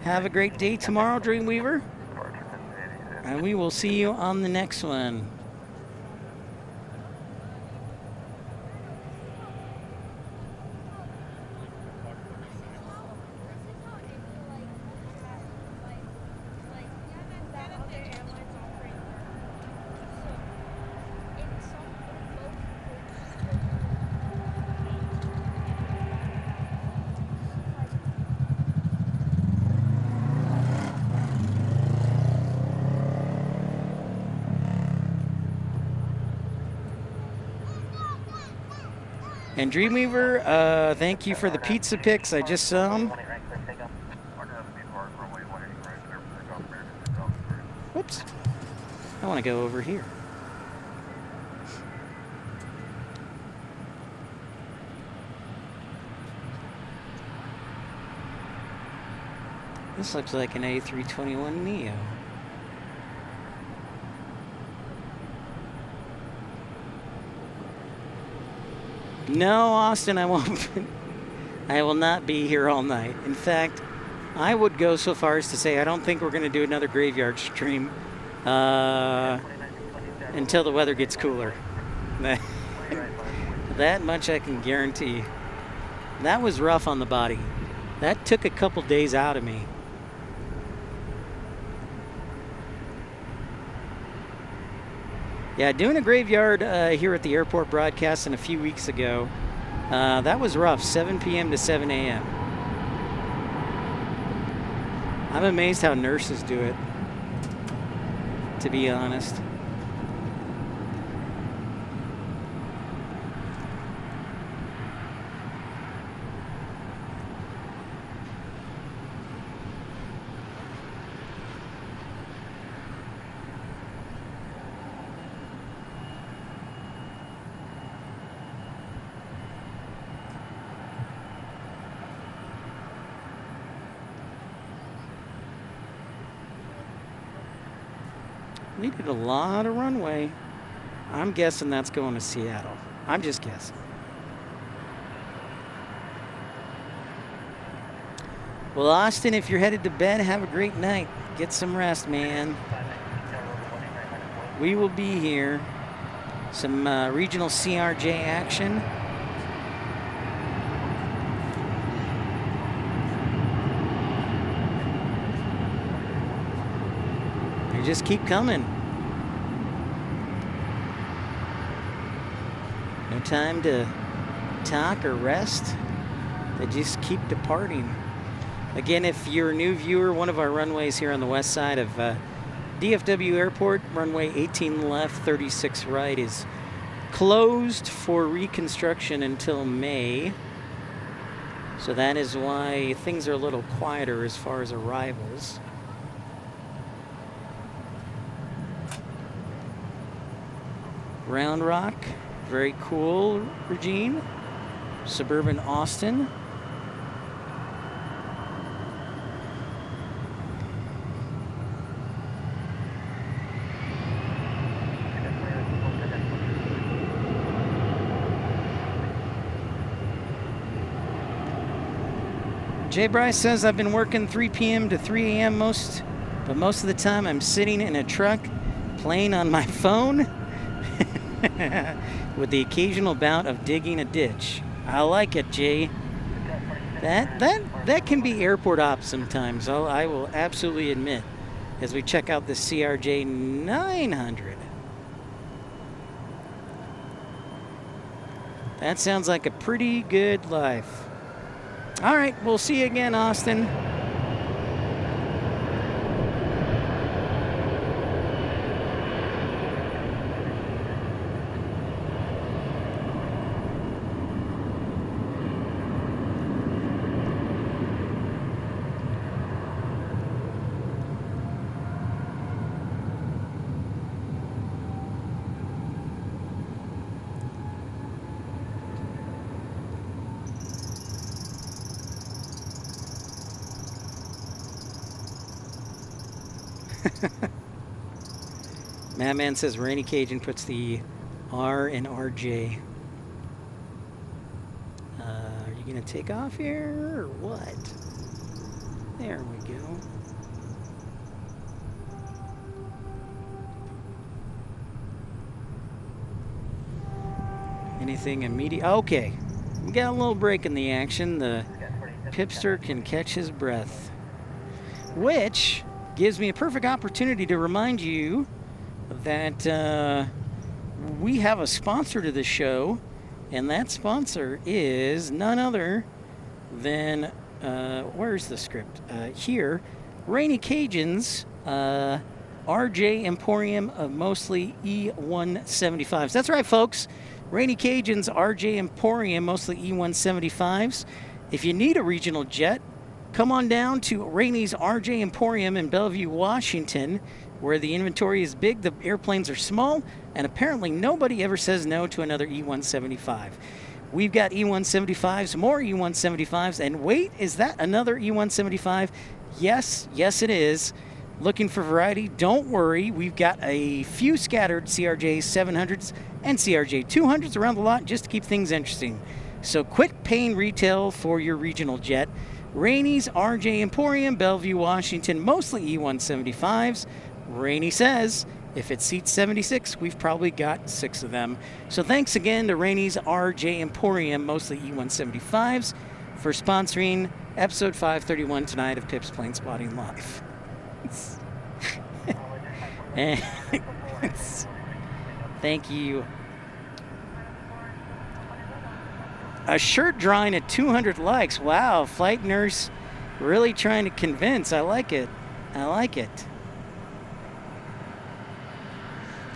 Have a great day tomorrow, Dreamweaver. And we will see you on the next one. And Dreamweaver, thank you for the pizza pics. I just saw them. Whoops. I want to go over here. This looks like an A321neo. No, Austin, I won't. I will not be here all night. In fact, I would go so far as to say I don't think we're going to do another graveyard stream until the weather gets cooler. That much I can guarantee. That was rough on the body. That took a couple days out of me. Yeah, doing a graveyard here at the airport broadcasting a few weeks ago. That was rough, 7 p.m. to 7 a.m. I'm amazed how nurses do it, to be honest. Needed a lot of runway. I'm guessing that's going to Seattle. I'm just guessing. Well, Austin, if you're headed to bed, have a great night. Get some rest, man. We will be here. Some regional CRJ action. They just keep coming. No time to talk or rest. They just keep departing. Again, if you're a new viewer, one of our runways here on the west side of DFW Airport, runway 18 left, 36 right, is closed for reconstruction until May. So that is why things are a little quieter as far as arrivals. Round Rock, very cool, Regine. Suburban Austin. Jay Bryce says, I've been working 3 p.m. to 3 a.m. most of the time I'm sitting in a truck playing on my phone with the occasional bout of digging a ditch. I like it, Jay. That can be airport ops sometimes. I will absolutely admit, as we check out the CRJ 900. That sounds like a pretty good life. All right, we'll see you again, Austin. Madman says Rainy Cajun puts the R in RJ. Are you going to take off here or what? There we go. Anything immediate? Okay. We got a little break in the action. The Pipster can catch his breath. Which gives me a perfect opportunity to remind you that we have a sponsor to the show, and that sponsor is none other than, where's the script? Here, Rainy Cajun's RJ Emporium of mostly E175s. That's right, folks. Rainy Cajun's RJ Emporium, mostly E175s. If you need a regional jet, come on down to Rainy's RJ Emporium in Bellevue, Washington, where the inventory is big, the airplanes are small, and apparently nobody ever says no to another E175. We've got E175s, more E175s, and wait, is that another E175? Yes, it is. Looking for variety? Don't worry, we've got a few scattered CRJ 700s and CRJ 200s around the lot just to keep things interesting. So quit paying retail for your regional jet. Rainy's RJ Emporium, Bellevue, Washington, mostly E175s. Rainy says, if it seats 76, we've probably got 6 of them. So thanks again to Rainy's RJ Emporium, mostly E175s, for sponsoring episode 531 tonight of Pips Plane Spotting Live. Thank you. A shirt drawing at 200 likes. Wow, flight nurse really trying to convince. I like it. I like it.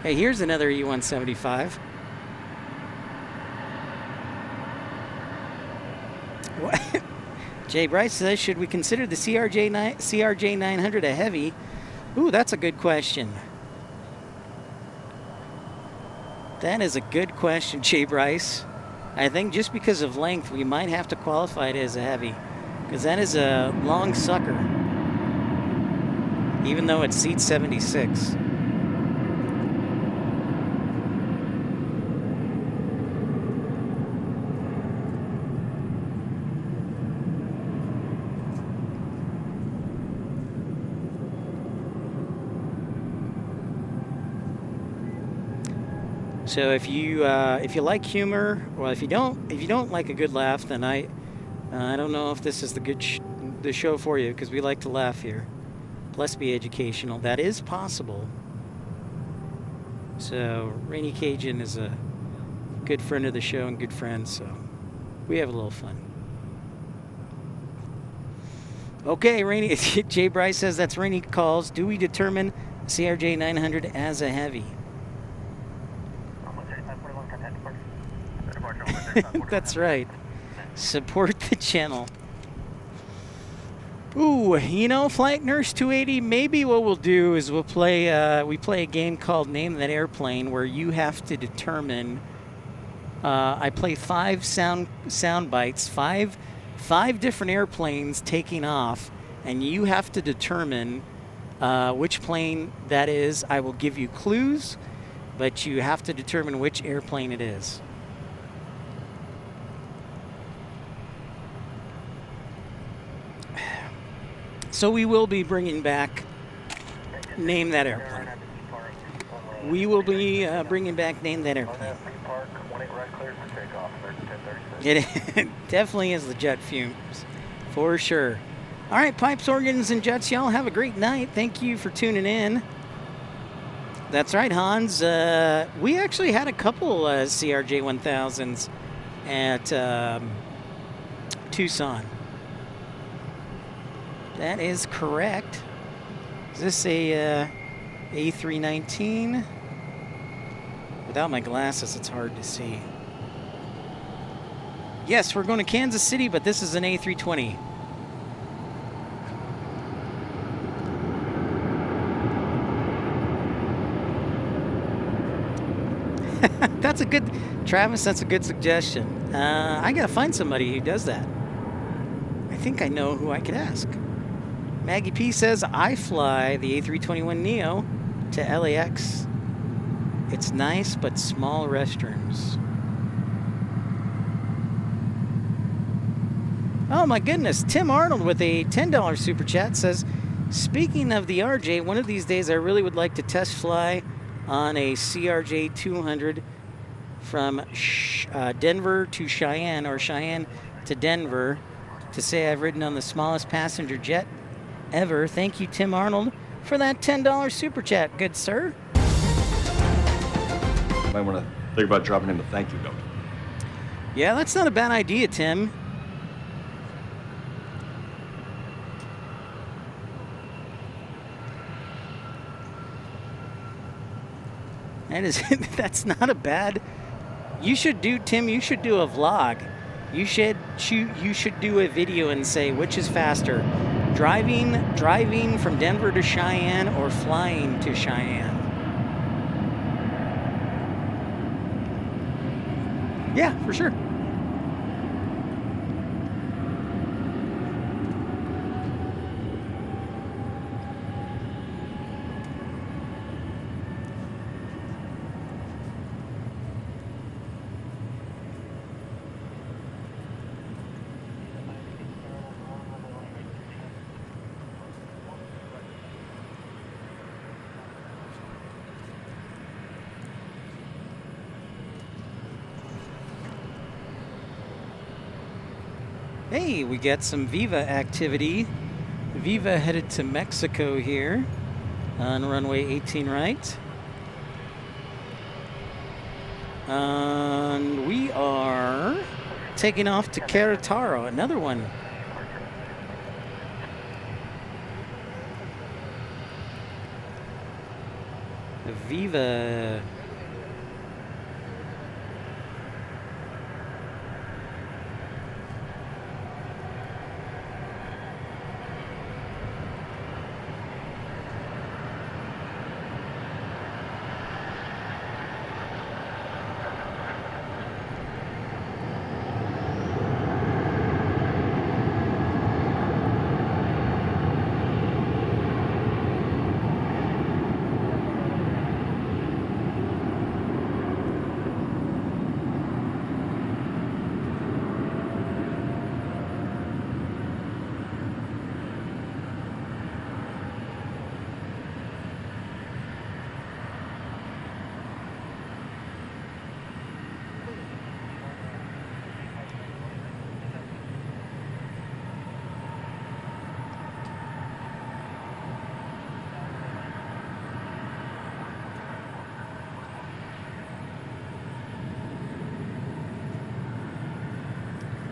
Hey, here's another E175. What? Jay Bryce says, should we consider the CRJ 900 a heavy? Ooh, that's a good question. That is a good question, Jay Bryce. I think just because of length, we might have to qualify it as a heavy, because that is a long sucker, even though it seats 76. So if you like humor, well, if you don't like a good laugh, then I don't know if this is the show for you, because we like to laugh here, plus be educational. That is possible. So Rainy Cajun is a good friend of the show and good friend, so we have a little fun. Okay, Rainy. Jay Bryce says that's Rainy calls. Do we determine CRJ 900 as a heavy? That's right. Support the channel. Ooh, you know, Flight Nurse 280, maybe what we'll do is we play a game called Name That Airplane, where you have to determine, I play 5 sound bites, five different airplanes taking off, and you have to determine which plane that is. I will give you clues, but you have to determine which airplane it is. So we will be bringing back Name That Airplane. We will be bringing back Name That Airplane. It definitely is the jet fumes, for sure. All right, pipes, organs, and jets, y'all have a great night. Thank you for tuning in. That's right, Hans. We actually had a couple CRJ 1000s at Tucson. That is correct. Is this a A319? Without my glasses, it's hard to see. Yes, we're going to Kansas City, but this is an A320. That's a good, Travis, that's a good suggestion. I got to find somebody who does that. I think I know who I could ask. Maggie P says, I fly the A321neo to LAX. It's nice, but small restrooms. Oh my goodness, Tim Arnold with a $10 super chat says, speaking of the RJ, one of these days I really would like to test fly on a CRJ 200 from Denver to Cheyenne, or Cheyenne to Denver, to say I've ridden on the smallest passenger jet ever. Thank you, Tim Arnold, for that $10 super chat. Good sir. Might want to think about dropping him a thank you note. Yeah, that's not a bad idea, Tim. That's not a bad. You should do, Tim, you should do a vlog. You should do a video and say which is faster, driving from Denver to Cheyenne or flying to Cheyenne. Yeah, for sure. Hey, we got some Viva activity. Viva headed to Mexico here on runway 18 right. And we are taking off to Querétaro, another one. Viva.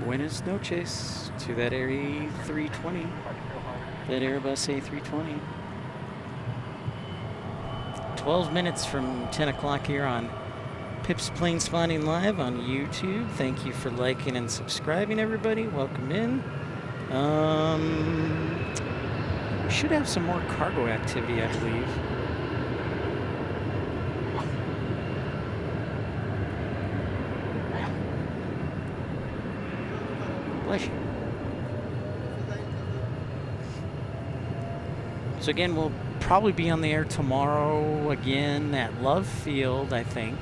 Buenas noches to that A320, that Airbus A320. 12 minutes from 10 o'clock here on Pip's Plane Spotting Live on YouTube. Thank you for liking and subscribing, everybody. Welcome in. We should have some more cargo activity, I believe. Bless you. So again, we'll probably be on the air tomorrow again at Love Field, I think.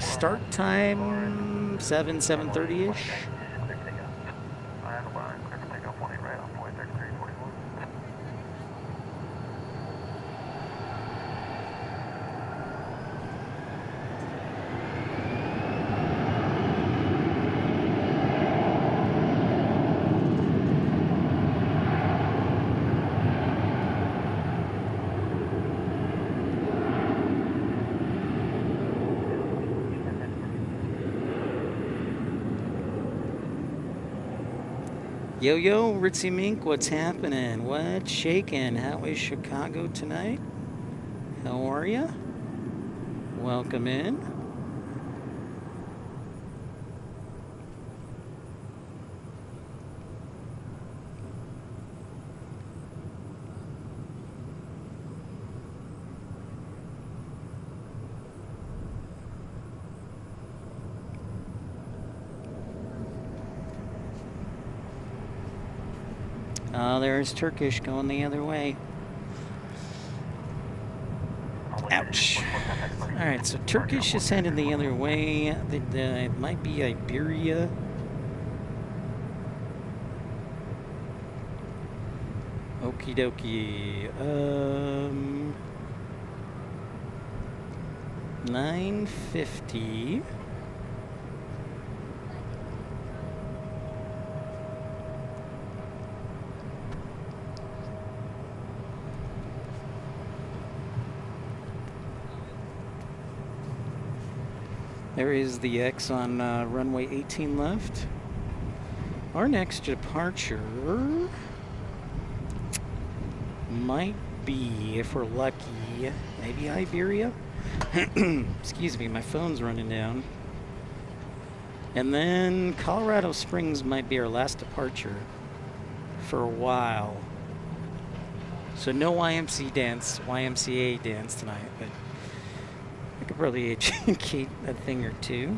Start time 7:30-ish. Yo, yo, Ritzy Mink, what's happening? What's shaking? How is Chicago tonight? How are ya? Welcome in. Oh, there's Turkish going the other way. Ouch. Alright, so Turkish is headed the other way. It might be Iberia. Okie dokie. 950. There is the X on runway 18 left. Our next departure might be, if we're lucky, maybe Iberia. Excuse me, my phone's running down. And then Colorado Springs might be our last departure for a while. So no YMCA dance tonight, but I could probably educate a thing or two.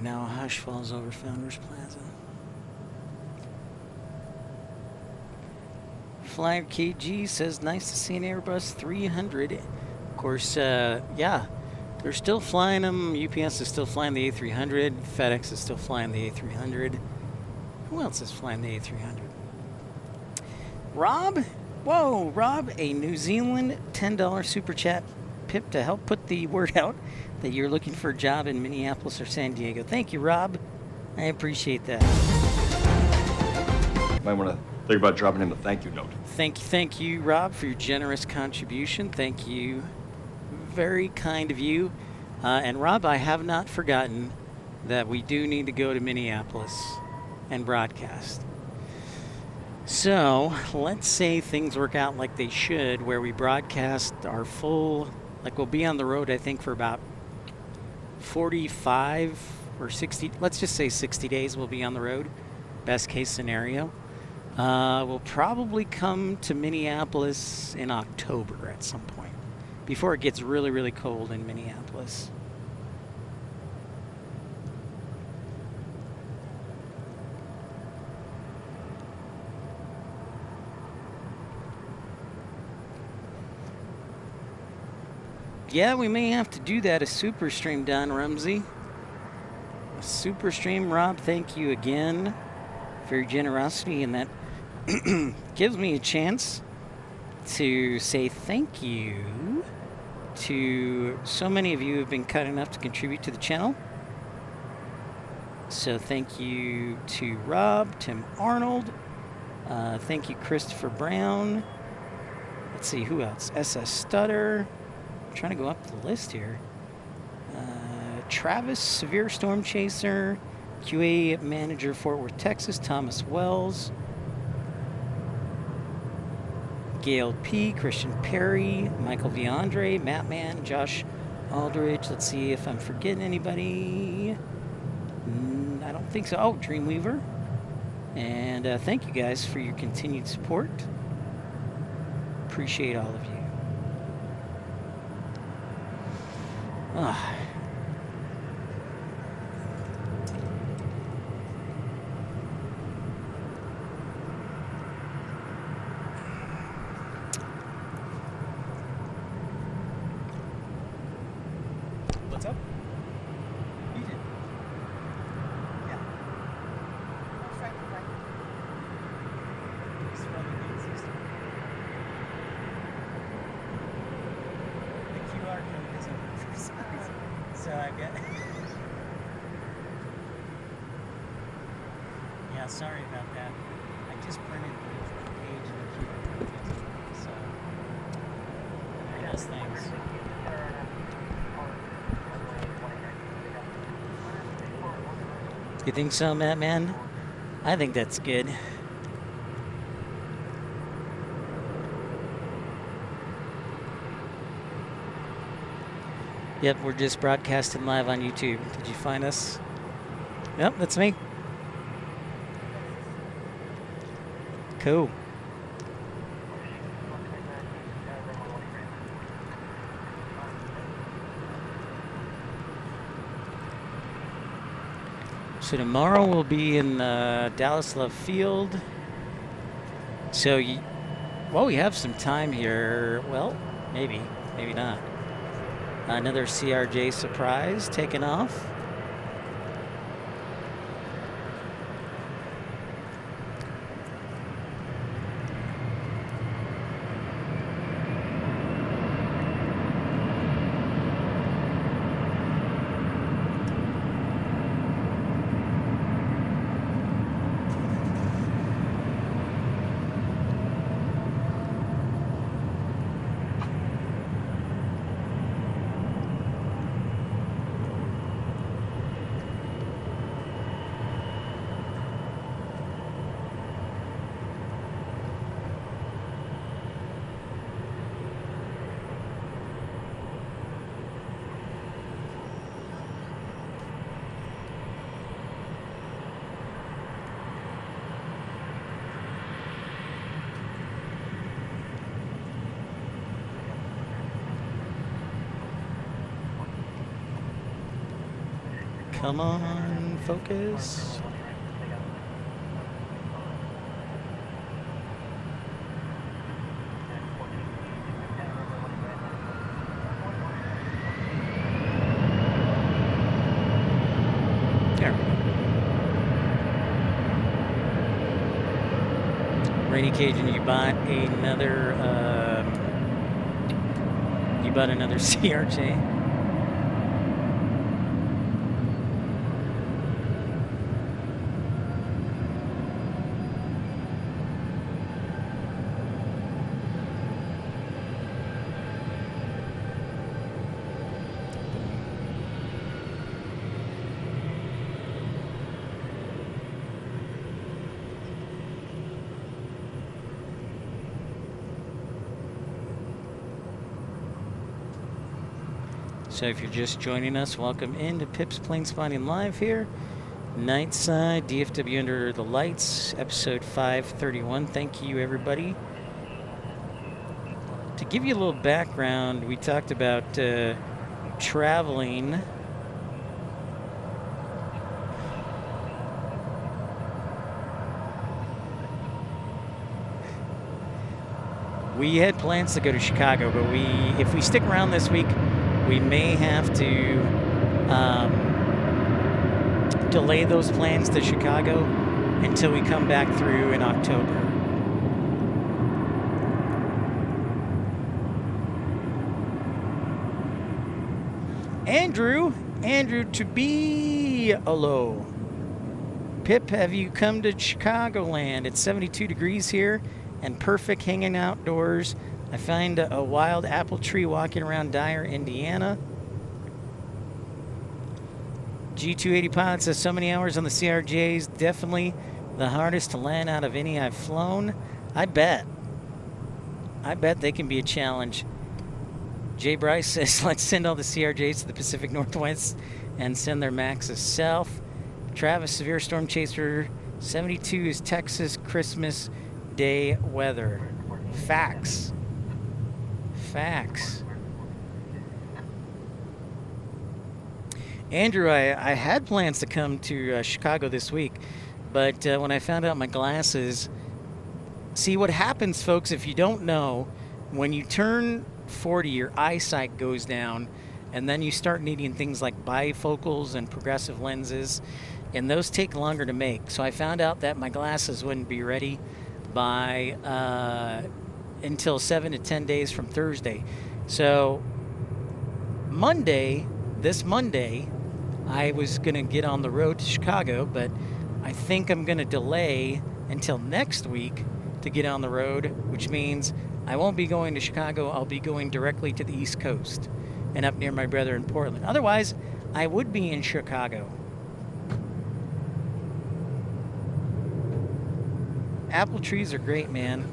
And now a hush falls over Founders Plaza. Flyer KG says, nice to see an Airbus 300. Of course, yeah, they're still flying them. UPS is still flying the A300. FedEx is still flying the A300. Who else is flying the A300? Rob? Whoa, Rob, a New Zealand $10 super chat pip to help put the word out that you're looking for a job in Minneapolis or San Diego. Thank you, Rob. I appreciate that. You might want to think about dropping him a thank you note. Thank you, Rob, for your generous contribution. Thank you. Very kind of you. And Rob, I have not forgotten that we do need to go to Minneapolis and broadcast. So let's say things work out like they should, where we broadcast our full, like we'll be on the road, I think, for about 45 or 60, let's just say 60 days we'll be on the road, best case scenario. We'll probably come to Minneapolis in October at some point, before it gets really, really cold in Minneapolis. Yeah, we may have to do that, a super stream, Don Rumsey. A super stream, Rob, thank you again for your generosity, and that gives me a chance to say thank you to so many of you who have been kind enough to contribute to the channel. So thank you to Rob, Tim Arnold, thank you Christopher Brown. Let's see, who else? SS Stutter. I'm trying to go up the list here. Travis, Severe Storm Chaser, QA Manager, Fort Worth, Texas, Thomas Wells, Gail P, Christian Perry, Michael Viandre, Mattman, Josh Aldridge. Let's see if I'm forgetting anybody. I don't think so. Oh, Dreamweaver. And thank you guys for your continued support. Appreciate all of you. What's up? You did. Yeah. It's probably the easiest. The QR code isn't for some reason. So I get. Yeah, sorry about that. I just printed the page of the QR code yesterday, so one of those things. You think so, Matt, man? I think that's good. Yep, we're just broadcasting live on YouTube. Did you find us? Yep, that's me. Cool. So tomorrow we'll be in Dallas Love Field. So, well, we have some time here. Well, maybe not. Another CRJ surprise taking off. Come on, focus. There we go. Rainy Cajun, you bought another CRJ. So if you're just joining us, welcome into Pip's Planespotting Live here. Nightside, DFW Under the Lights, episode 531. Thank you, everybody. To give you a little background, we talked about traveling. We had plans to go to Chicago, but if we stick around this week, we may have to delay those plans to Chicago until we come back through in October. Andrew to be hello. Pip, have you come to Chicagoland? It's 72 degrees here and perfect hanging outdoors. I find a wild apple tree walking around Dyer, Indiana. G280 pilot says so many hours on the CRJs, definitely the hardest to land out of any I've flown. I bet they can be a challenge. Jay Bryce says, let's send all the CRJs to the Pacific Northwest and send their Maxes south. Travis, severe storm chaser, 72 is Texas Christmas Day weather. Facts. Andrew, I had plans to come to Chicago this week, but when I found out my glasses, see what happens, folks, if you don't know, when you turn 40, your eyesight goes down, and then you start needing things like bifocals and progressive lenses, and those take longer to make. So I found out that my glasses wouldn't be ready by until 7 to 10 days from Thursday. So this Monday, I was going to get on the road to Chicago, but I think I'm going to delay until next week to get on the road, which means I won't be going to Chicago. I'll be going directly to the East Coast and up near my brother in Portland. Otherwise, I would be in Chicago. Apple trees are great, man.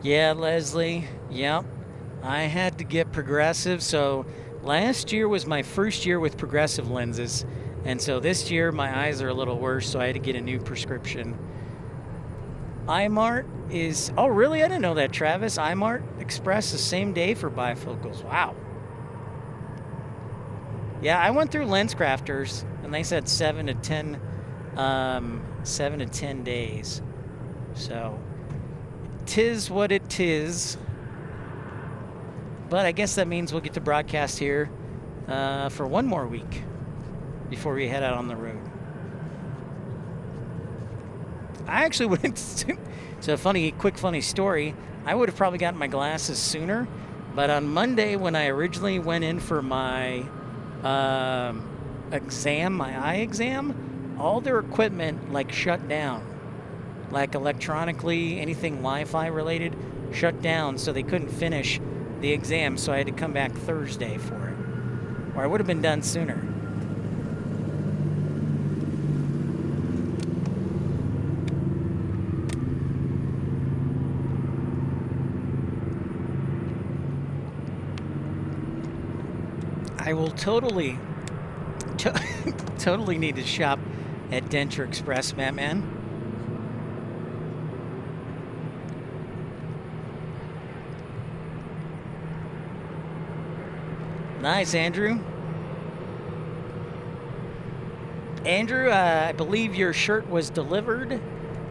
Yeah, Leslie. Yep. I had to get progressive. So last year was my first year with progressive lenses. And so this year my eyes are a little worse, so I had to get a new prescription. iMart is... Oh, really? I didn't know that, Travis. iMart Express the same day for bifocals. Wow. Yeah, I went through Lens Crafters, and they said 7 to 10 days. So... 'tis what it 'tis. But I guess that means we'll get to broadcast here for one more week before we head out on the road. I actually went to... So quick funny story. I would have probably gotten my glasses sooner, but on Monday when I originally went in for my exam, my eye exam, all their equipment like shut down. Like electronically, anything Wi-Fi related, shut down, so they couldn't finish the exam, so I had to come back Thursday for it. Or I would have been done sooner. I will totally totally need to shop at Denture Express, man. Nice, Andrew. Andrew, I believe your shirt was delivered,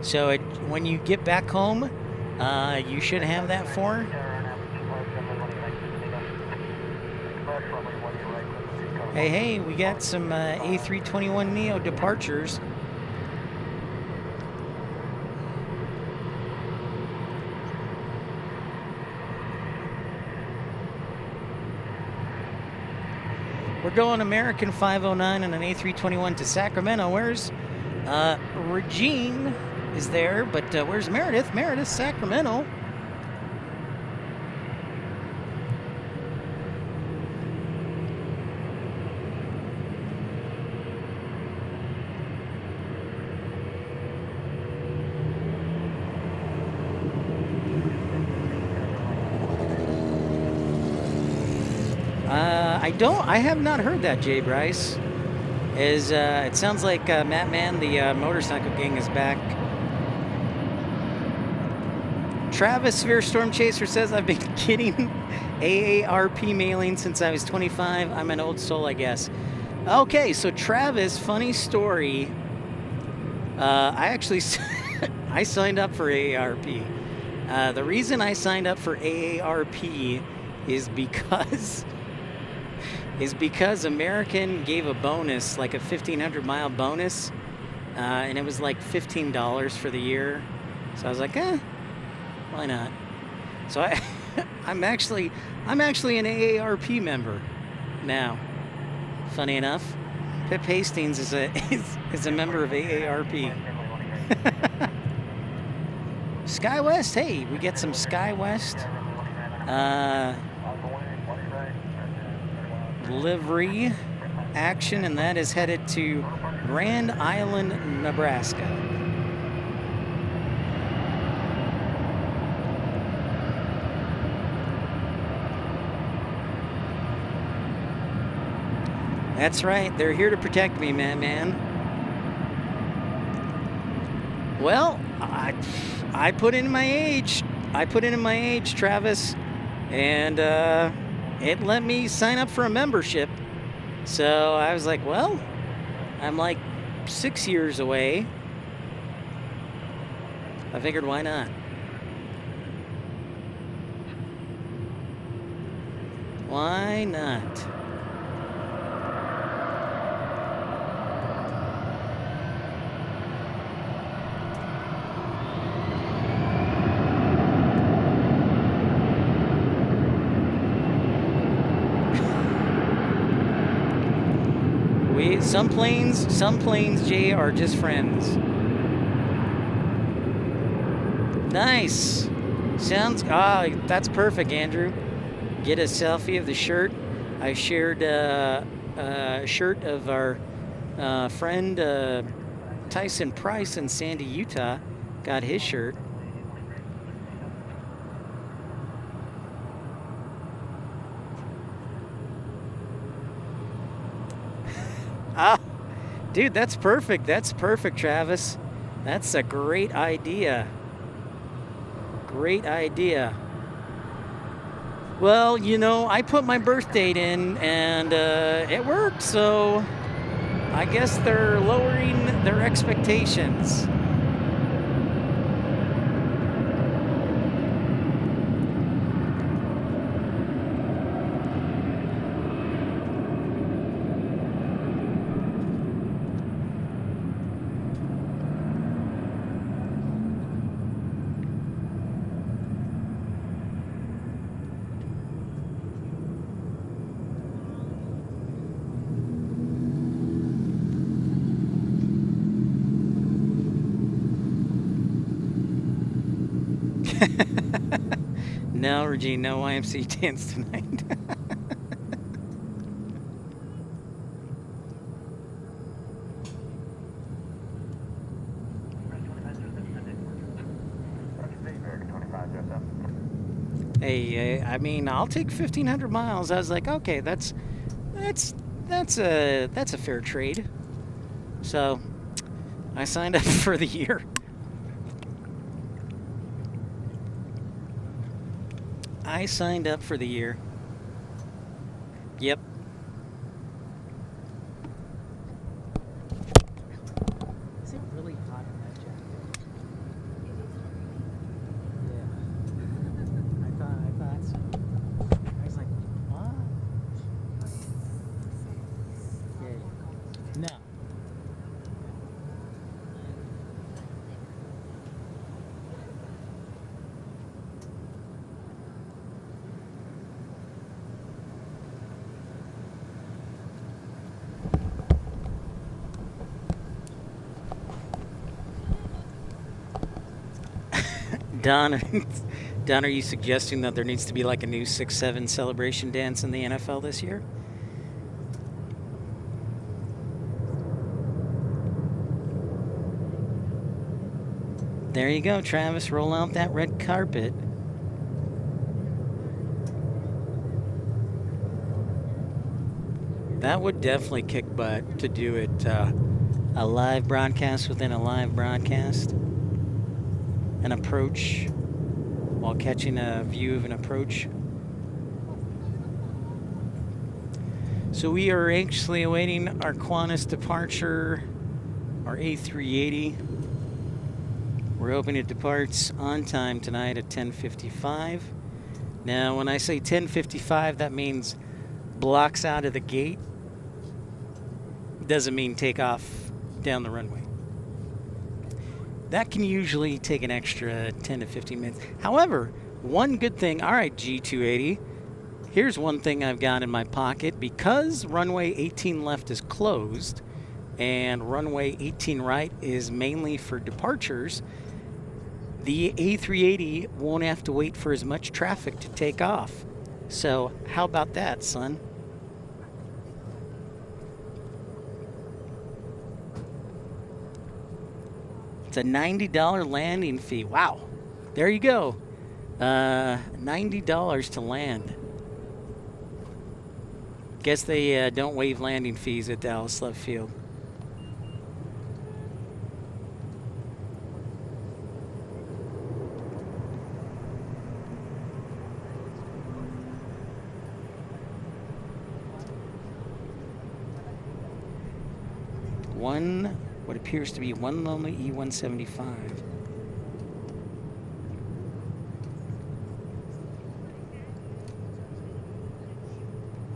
so when you get back home, you should have that for. Hey, we got some A321neo departures. We're going American 509 on an A321 to Sacramento. Where's Regine is there, but where's Meredith? Meredith, Sacramento. I have not heard that, Jay Bryce. It sounds like Matt Mann, the motorcycle gang, is back. Travis Sphere Storm Chaser says, I've been getting AARP mailing since I was 25. I'm an old soul, I guess. Okay, so Travis, funny story. I actually I signed up for AARP. The reason I signed up for AARP is because American gave a bonus, like a 1,500 mile bonus, and it was like $15 for the year. So I was like, why not? So I'm actually an AARP member now. Funny enough, Pip Hastings is a member of AARP. SkyWest, hey, we get some SkyWest livery action, and that is headed to Grand Island, Nebraska. That's right, they're here to protect me, man. Well, I put in my age. Travis, and it let me sign up for a membership. So I was like, well, I'm like 6 years away. I figured, why not? Why not? Some planes, Jay, are just friends. Nice. That's perfect, Andrew. Get a selfie of the shirt. I shared a shirt of our friend Tyson Price in Sandy, Utah. Got his shirt. Dude, that's perfect. That's perfect, Travis. That's a great idea. Great idea. Well, you know, I put my birth date in, and it worked, so I guess they're lowering their expectations. No, Regine, no YMC dance tonight. Hey, I mean, I'll take 1,500 miles. I was like, okay, that's That's a fair trade. So I signed up for the year. I signed up for the year. Yep. Is it really hot in that jacket? Yeah. I thought so. I was like, what? Yeah. No. Don, Don, are you suggesting that there needs to be like a new 6-7 celebration dance in the NFL this year? There you go, Travis. Roll out that red carpet. That would definitely kick butt to do it a live broadcast within a live broadcast. An approach while catching a view of an approach. So we are anxiously awaiting our Qantas departure, our A380. We're hoping it departs on time tonight at 10:55. Now, when I say 10:55, that means blocks out of the gate. Doesn't mean take off down the runway. That can usually take an extra 10 to 15 minutes. However, one good thing, all right, G280, here's one thing I've got in my pocket. Because runway 18 left is closed and runway 18 right is mainly for departures, the A380 won't have to wait for as much traffic to take off. So how about that, son? It's a $90 landing fee. Wow. There you go. $90 to land. Guess they don't waive landing fees at Dallas Love Field. What appears to be one lonely E175.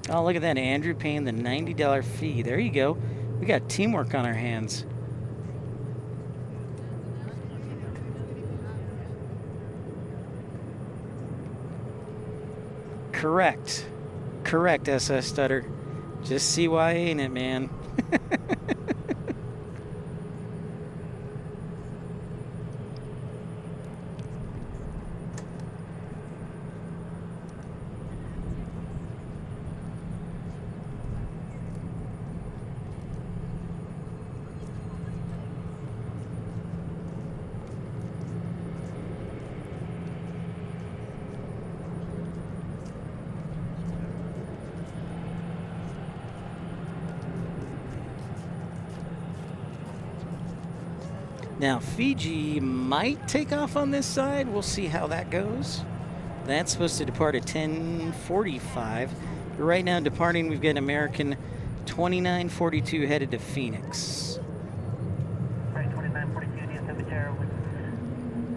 Oh, look at that. Andrew paying the $90 fee. There you go. We got teamwork on our hands. Correct. Correct, SS Stutter. Just CY ain't it, man? Now, Fiji might take off on this side. We'll see how that goes. That's supposed to depart at 10:45. But right now, departing, we've got American 2942 headed to Phoenix. Right, 2942, DFW Tower,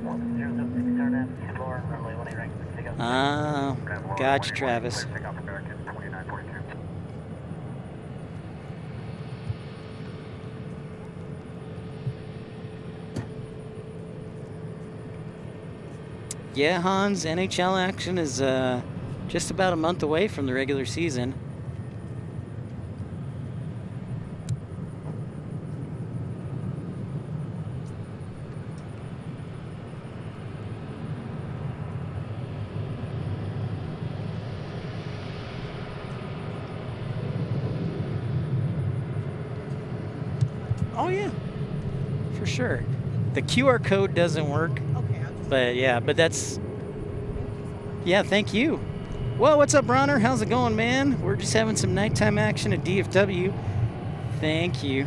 1006, turn at floor, runway 18 right, take up. Ah, gotcha, Travis. Take off American 2942. Yeah, Hans, NHL action is just about a month away from the regular season. Oh, yeah, for sure. The QR code doesn't work. But yeah, but that's, yeah, thank you. Well, what's up, Bronner? How's it going, man? We're just having some nighttime action at DFW. Thank you.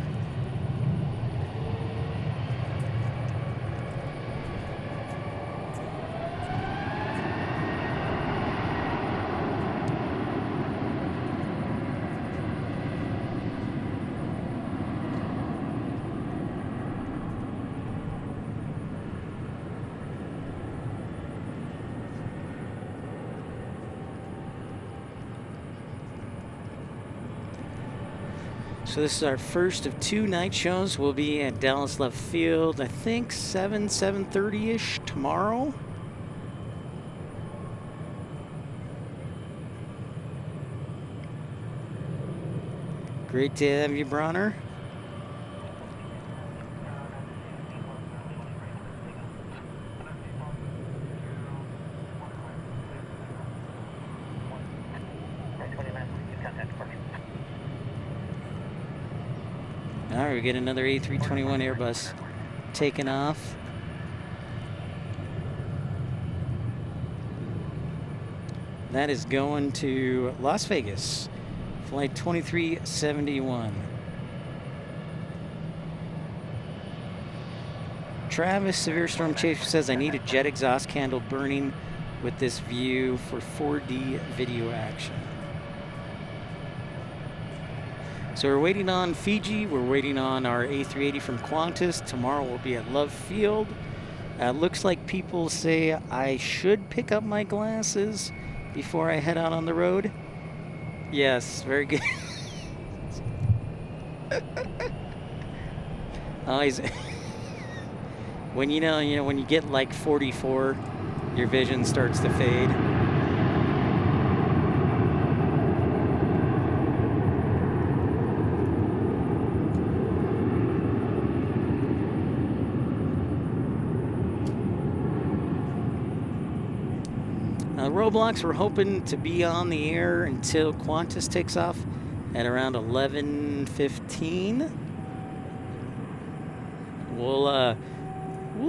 So this is our first of 2 night shows. We'll be at Dallas Love Field, I think 7:30-ish tomorrow. Great to have you, Bronner. All right, we get another A321 Airbus taking off. That is going to Las Vegas, flight 2371. Travis, Severe Storm Chaser, says, I need a jet exhaust candle burning with this view for 4D video action. So we're waiting on Fiji. We're waiting on our A380 from Qantas. Tomorrow we'll be at Love Field. Looks like people say I should pick up my glasses before I head out on the road. Yes, very good. Always. When you know, when you get like 44, your vision starts to fade. Roblox, we're hoping to be on the air until Qantas takes off at around 11:15. We'll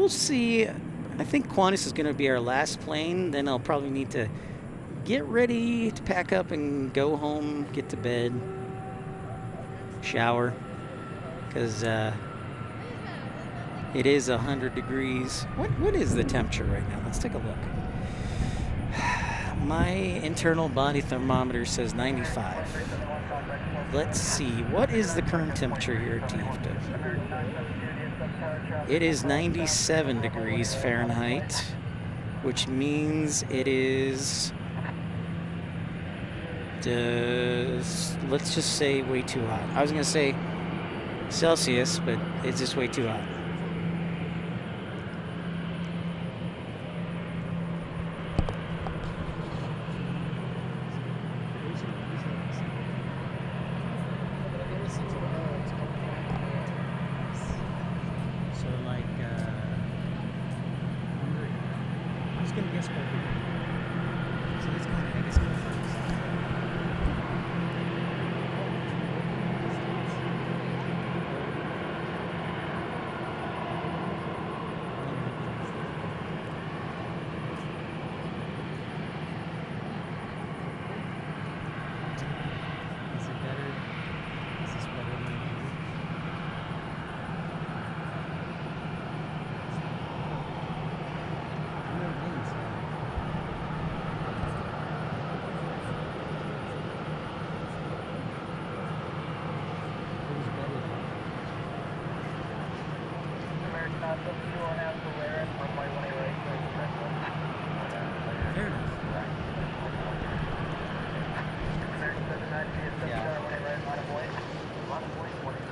see. I think Qantas is going to be our last plane. Then I'll probably need to get ready to pack up and go home, get to bed, shower, because it is 100 degrees. What is the temperature right now? Let's take a look. My internal body thermometer says 95. Let's see. What is the current temperature here at DFW? It is 97 degrees Fahrenheit, which means it is, let's just say way too hot. I was going to say Celsius, but it's just way too hot.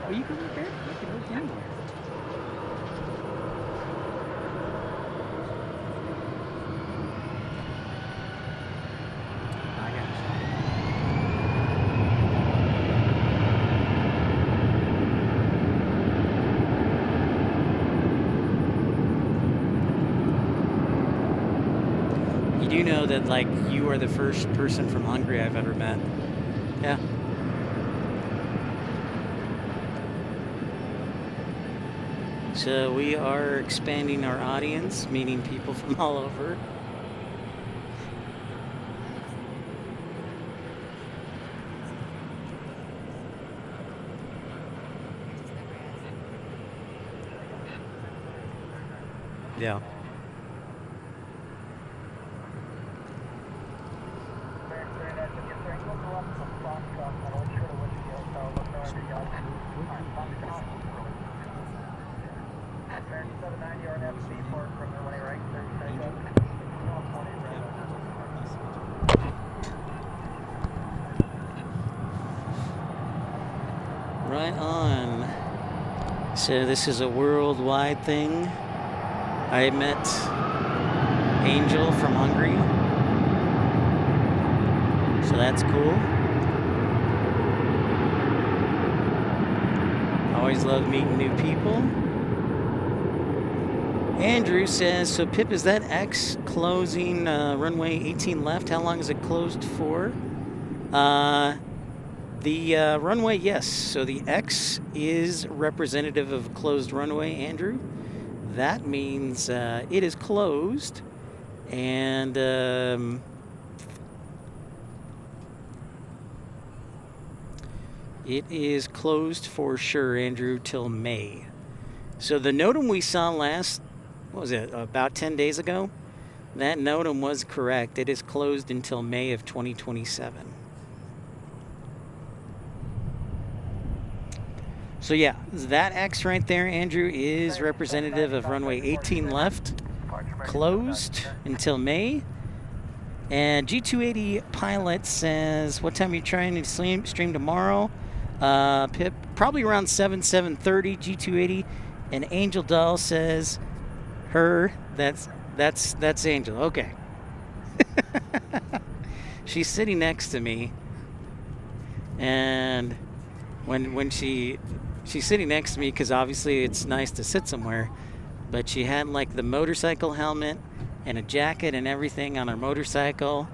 Well, you can work there. You can work anywhere. I got you. You do know that, like, you are the first person from Hungary I've ever met. Yeah. So we are expanding our audience, meeting people from all over. Yeah. Right on. So this is a worldwide thing. I met Angel from Hungary. So that's cool. Always love meeting new people. Andrew says, so Pip, is that X closing runway 18 left? How long is it closed for? The runway, yes. So the X is representative of closed runway, Andrew. That means it is closed. And it is closed for sure, Andrew, till May. So the NOTAM we saw last, what was it, about 10 days ago? That NOTAM was correct. It is closed until May of 2027. So yeah, that X right there, Andrew, is representative of runway 18 left, closed until May. And G280 pilot says, what time are you trying to stream tomorrow? Pip, probably around 7:30, G280. And Angel Doll says, her, that's Angel. Okay. She's sitting next to me. And when she's sitting next to me, because obviously it's nice to sit somewhere, but she had like the motorcycle helmet and a jacket and everything on her motorcycle.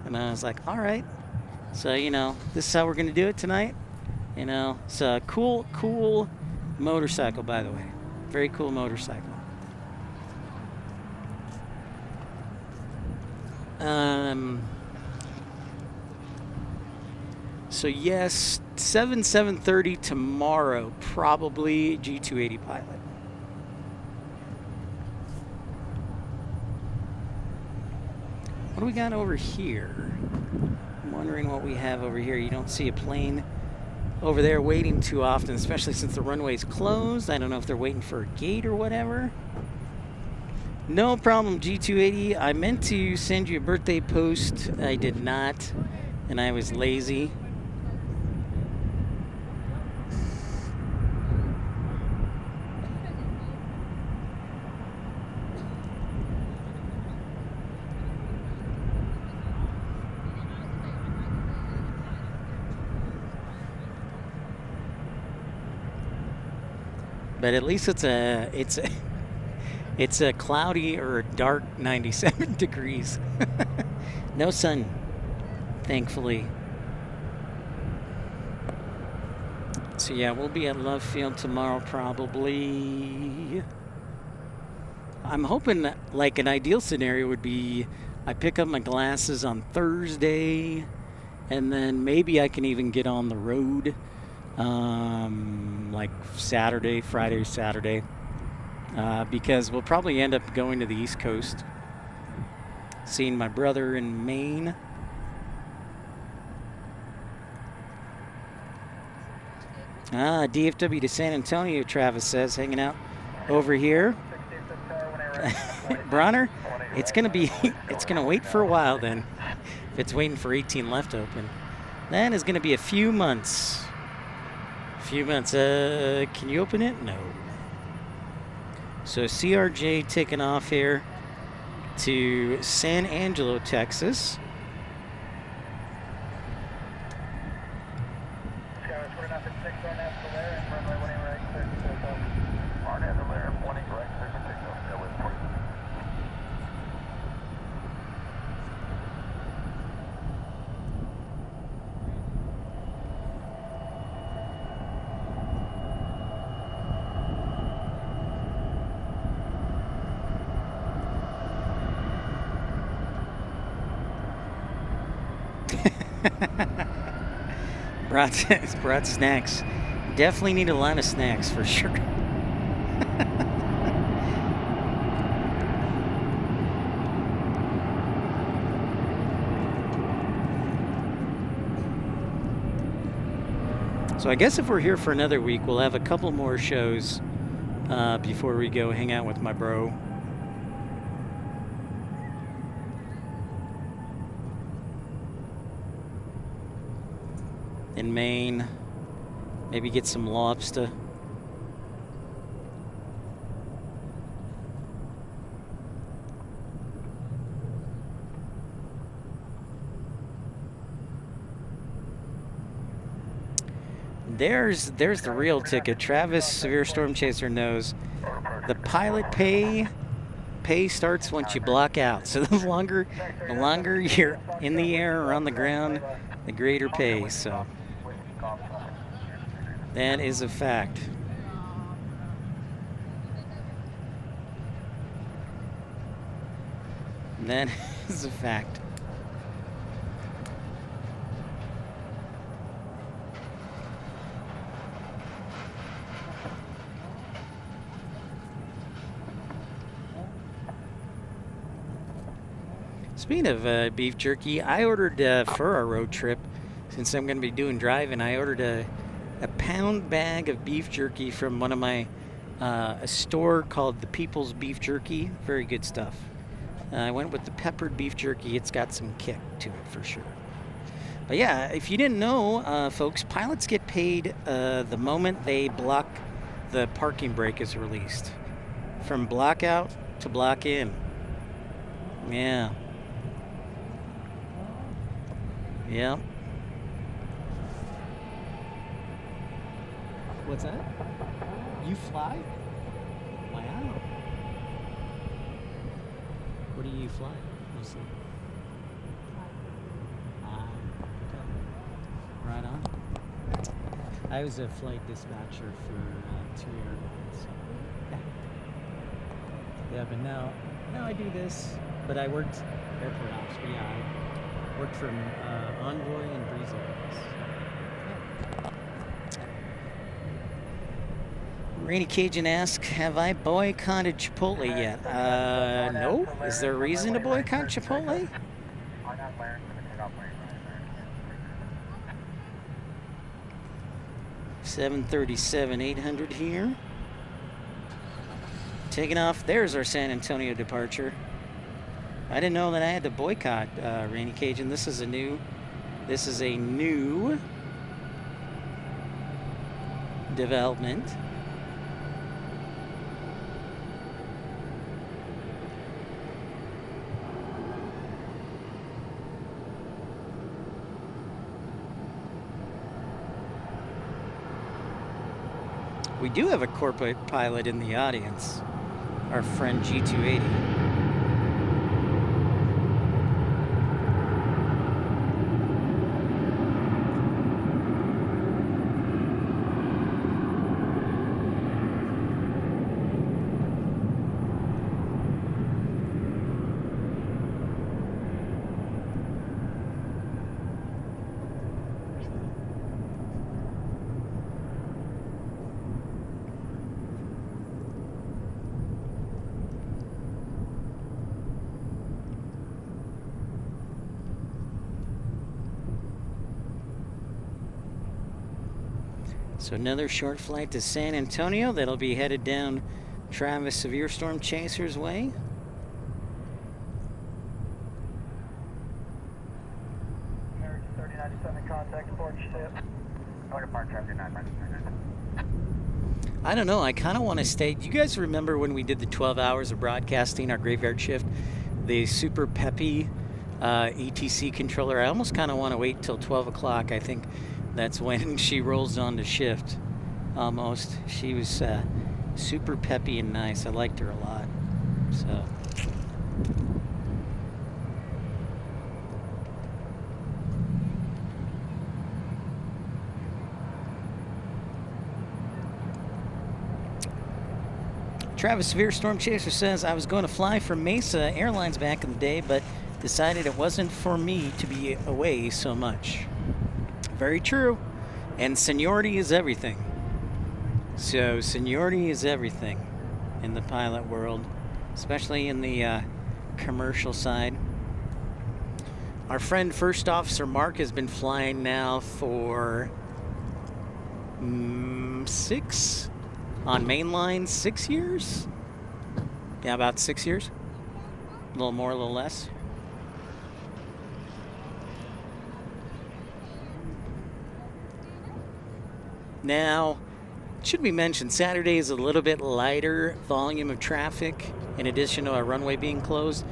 And I was like, all right. So, you know, this is how we're going to do it tonight. You know, it's a cool motorcycle, by the way. Very cool motorcycle. So yes, 7:30 tomorrow, probably G280 pilot. What do we got over here? I'm wondering what we have over here. You don't see a plane over there waiting too often, especially since the runway's closed. I don't know if they're waiting for a gate or whatever. No problem, G280. I meant to send you a birthday post. I did not, and I was lazy. But at least it's a cloudy or a dark 97 degrees. No sun, thankfully. So yeah, we'll be at Love Field tomorrow probably. I'm hoping like an ideal scenario would be I pick up my glasses on Thursday, and then maybe I can even get on the road like Saturday, Friday, Saturday, because we'll probably end up going to the East Coast, seeing my brother in Maine. DFW to San Antonio, Travis says, hanging out over here. Bronner, it's gonna wait for a while then. If it's waiting for 18 left open, that is gonna be a few months. Can you open it? No. So CRJ taking off here to San Angelo, Texas. Brought snacks. Definitely need a lot of snacks for sure. So I guess if we're here for another week, we'll have a couple more shows before we go hang out with my bro. In Maine, maybe get some lobster. There's the real ticket. Travis, Severe Storm Chaser, knows the pilot pay starts once you block out. So the longer you're in the air or on the ground, the greater pay. So that is a fact. That is a fact. Speaking of beef jerky, I ordered for our road trip, since I'm going to be doing driving, I ordered a pound bag of beef jerky from one of my, a store called The People's Beef Jerky. Very good stuff. I went with the peppered beef jerky. It's got some kick to it for sure. But yeah, if you didn't know, folks, pilots get paid the moment they block the parking brake is released. From block out to block in. Yeah. Yep. What's that? You fly? Wow. What do you fly mostly? Okay. Right on. I was a flight dispatcher for 2 airlines. Yeah. Yeah, but now I do this. But I worked airport ops. But yeah, I worked from Envoy and Breeze Airways. Rainy Cajun asks, have I boycotted Chipotle yet? No. Is there a reason to boycott Chipotle? 737, 800 here. Taking off. There's our San Antonio departure. I didn't know that I had to boycott Rainy Cajun. This is a new development. We do have a corporate pilot in the audience, our friend G280. So another short flight to San Antonio that'll be headed down Travis Severe Storm Chaser's way. American 3097 contact aboard ship. I don't know, I kind of want to stay. Do you guys remember when we did the 12 hours of broadcasting, our graveyard shift? The super peppy ETC controller. I almost kind of want to wait till 12 o'clock. I think that's when she rolls on to shift. Almost. She was super peppy and nice. I liked her a lot. So. Travis Severe Storm Chaser says, I was going to fly for Mesa Airlines back in the day, but decided it wasn't for me to be away so much. Very true. And seniority is everything. So seniority is everything in the pilot world, especially in the commercial side. Our friend First Officer Mark has been flying now for 6 on mainline, 6 years. Yeah, about 6 years. A little more, a little less. Now, should be mentioned, Saturday is a little bit lighter volume of traffic in addition to our runway being closed.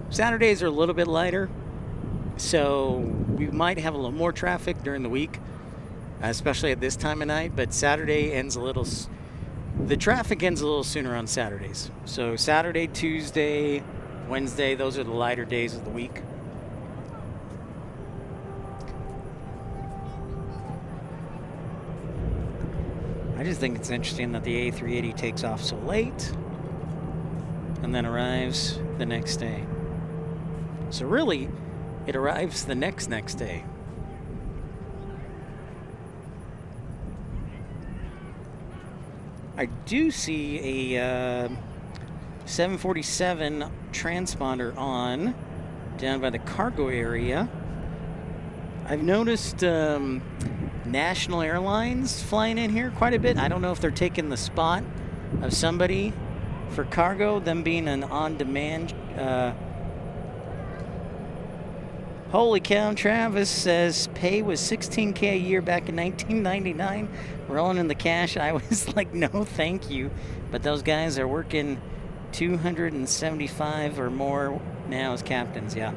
Saturdays are a little bit lighter, so we might have a little more traffic during the week, especially at this time of night, but Saturday ends a little, the traffic ends a little sooner on Saturdays. So Saturday, Tuesday, Wednesday, those are the lighter days of the week. I just think it's interesting that the A380 takes off so late and then arrives the next day. So really, it arrives the next day. I do see a 747 transponder on down by the cargo area. I've noticed National Airlines flying in here quite a bit. I don't know if they're taking the spot of somebody for cargo, them being an on-demand. Holy cow, Travis says pay was $16K a year back in 1999. Rolling in the cash. I was like, no, thank you. But those guys are working 275 or more now as captains, yeah.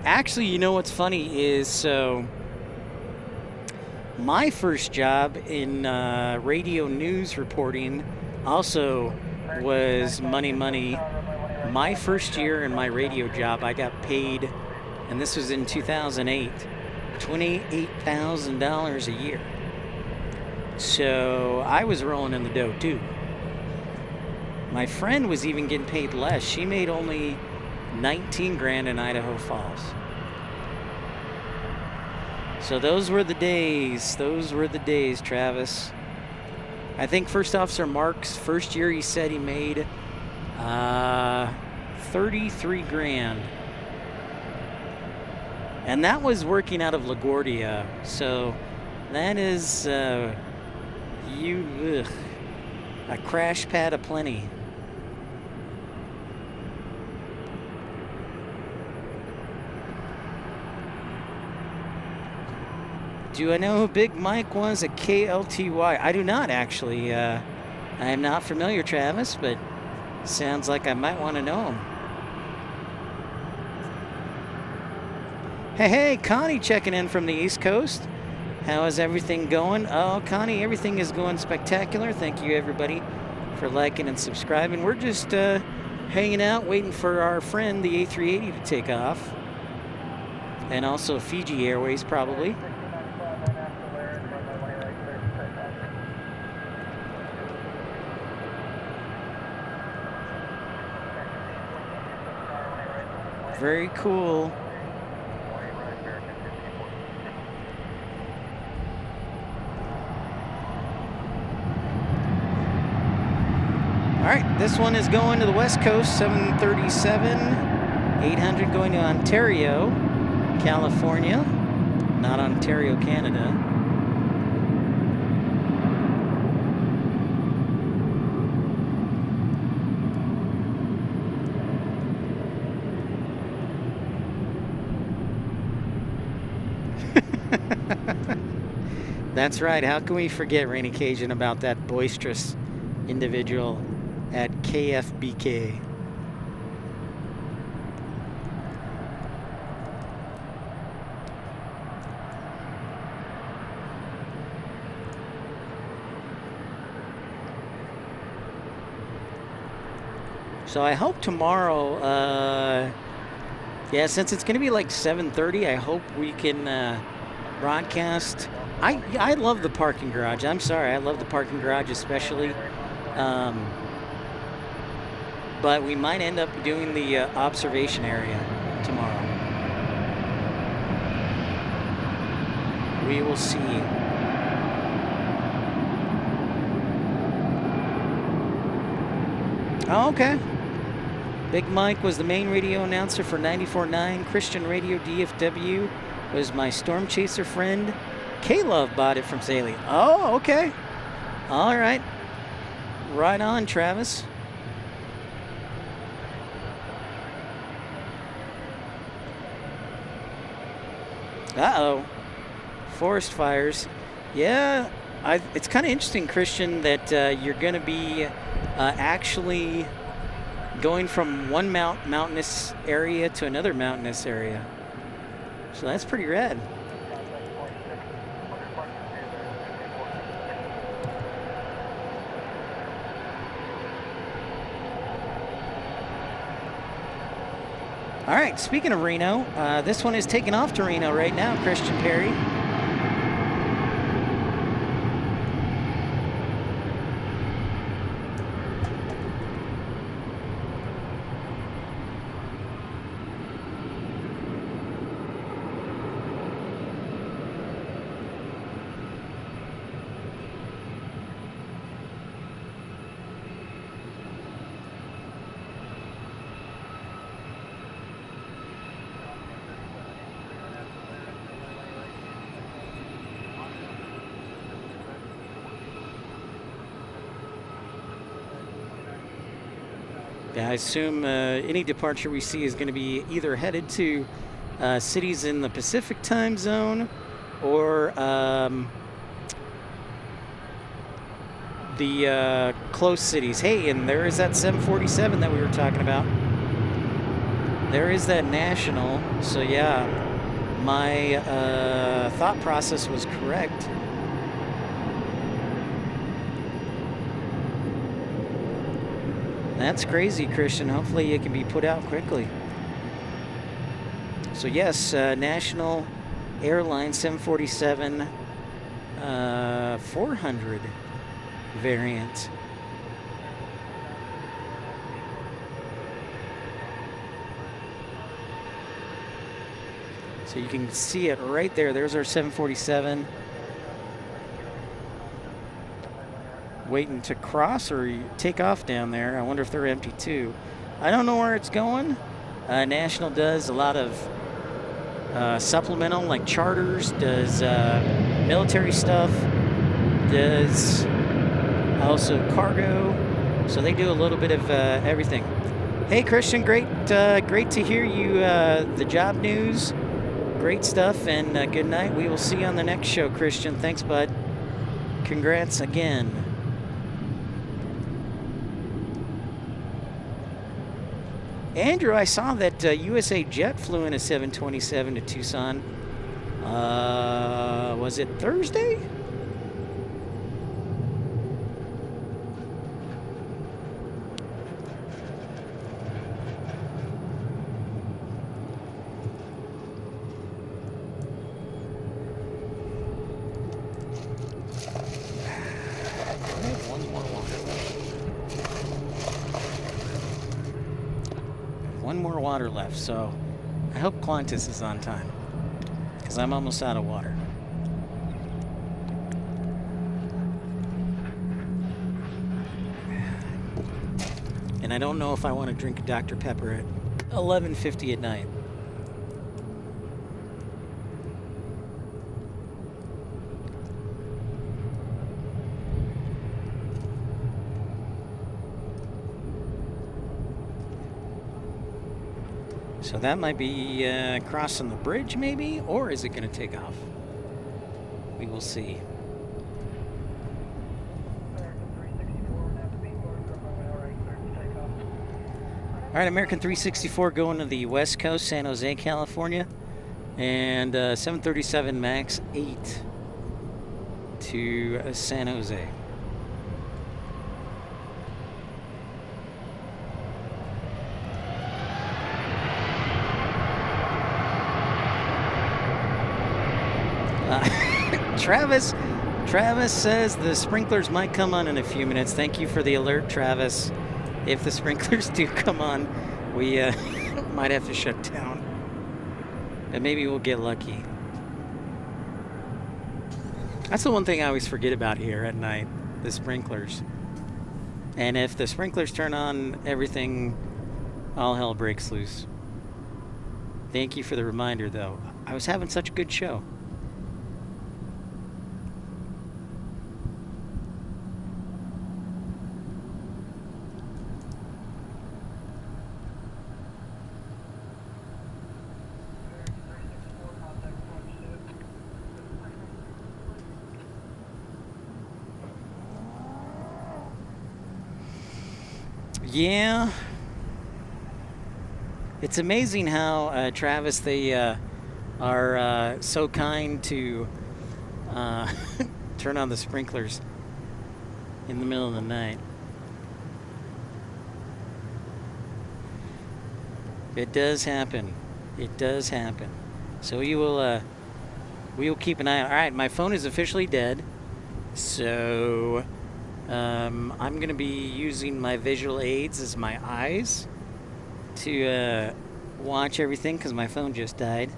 Actually, you know what's funny is, so my first job in radio news reporting also was money. My first year in my radio job, I got paid, and this was in 2008, $28,000 a year. So I was rolling in the dough too. My friend was even getting paid less. She made only 19 grand in Idaho Falls. So those were the days. Those were the days, Travis. I think First Officer Mark's first year, he said he made 33 grand. And that was working out of LaGuardia. So that is a crash pad aplenty. Do I know who Big Mike was at KLTY? I do not, actually. I am not familiar, Travis, but sounds like I might want to know him. Hey, Connie checking in from the East Coast. How is everything going? Oh, Connie, everything is going spectacular. Thank you, everybody, for liking and subscribing. We're just hanging out, waiting for our friend, the A380, to take off. And also Fiji Airways, probably. Very cool. All right, this one is going to the West Coast, 737, 800 going to Ontario, California, not Ontario, Canada. That's right. How can we forget, Rainy Cajun, about that boisterous individual at KFBK? So I hope tomorrow, yeah, since it's going to be like 7:30, I hope we can broadcast. I love the parking garage. I'm sorry, I love the parking garage especially. But we might end up doing the observation area tomorrow. We will see. Oh, okay. Big Mike was the main radio announcer for 94.9 Christian Radio DFW was my Storm Chaser friend. K-Love bought it from Saley. Oh, okay. All right. Right on, Travis. Uh-oh. Forest fires. Yeah, it's kind of interesting, Christian, that you're going to be actually going from one mountainous area to another mountainous area. So that's pretty rad. All right, speaking of Reno, this one is taking off to Reno right now, Christian Perry. Yeah, I assume any departure we see is going to be either headed to cities in the Pacific time zone or the close cities. Hey, and there is that 747 that we were talking about. There is that national. So yeah, my thought process was correct. That's crazy, Christian. Hopefully it can be put out quickly. So yes, National Airlines 747 400 variant. So you can see it right there. There's our 747. Waiting to cross or take off down there. I wonder if they're empty too. I don't know where it's going. National does a lot of supplemental, like charters, does military stuff, does also cargo. So they do a little bit of everything. Hey Christian, great to hear you. The job news, great stuff, and good night. We will see you on the next show, Christian. Thanks, bud. Congrats again. Andrew, I saw that USA Jet flew in a 727 to Tucson. Was it Thursday? One more water left, so I hope Qantas is on time, because I'm almost out of water. And I don't know if I want to drink a Dr. Pepper at 11:50 at night. So that might be crossing the bridge, maybe, or is it going to take off? We will see. All right, American 364 going to the West Coast, San Jose, California, and 737 MAX 8 to San Jose. Travis says the sprinklers might come on in a few minutes. Thank you for the alert, Travis. If the sprinklers do come on, we might have to shut down. But maybe we'll get lucky. That's the one thing I always forget about here at night, the sprinklers. And if the sprinklers turn on, everything, all hell breaks loose. Thank you for the reminder, though. I was having such a good show. Yeah. It's amazing how, Travis, they are so kind to turn on the sprinklers in the middle of the night. It does happen. It does happen. So we will keep an eye out. All right, my phone is officially dead. So I'm going to be using my visual aids as my eyes to watch everything because my phone just died.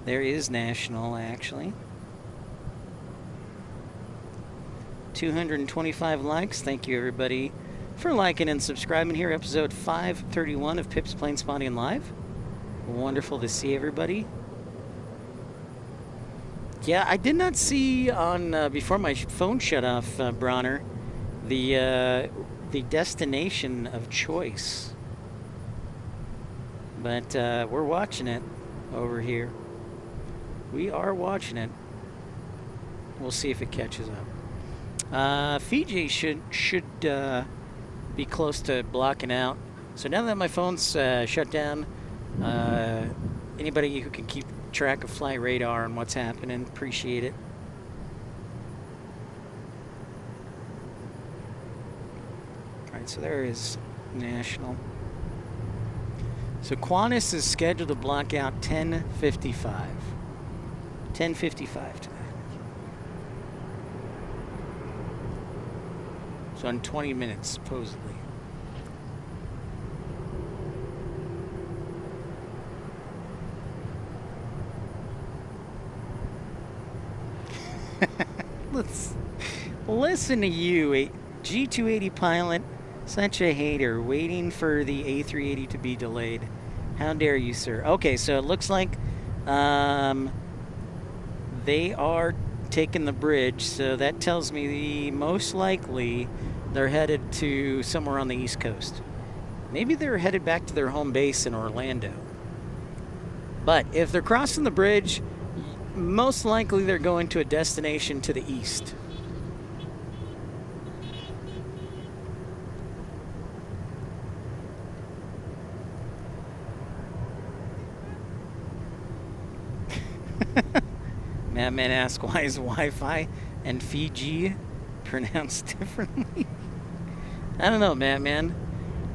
There is National, actually. 225 likes. Thank you, everybody, for liking and subscribing here. Episode 531 of Pip's Plane Spotting Live. Wonderful to see everybody. Yeah, I did not see on before my phone shut off, Bronner, the destination of choice. But we're watching it over here. We are watching it. We'll see if it catches up. Fiji should be close to blocking out. So now that my phone's shut down, anybody who can keep track of flight radar and what's happening, appreciate it. Alright, so there is National. So Qantas is scheduled to block out 10:55. 10:55 today. So in 20 minutes, supposedly. Listen to you, a G280 pilot, such a hater, waiting for the A380 to be delayed. How dare you, sir? Okay, so it looks like they are taking the bridge, so that tells me most likely they're headed to somewhere on the East Coast. Maybe they're headed back to their home base in Orlando. But if they're crossing the bridge, most likely they're going to a destination to the east. Madman asks, why is Wi-Fi and Fiji pronounced differently? I don't know, Madman.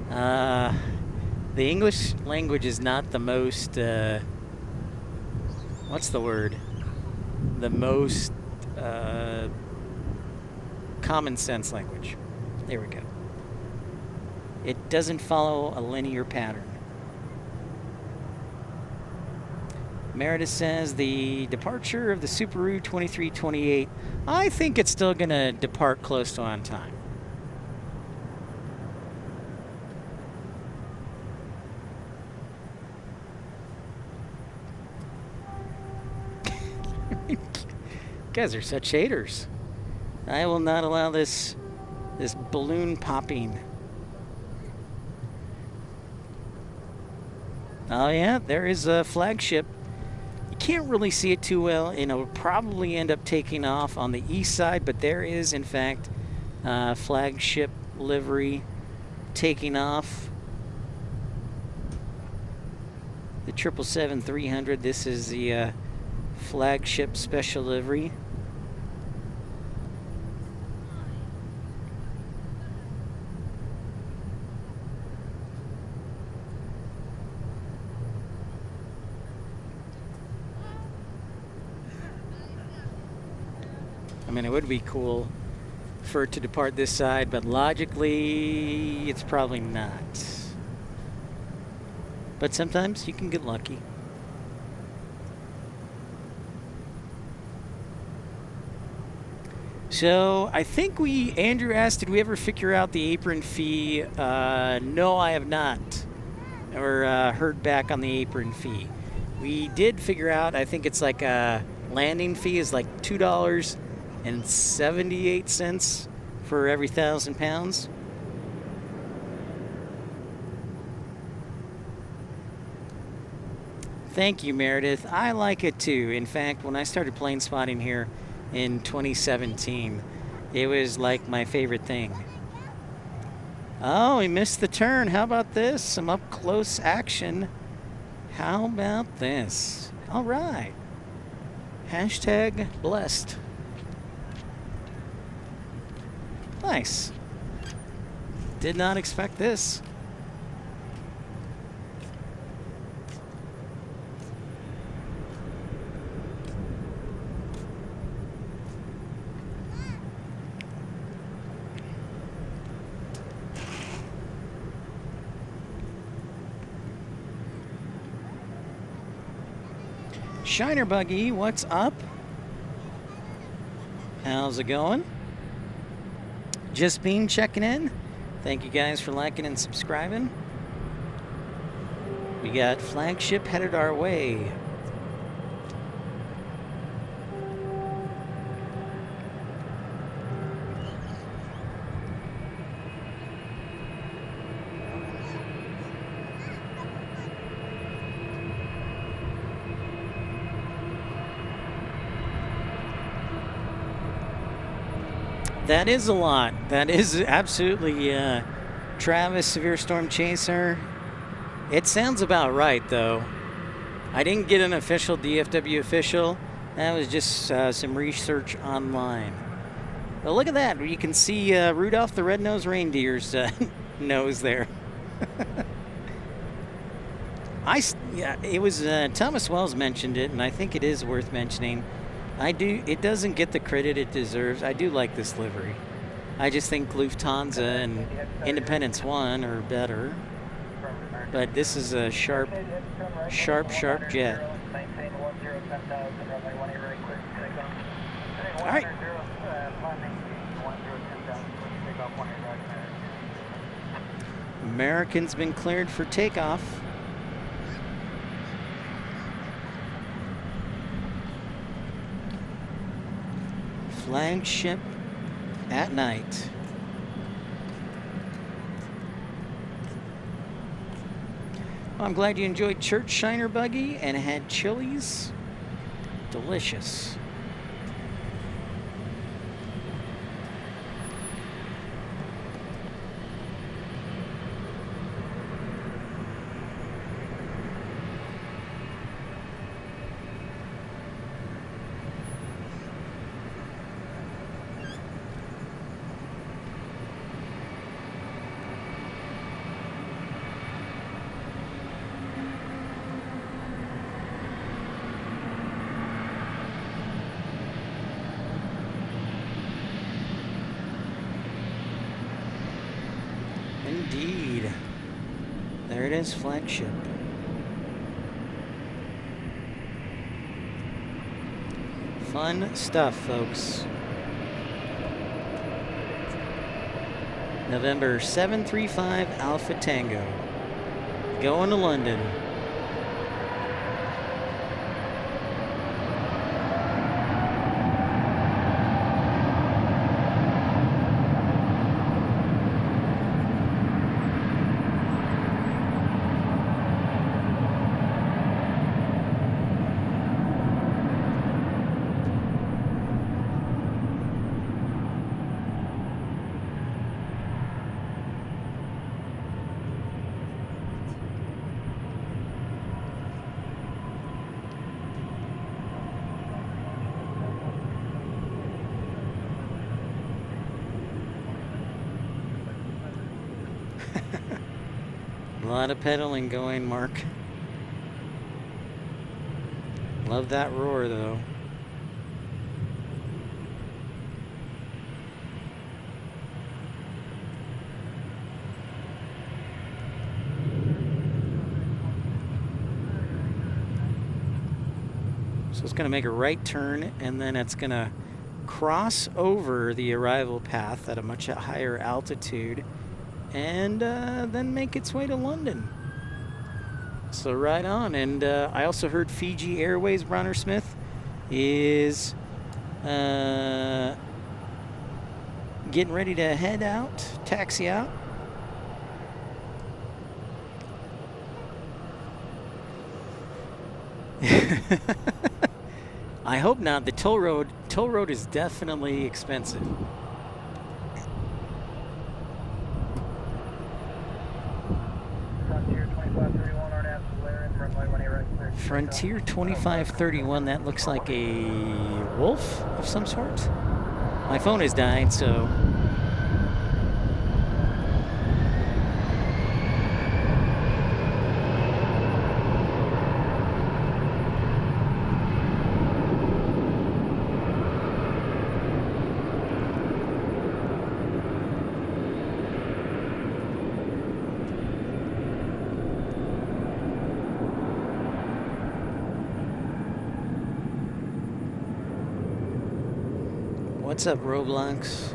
The English language is not the most, what's the word? The most common sense language. There we go. It doesn't follow a linear pattern. Meredith says the departure of the Subaru 2328, I think it's still going to depart close to on time. You guys are such haters. I will not allow this balloon popping. Oh yeah, there is a flagship. You can't really see it too well, and it'll probably end up taking off on the east side, but there is, in fact, flagship livery taking off. The 777-300, this is the flagship special livery. I mean, it would be cool for it to depart this side, but logically, it's probably not. But sometimes you can get lucky. So, I think Andrew asked, did we ever figure out the apron fee? No, I have not. Or heard back on the apron fee. We did figure out, I think it's like a landing fee is like $2.78 for every 1,000 pounds. Thank you, Meredith. I like it too. In fact, when I started plane spotting here in 2017, it was like my favorite thing. Oh, we missed the turn. How about this? Some up close action. How about this? All right. Hashtag blessed. Nice. Did not expect this. Shiner Buggy, what's up? How's it going? Just been checking in. Thank you guys for liking and subscribing. We got flagship headed our way. That is a lot. That is absolutely Travis, Severe Storm Chaser. It sounds about right, though. I didn't get an official DFW official. That was just some research online. But look at that. You can see Rudolph the Red-Nosed Reindeer's nose there. Yeah, it was Thomas Wells mentioned it, and I think it is worth mentioning. It doesn't get the credit it deserves. I do like this livery. I just think Lufthansa and Independence One are better. But this is a sharp jet. All right. American's been cleared for takeoff. Flagship at night. Well, I'm glad you enjoyed church, Shiner Buggy, and had chilies. Delicious. Indeed. There it is, flagship. Fun stuff, folks. November 735 Alpha Tango. Going to London. A lot of pedaling going, Mark. Love that roar, though. So it's going to make a right turn, and then it's going to cross over the arrival path at a much higher altitude, and then make its way to London. So right on. And I also heard Fiji Airways, Bronner Smith, is getting ready to head out, taxi out. I hope not. The toll road is definitely expensive. Frontier 2531, that looks like a wolf of some sort. My phone has died, so. What's up, Roblox?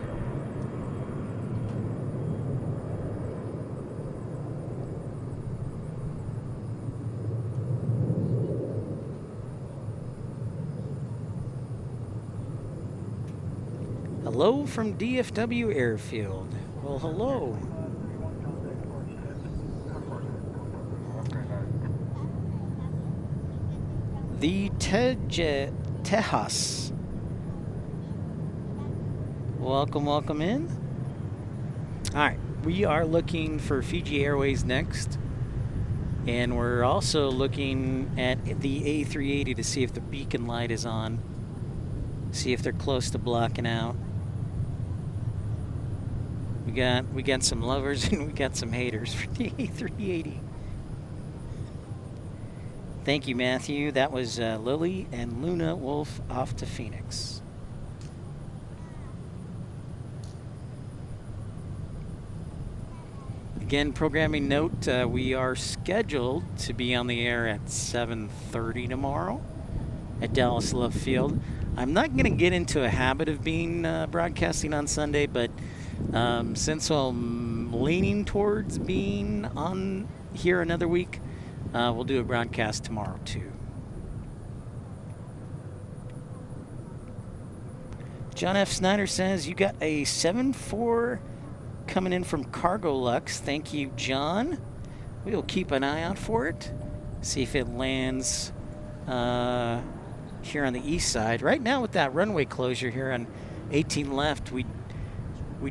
Hello from DFW Airfield. Well, hello. The Tejas. Welcome in. All right, we are looking for Fiji Airways next, and we're also looking at the A380 to see if the beacon light is on, see if they're close to blocking out. We got some lovers and we got some haters for the A380. Thank you, Matthew. That was Lily and Luna Wolf off to Phoenix. Again, programming note, we are scheduled to be on the air at 7:30 tomorrow at Dallas Love Field. I'm not going to get into a habit of being broadcasting on Sunday, but since I'm leaning towards being on here another week, we'll do a broadcast tomorrow too. John F. Snyder says you got a 7-4 coming in from Cargo Lux. Thank you, John. We'll keep an eye out for it. See if it lands here on the east side. Right now with that runway closure here on 18 left, we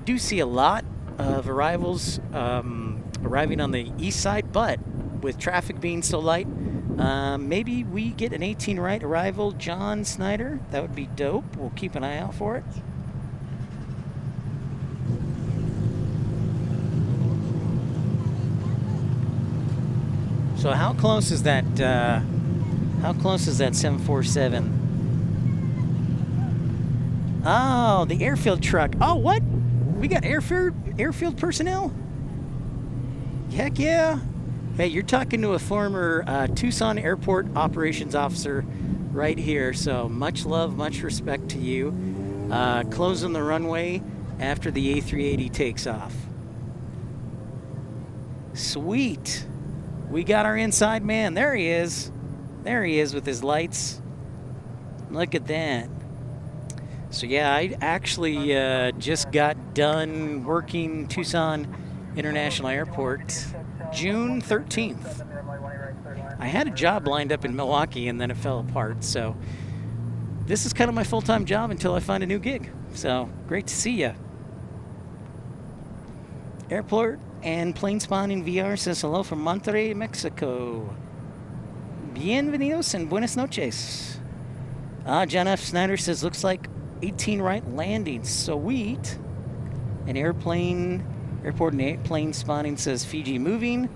do see a lot of arrivals arriving on the east side, but with traffic being so light, maybe we get an 18 right arrival, John Snyder. That would be dope. We'll keep an eye out for it. So how close is that? How close is that 747? Oh, the airfield truck. Oh, what? We got airfield personnel? Heck yeah. Hey, you're talking to a former Tucson Airport operations officer right here. So much love, much respect to you. Closing the runway after the A380 takes off. Sweet. We got our inside man. There he is. There he is with his lights. Look at that. So yeah, I actually just got done working Tucson International Airport June 13th. I had a job lined up in Milwaukee and then it fell apart. So this is kind of my full-time job until I find a new gig. So great to see you. Airport and Plane Spotting VR says hello from Monterrey, Mexico. Bienvenidos and buenas noches. John F. Snyder says looks like 18 right landing. Sweet. An airport and plane spotting says Fiji moving.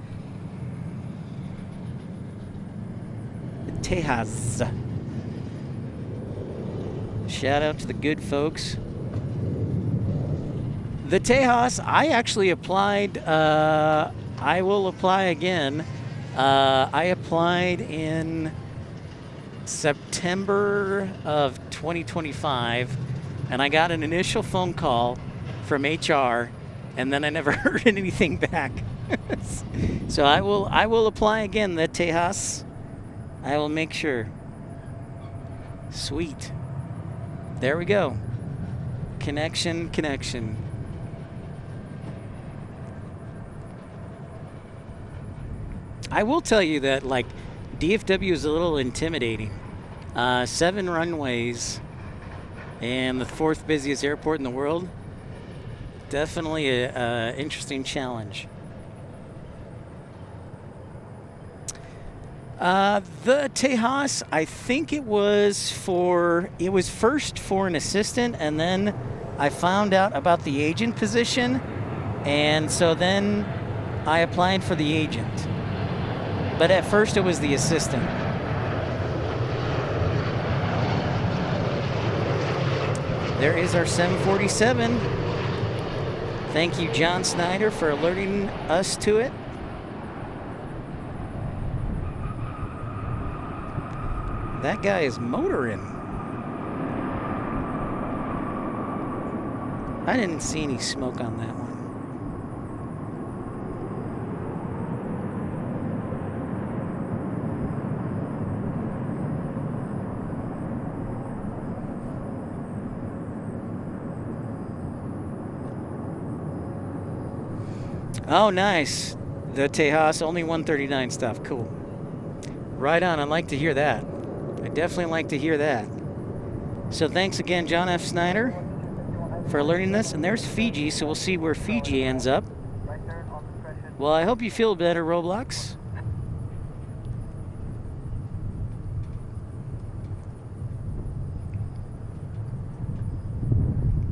Tejas. Shout out to the good folks. The Tejas, I actually applied. I will apply again. I applied in September of 2025, and I got an initial phone call from HR, and then I never heard anything back. So I will apply again, the Tejas. I will make sure. Sweet. There we go. Connection. I will tell you that, like, DFW is a little intimidating. 7 runways and the 4th busiest airport in the world. Definitely a interesting challenge. The Tejas, I think it was first for an assistant, and then I found out about the agent position, and so then I applied for the agent. But at first it was the assistant. There is our 747. Thank you, John Snyder, for alerting us to it. That guy is motoring. I didn't see any smoke on that one. Oh, nice. The Tejas, only 139 stuff. Cool. Right on. I'd like to hear that. I definitely like to hear that. So thanks again, John F. Snyder, for alerting us. And there's Fiji, so we'll see where Fiji ends up. Well, I hope you feel better, Roblox.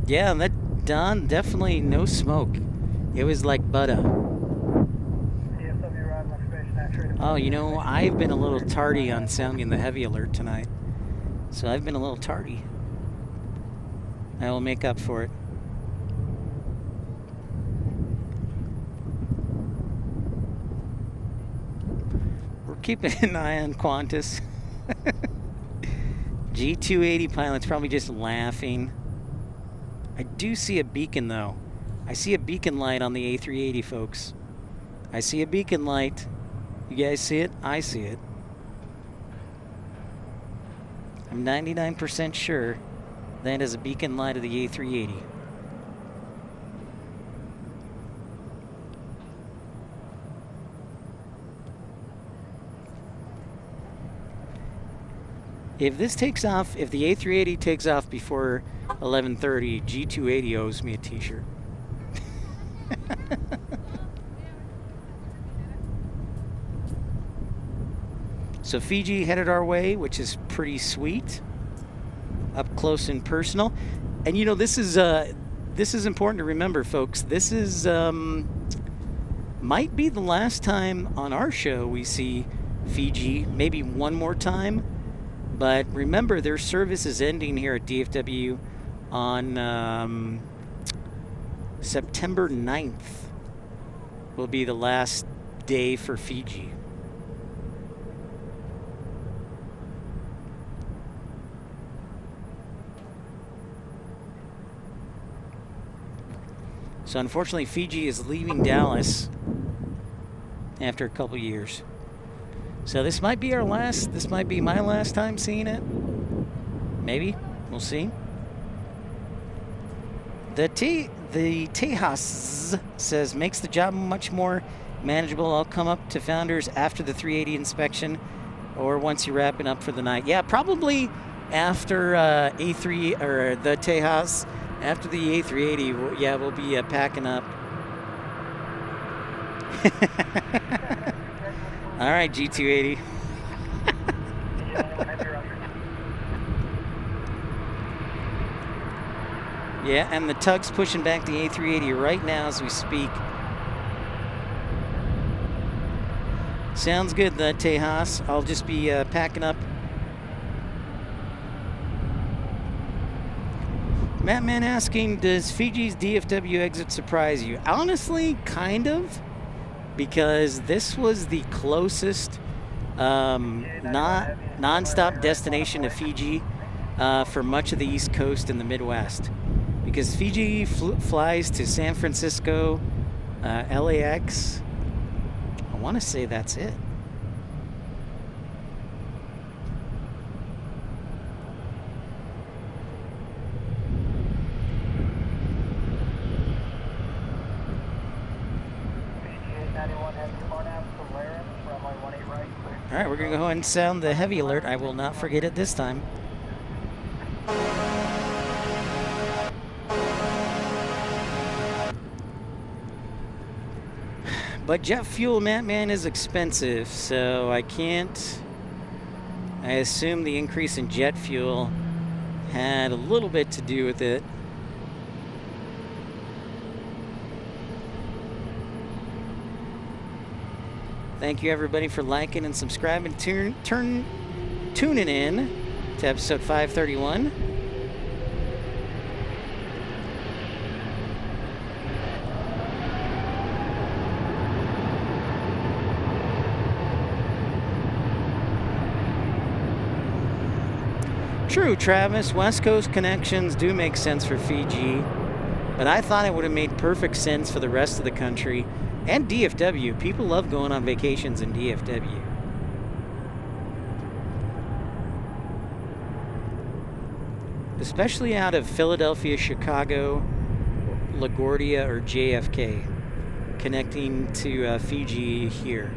Yeah, that Don, definitely no smoke. It was like butter. Oh, you know, I've been a little tardy on sounding the heavy alert tonight. So I've been a little tardy. I will make up for it. We're keeping an eye on Qantas. G280 pilot's probably just laughing. I do see a beacon, though. I see a beacon light on the A380, folks. I see a beacon light. You guys see it? I see it. I'm 99% sure that is a beacon light of the A380. If this takes off, if the A380 takes off before 11:30, G280 owes me a t-shirt. So Fiji headed our way, which is pretty sweet. Up close and personal. And you know, this is important to remember, folks. This is might be the last time on our show we see Fiji, maybe one more time. But remember, their service is ending here at DFW on September 9th. Will be the last day for Fiji. So unfortunately, Fiji is leaving Dallas after a couple years. So this might be our last, this might be my last time seeing it. Maybe, we'll see. The Tejas says, makes the job much more manageable. I'll come up to Founders after the 380 inspection or once you're wrapping up for the night. Yeah, probably after A3 or the Tejas. After the A380, yeah, we'll be packing up. All right, G280. Yeah, and the tug's pushing back the A380 right now as we speak. Sounds good, the Tejas. I'll just be packing up. Mattman asking, does Fiji's DFW exit surprise you? Honestly, kind of, because this was the closest nonstop destination to Fiji for much of the East Coast and the Midwest. because Fiji flies to San Francisco, LAX. I want to say that's it. All right, we're going to go ahead and sound the heavy alert. I will not forget it this time. But jet fuel, man, is expensive, so I can't... I assume the increase in jet fuel had a little bit to do with it. Thank you, everybody, for liking and subscribing, tuning in to episode 531. True, Travis. West Coast connections do make sense for Fiji, but I thought it would have made perfect sense for the rest of the country. And DFW. People love going on vacations in DFW. Especially out of Philadelphia, Chicago, LaGuardia, or JFK. Connecting to Fiji here.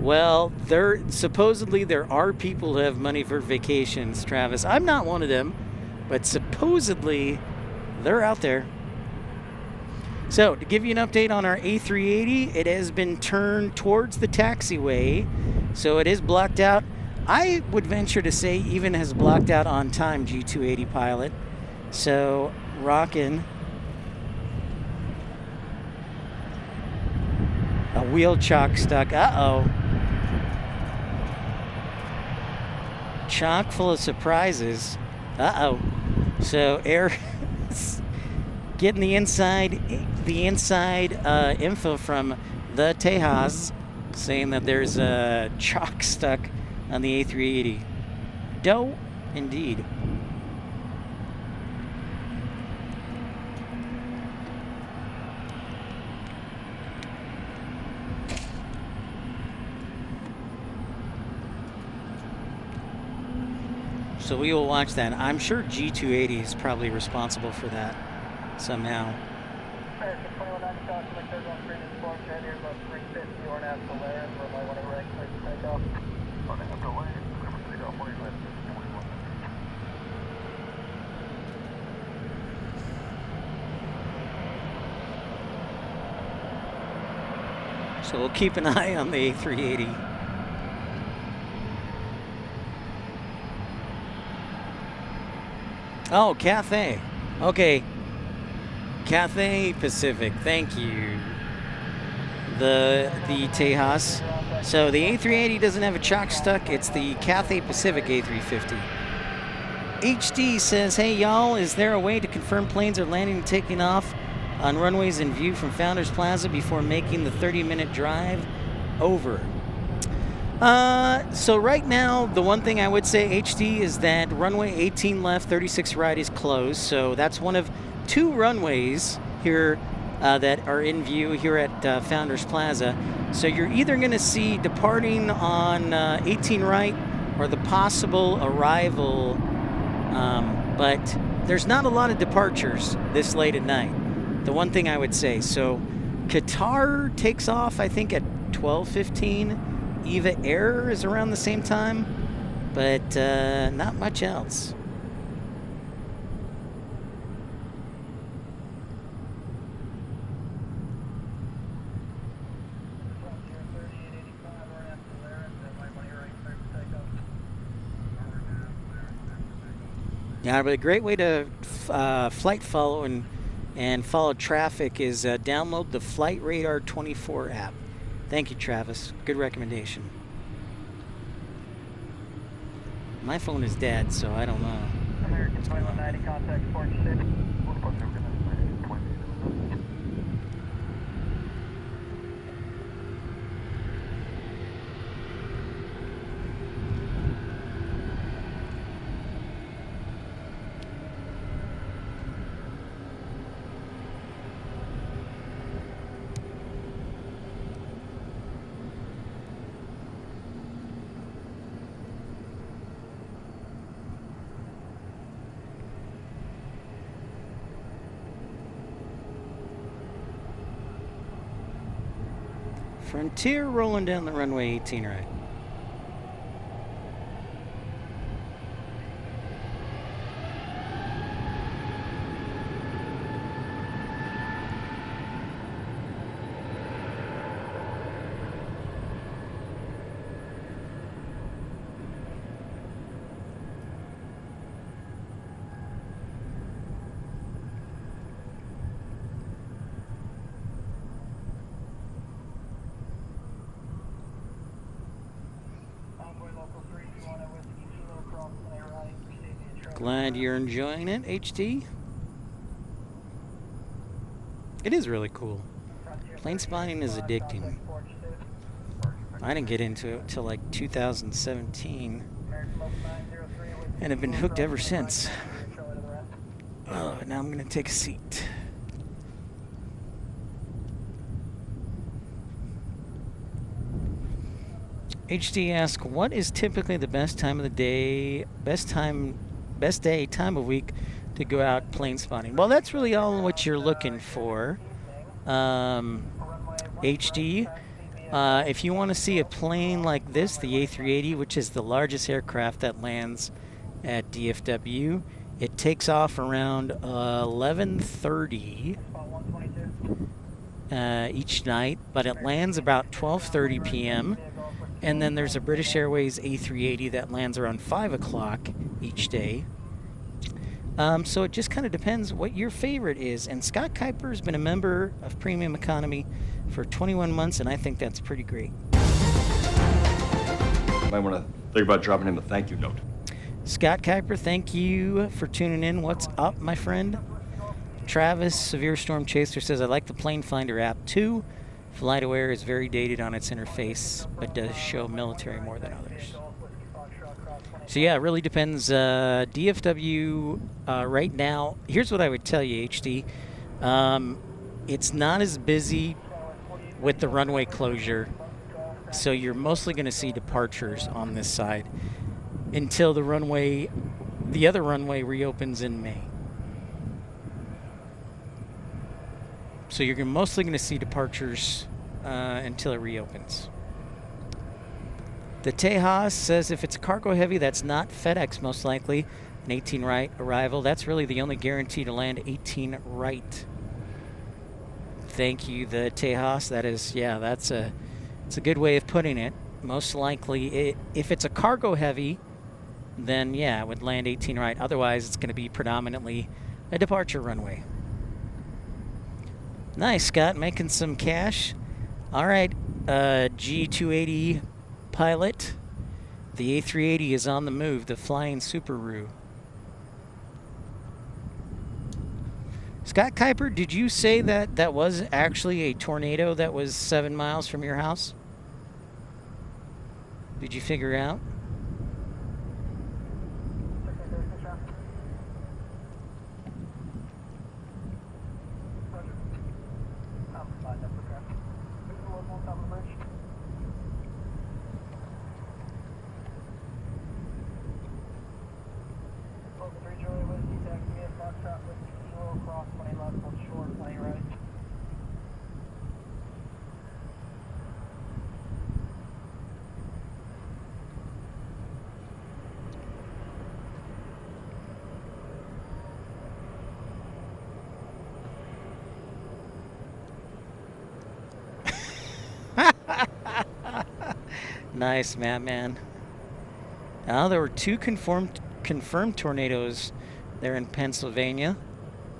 Well, supposedly there are people who have money for vacations, Travis. I'm not one of them, but supposedly they're out there. So, to give you an update on our A380, it has been turned towards the taxiway, so it is blocked out. I would venture to say even has blocked out on time, G280 pilot. So, rockin'. A wheel chock stuck. Uh-oh. Chock full of surprises. Uh-oh. So air getting the inside info from the Tejas saying that there's a chock stuck on the A380. Dope indeed. So we will watch that. I'm sure G280 is probably responsible for that somehow. American 2190 customer clears on green and storm jet here about 350 or an Solaris where my one right clear to take off. On the delay, number 3 off 45 21. So we'll keep an eye on the A380. Oh, Cathay. Okay. Cathay Pacific. Thank you. The Tejas. So the A380 doesn't have a chock stuck. It's the Cathay Pacific A350. HD says, hey y'all, is there a way to confirm planes are landing and taking off on runways in view from Founders Plaza before making the 30-minute drive? Over. So right now, the one thing I would say, HD, is that runway 18 left, 36 right is closed. So that's one of 2 runways here that are in view here at Founders Plaza. So you're either going to see departing on 18 right or the possible arrival, but there's not a lot of departures this late at night. The one thing I would say. So Qatar takes off, I think, at 12:15. Eva Air is around the same time, but not much else. Yeah, but a great way to flight follow and and follow traffic is download the Flight Radar 24 app. Thank you, Travis. Good recommendation. My phone is dead, so I don't know. American 2190, contact Port 6. Frontier rolling down the runway 18 right. Glad you're enjoying it, HD. It is really cool. Plane spotting is addicting. I didn't get into it until like 2017 and have been hooked ever since. Oh, now I'm going to take a seat. HD asks, what is typically the best time of the day, best day, time of week to go out plane spotting? Well, that's really all what you're looking for. HD, if you want to see a plane like this, the A380, which is the largest aircraft that lands at DFW, it takes off around 11:30 each night, but it lands about 12:30 p.m. And then there's a British Airways A380 that lands around 5 o'clock each day. So it just kind of depends what your favorite is. And Scott Kuiper's been a member of Premium Economy for 21 months, and I think that's pretty great. Might want to think about dropping him a thank you note. Scott Kuiper, thank you for tuning in. What's up, my friend? Travis, Severe Storm Chaser, says, I like the Plane Finder app too. FlightAware is very dated on its interface, but does show military more than others. So yeah, it really depends. DFW right now, here's what I would tell you, HD. It's not as busy with the runway closure, so you're mostly going to see departures on this side until the other runway reopens in May. So you're mostly going to see departures until it reopens. The Tejas says if it's cargo heavy, that's not FedEx most likely. An 18 right arrival. That's really the only guarantee to land 18 right. Thank you, the Tejas. That is, yeah, it's a good way of putting it. Most likely, if it's a cargo heavy, then yeah, it would land 18 right. Otherwise, it's going to be predominantly a departure runway. Nice, Scott, making some cash. All right, G280 pilot. The A380 is on the move, the flying Subaru. Scott Kuiper, did you say that that was actually a tornado that was 7 miles from your house? Did you figure out? Nice, man. Now there were 2 confirmed tornadoes there in Pennsylvania.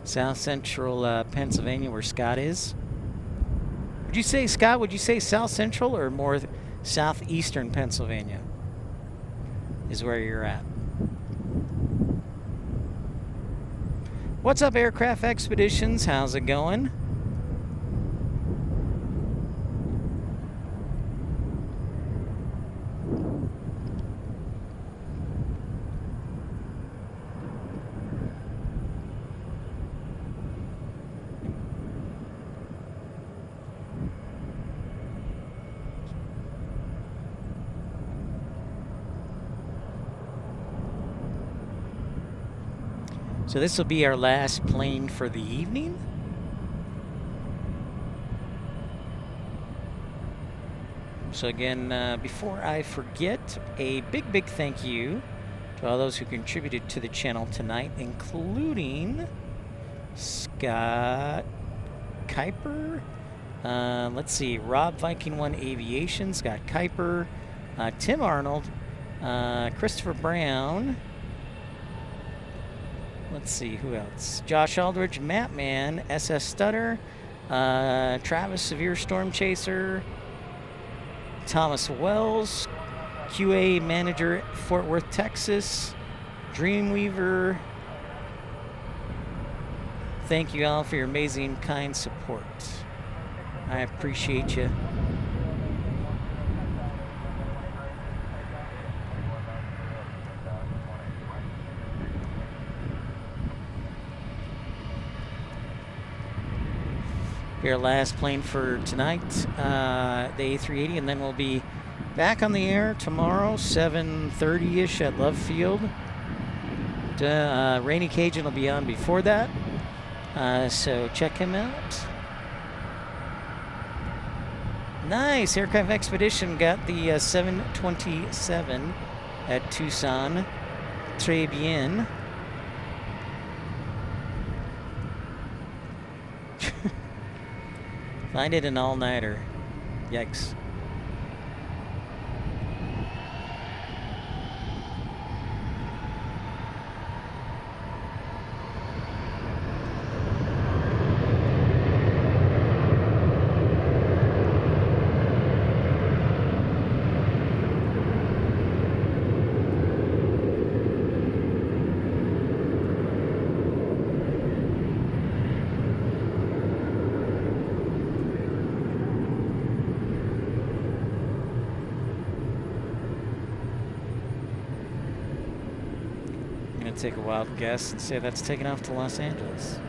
South Central Pennsylvania, where Scott is. Would you say, Scott, would you say South Central or more southeastern Pennsylvania is where you're at? What's up, Aircraft Expeditions? How's it going? So this will be our last plane for the evening. So again, before I forget, a big thank you to all those who contributed to the channel tonight, including Scott Kuiper. Let's see, Rob Viking 1 Aviation, Scott Kuiper, Tim Arnold, Christopher Brown. Let's see, who else? Josh Aldridge, Matt Man, SS Stutter, Travis Severe Storm Chaser, Thomas Wells, QA Manager, Fort Worth, Texas, Dreamweaver. Thank you all for your amazing, kind support. I appreciate you. Our last plane for tonight, the A380, and then we'll be back on the air tomorrow, 7:30-ish at Love Field. Rainy Cajun will be on before that, so check him out. Nice, Aircraft Expedition got the 727 at Tucson. Très bien. Find it an all-nighter. Yikes. Take a wild guess and say that's taken off to Los Angeles.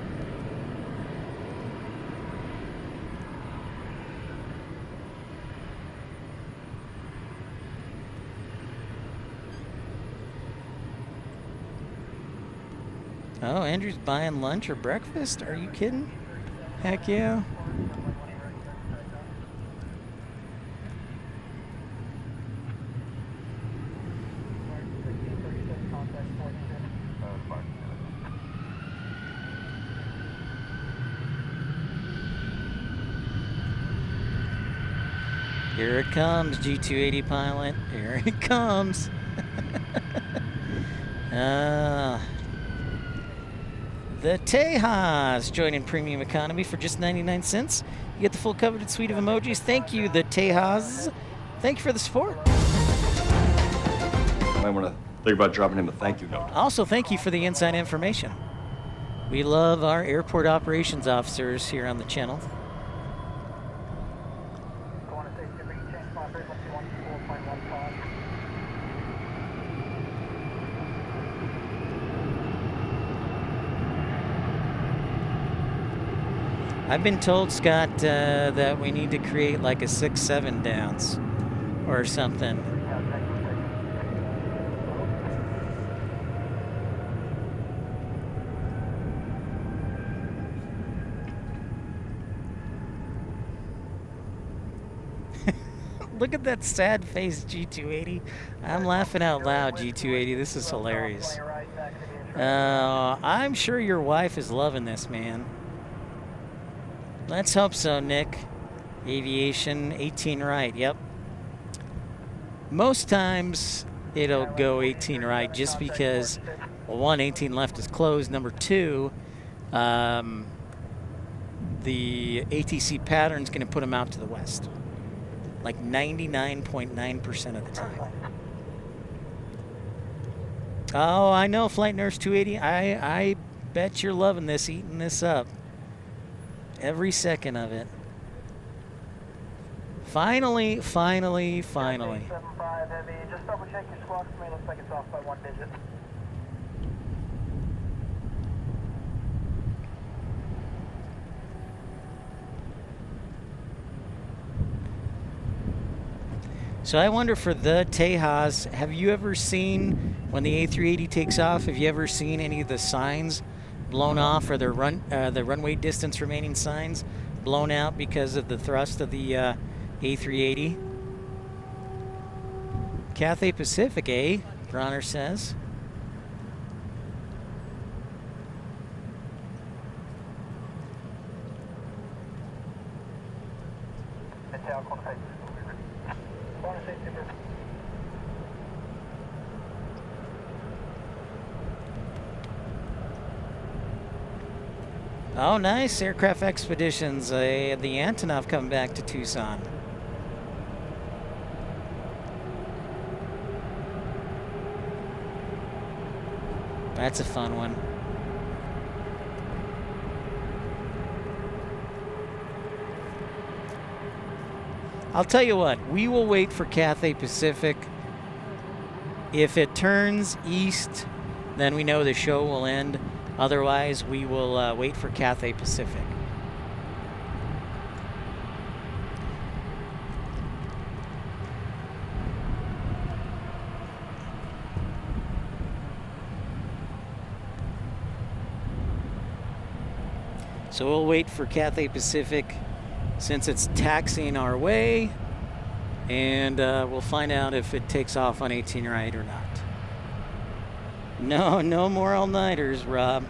Oh, Andrew's buying lunch or breakfast? Are you kidding? Heck yeah. Here it comes, G280 pilot. Here it comes. The Tejas joining Premium Economy for just 99 cents. You get the full coveted suite of emojis. Thank you, the Tejas. Thank you for the support. Might want to think about dropping him a thank you note. Also, thank you for the inside information. We love our airport operations officers here on the channel. I've been told, Scott, that we need to create like a 6-7 dance or something. Look at that sad face, G280. I'm laughing out loud, G280. This is hilarious. I'm sure your wife is loving this, man. Let's hope so, Nick. Aviation, 18 right, yep. Most times it'll go 18 right just because, well, one, 18 left is closed. Number two, the ATC pattern's going to put them out to the west, like 99.9% of the time. Oh, I know, Flight Nurse 280. I bet you're loving this, eating this up. Every second of it. Finally. 75 heavy. Just double check your squawk for me. Looks like it's off by 1 digit. So I wonder for the Tejas, have you ever seen, when the A380 takes off, have you ever seen any of the signs blown off, or the runway distance remaining signs blown out because of the thrust of the A380? Cathay Pacific, eh? Bronner says. Oh, nice. Aircraft Expeditions. The Antonov coming back to Tucson. That's a fun one. I'll tell you what, we will wait for Cathay Pacific. If it turns east, then we know the show will end. Otherwise, we will wait for Cathay Pacific. So we'll wait for Cathay Pacific since it's taxiing our way, and we'll find out if it takes off on 18 right or not. No more all-nighters, Rob.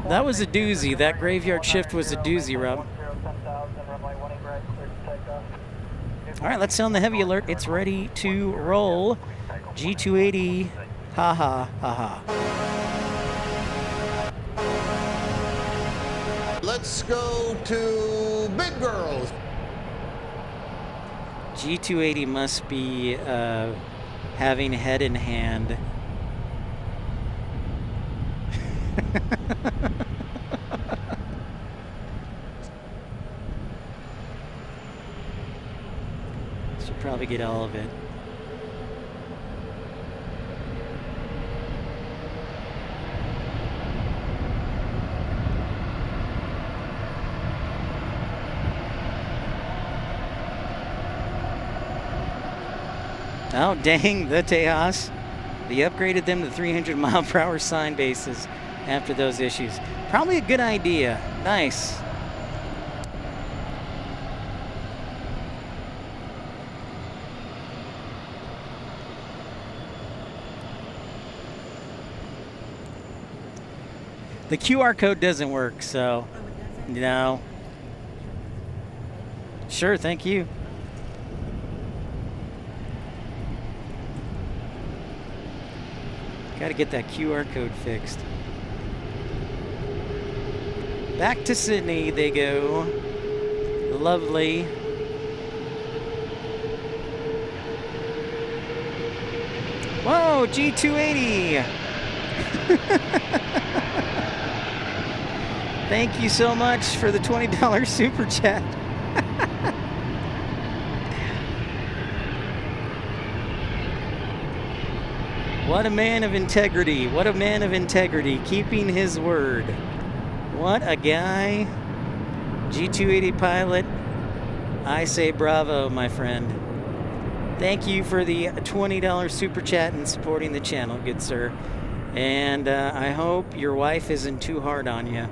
That was a doozy. That graveyard shift was a doozy, Rob. All right, let's sound the heavy alert. It's ready to roll. G280, ha ha ha ha. Let's go to Big Girls. G280 must be having head in hand. Should probably get all of it. Oh, dang, the Tejas. They upgraded them to 300 mile per hour sign bases after those issues. Probably a good idea. Nice. The QR code doesn't work, so no. Sure, thank you. Got to get that QR code fixed. Back to Sydney they go. Lovely. Whoa, G280. Thank you so much for the $20 super chat. What a man of integrity. What a man of integrity. Keeping his word. What a guy. G280 pilot. I say bravo, my friend. Thank you for the $20 super chat and supporting the channel, good sir. And I hope your wife isn't too hard on you.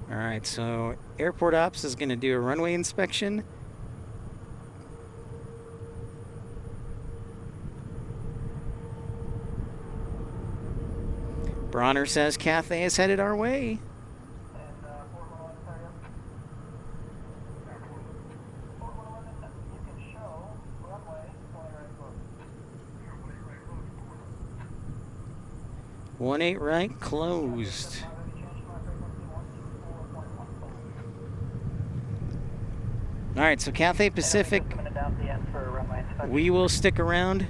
All right, so Airport Ops is going to do a runway inspection. Bronner says Cathay is headed our way. And 411, sorry, up. 411, you can show runway 20 right close. 18 right closed. All right, so Cathay Pacific, we will stick around.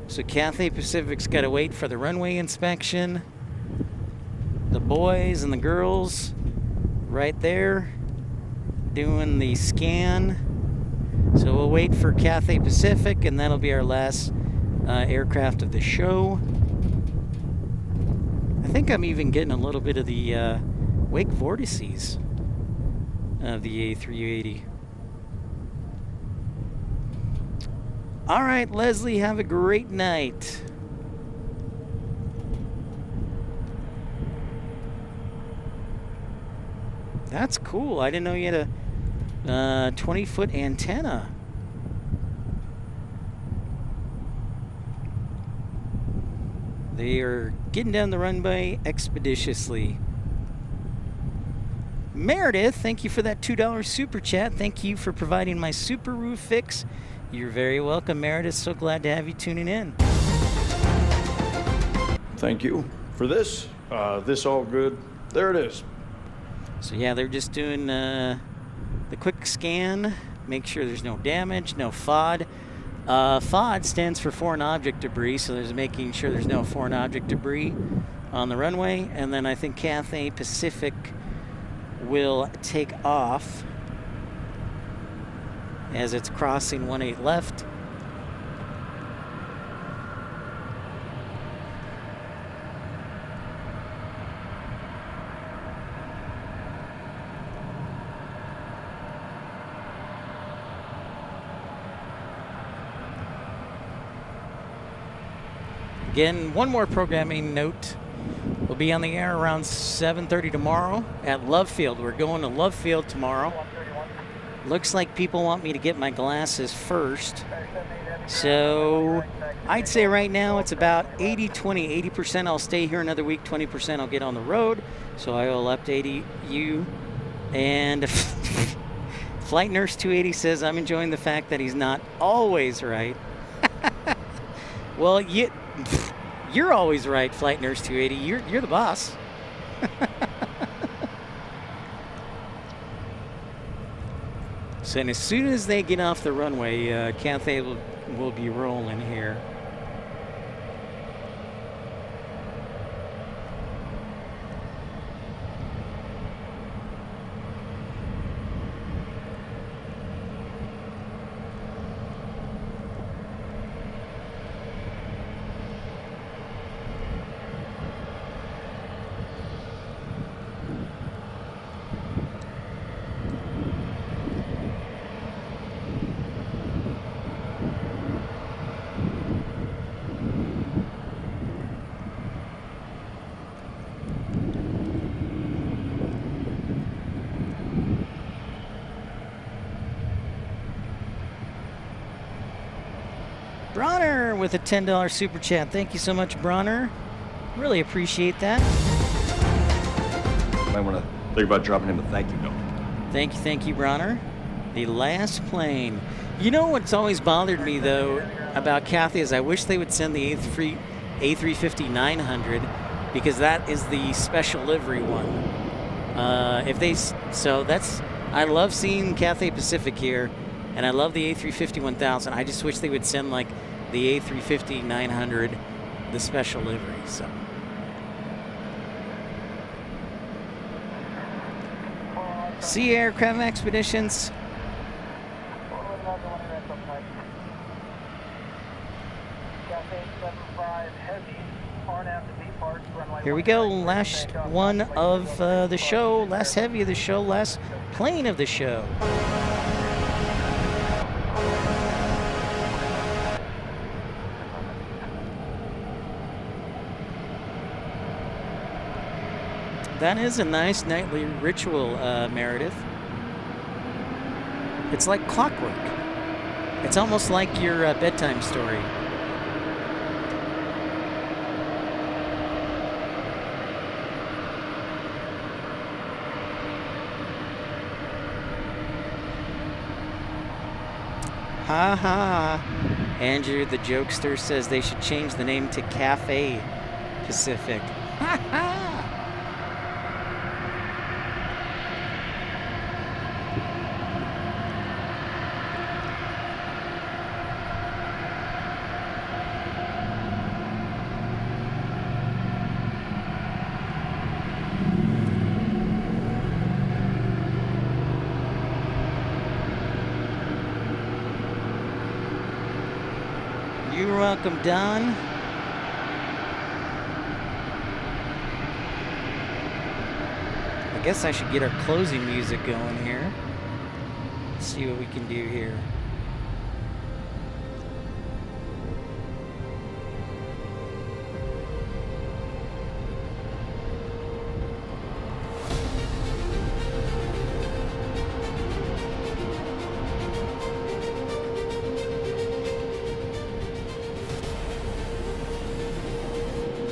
So Cathay Pacific's got to wait for the runway inspection. The boys and the girls right there doing the scan. So we'll wait for Cathay Pacific, and that'll be our last aircraft of the show. I think I'm even getting a little bit of the wake vortices of the A380. All right, Leslie, have a great night. That's cool. I didn't know you had a 20-foot antenna. They are getting down the runway expeditiously. Meredith, thank you for that $2 super chat. Thank you for providing my super roof fix. You're very welcome, Meredith. So glad to have you tuning in. Thank you for this. This all good. There it is. So yeah, they're just doing the quick scan. Make sure there's no damage, no FOD. FOD stands for foreign object debris, so there's making sure there's no foreign object debris on the runway. And then I think Cathay Pacific will take off as it's crossing 18 left. Again, one more programming note. We'll be on the air around 7:30 tomorrow at Love Field. We're going to Love Field tomorrow. Looks like people want me to get my glasses first. So I'd say right now it's about 80-20. 80% I'll stay here another week, 20% I'll get on the road. So I will update you. And Flight Nurse 280 says, I'm enjoying the fact that he's not always right. Well, you're always right, Flight Nurse 280. You're the boss. So and as soon as they get off the runway, Cathay will be rolling here. Bronner with a $10 super chat. Thank you so much, Bronner. Really appreciate that. Might want to think about dropping him a thank you note. Thank you, Bronner. The last plane. You know what's always bothered me, though, about Cathay is I wish they would send the A350-900 because that is the special livery one. I love seeing Cathay Pacific here, and I love the A350-1000. I just wish they would send like the A350-900, the special livery. So. Sea Aircraft Expeditions. Here we go, last one of the show, last heavy of the show, last plane of the show. That is a nice nightly ritual, Meredith. It's like clockwork. It's almost like your bedtime story. Ha ha. Andrew the jokester says they should change the name to Cafe Pacific. Ha ha. You're welcome, Don. I guess I should get our closing music going here. Let's see what we can do here.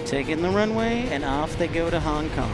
Taking the runway, and off they go to Hong Kong.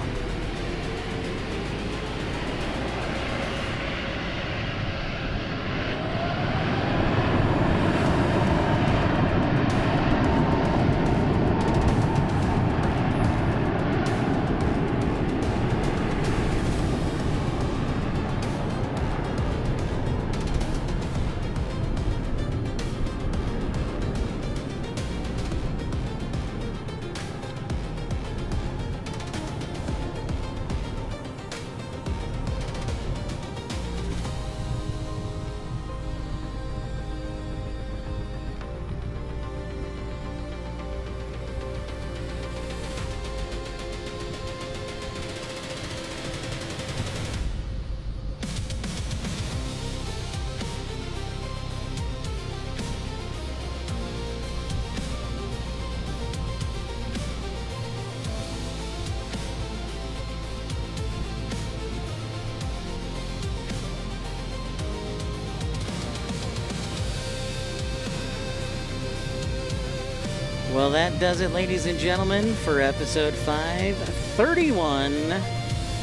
Well, that does it, ladies and gentlemen, for episode 531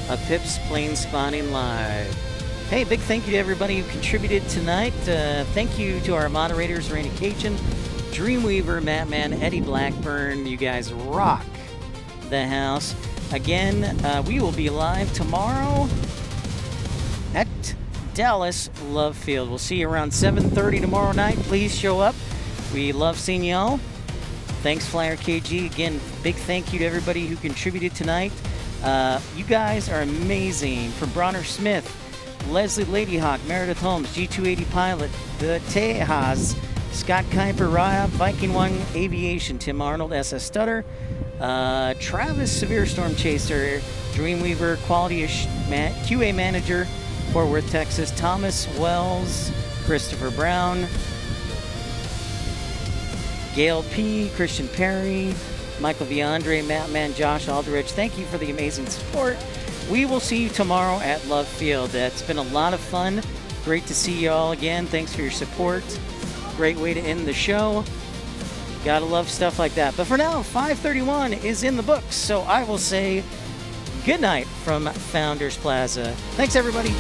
of Pip's Plane Spotting Live. Hey, big thank you to everybody who contributed tonight. Thank you to our moderators, Randy Cajun, Dreamweaver, Mattman, Eddie Blackburn. You guys rock the house. Again, we will be live tomorrow at Dallas Love Field. We'll see you around 7:30 tomorrow night. Please show up. We love seeing y'all. Thanks, Flyer KG. Again, big thank you to everybody who contributed tonight. You guys are amazing. From Bronner Smith, Leslie Ladyhawk, Meredith Holmes, G280 Pilot, The Tejas, Scott Kuiper, Raya, Viking One, Aviation, Tim Arnold, SS Stutter, Travis Severe Storm Chaser, Dreamweaver, Quality QA Manager, Fort Worth, Texas, Thomas Wells, Christopher Brown, Gail P., Christian Perry, Michael Viandre, Mattman, Josh Aldrich. Thank you for the amazing support. We will see you tomorrow at Love Field. It's been a lot of fun. Great to see you all again. Thanks for your support. Great way to end the show. Gotta love stuff like that. But for now, 531 is in the books. So I will say good night from Founders Plaza. Thanks, everybody.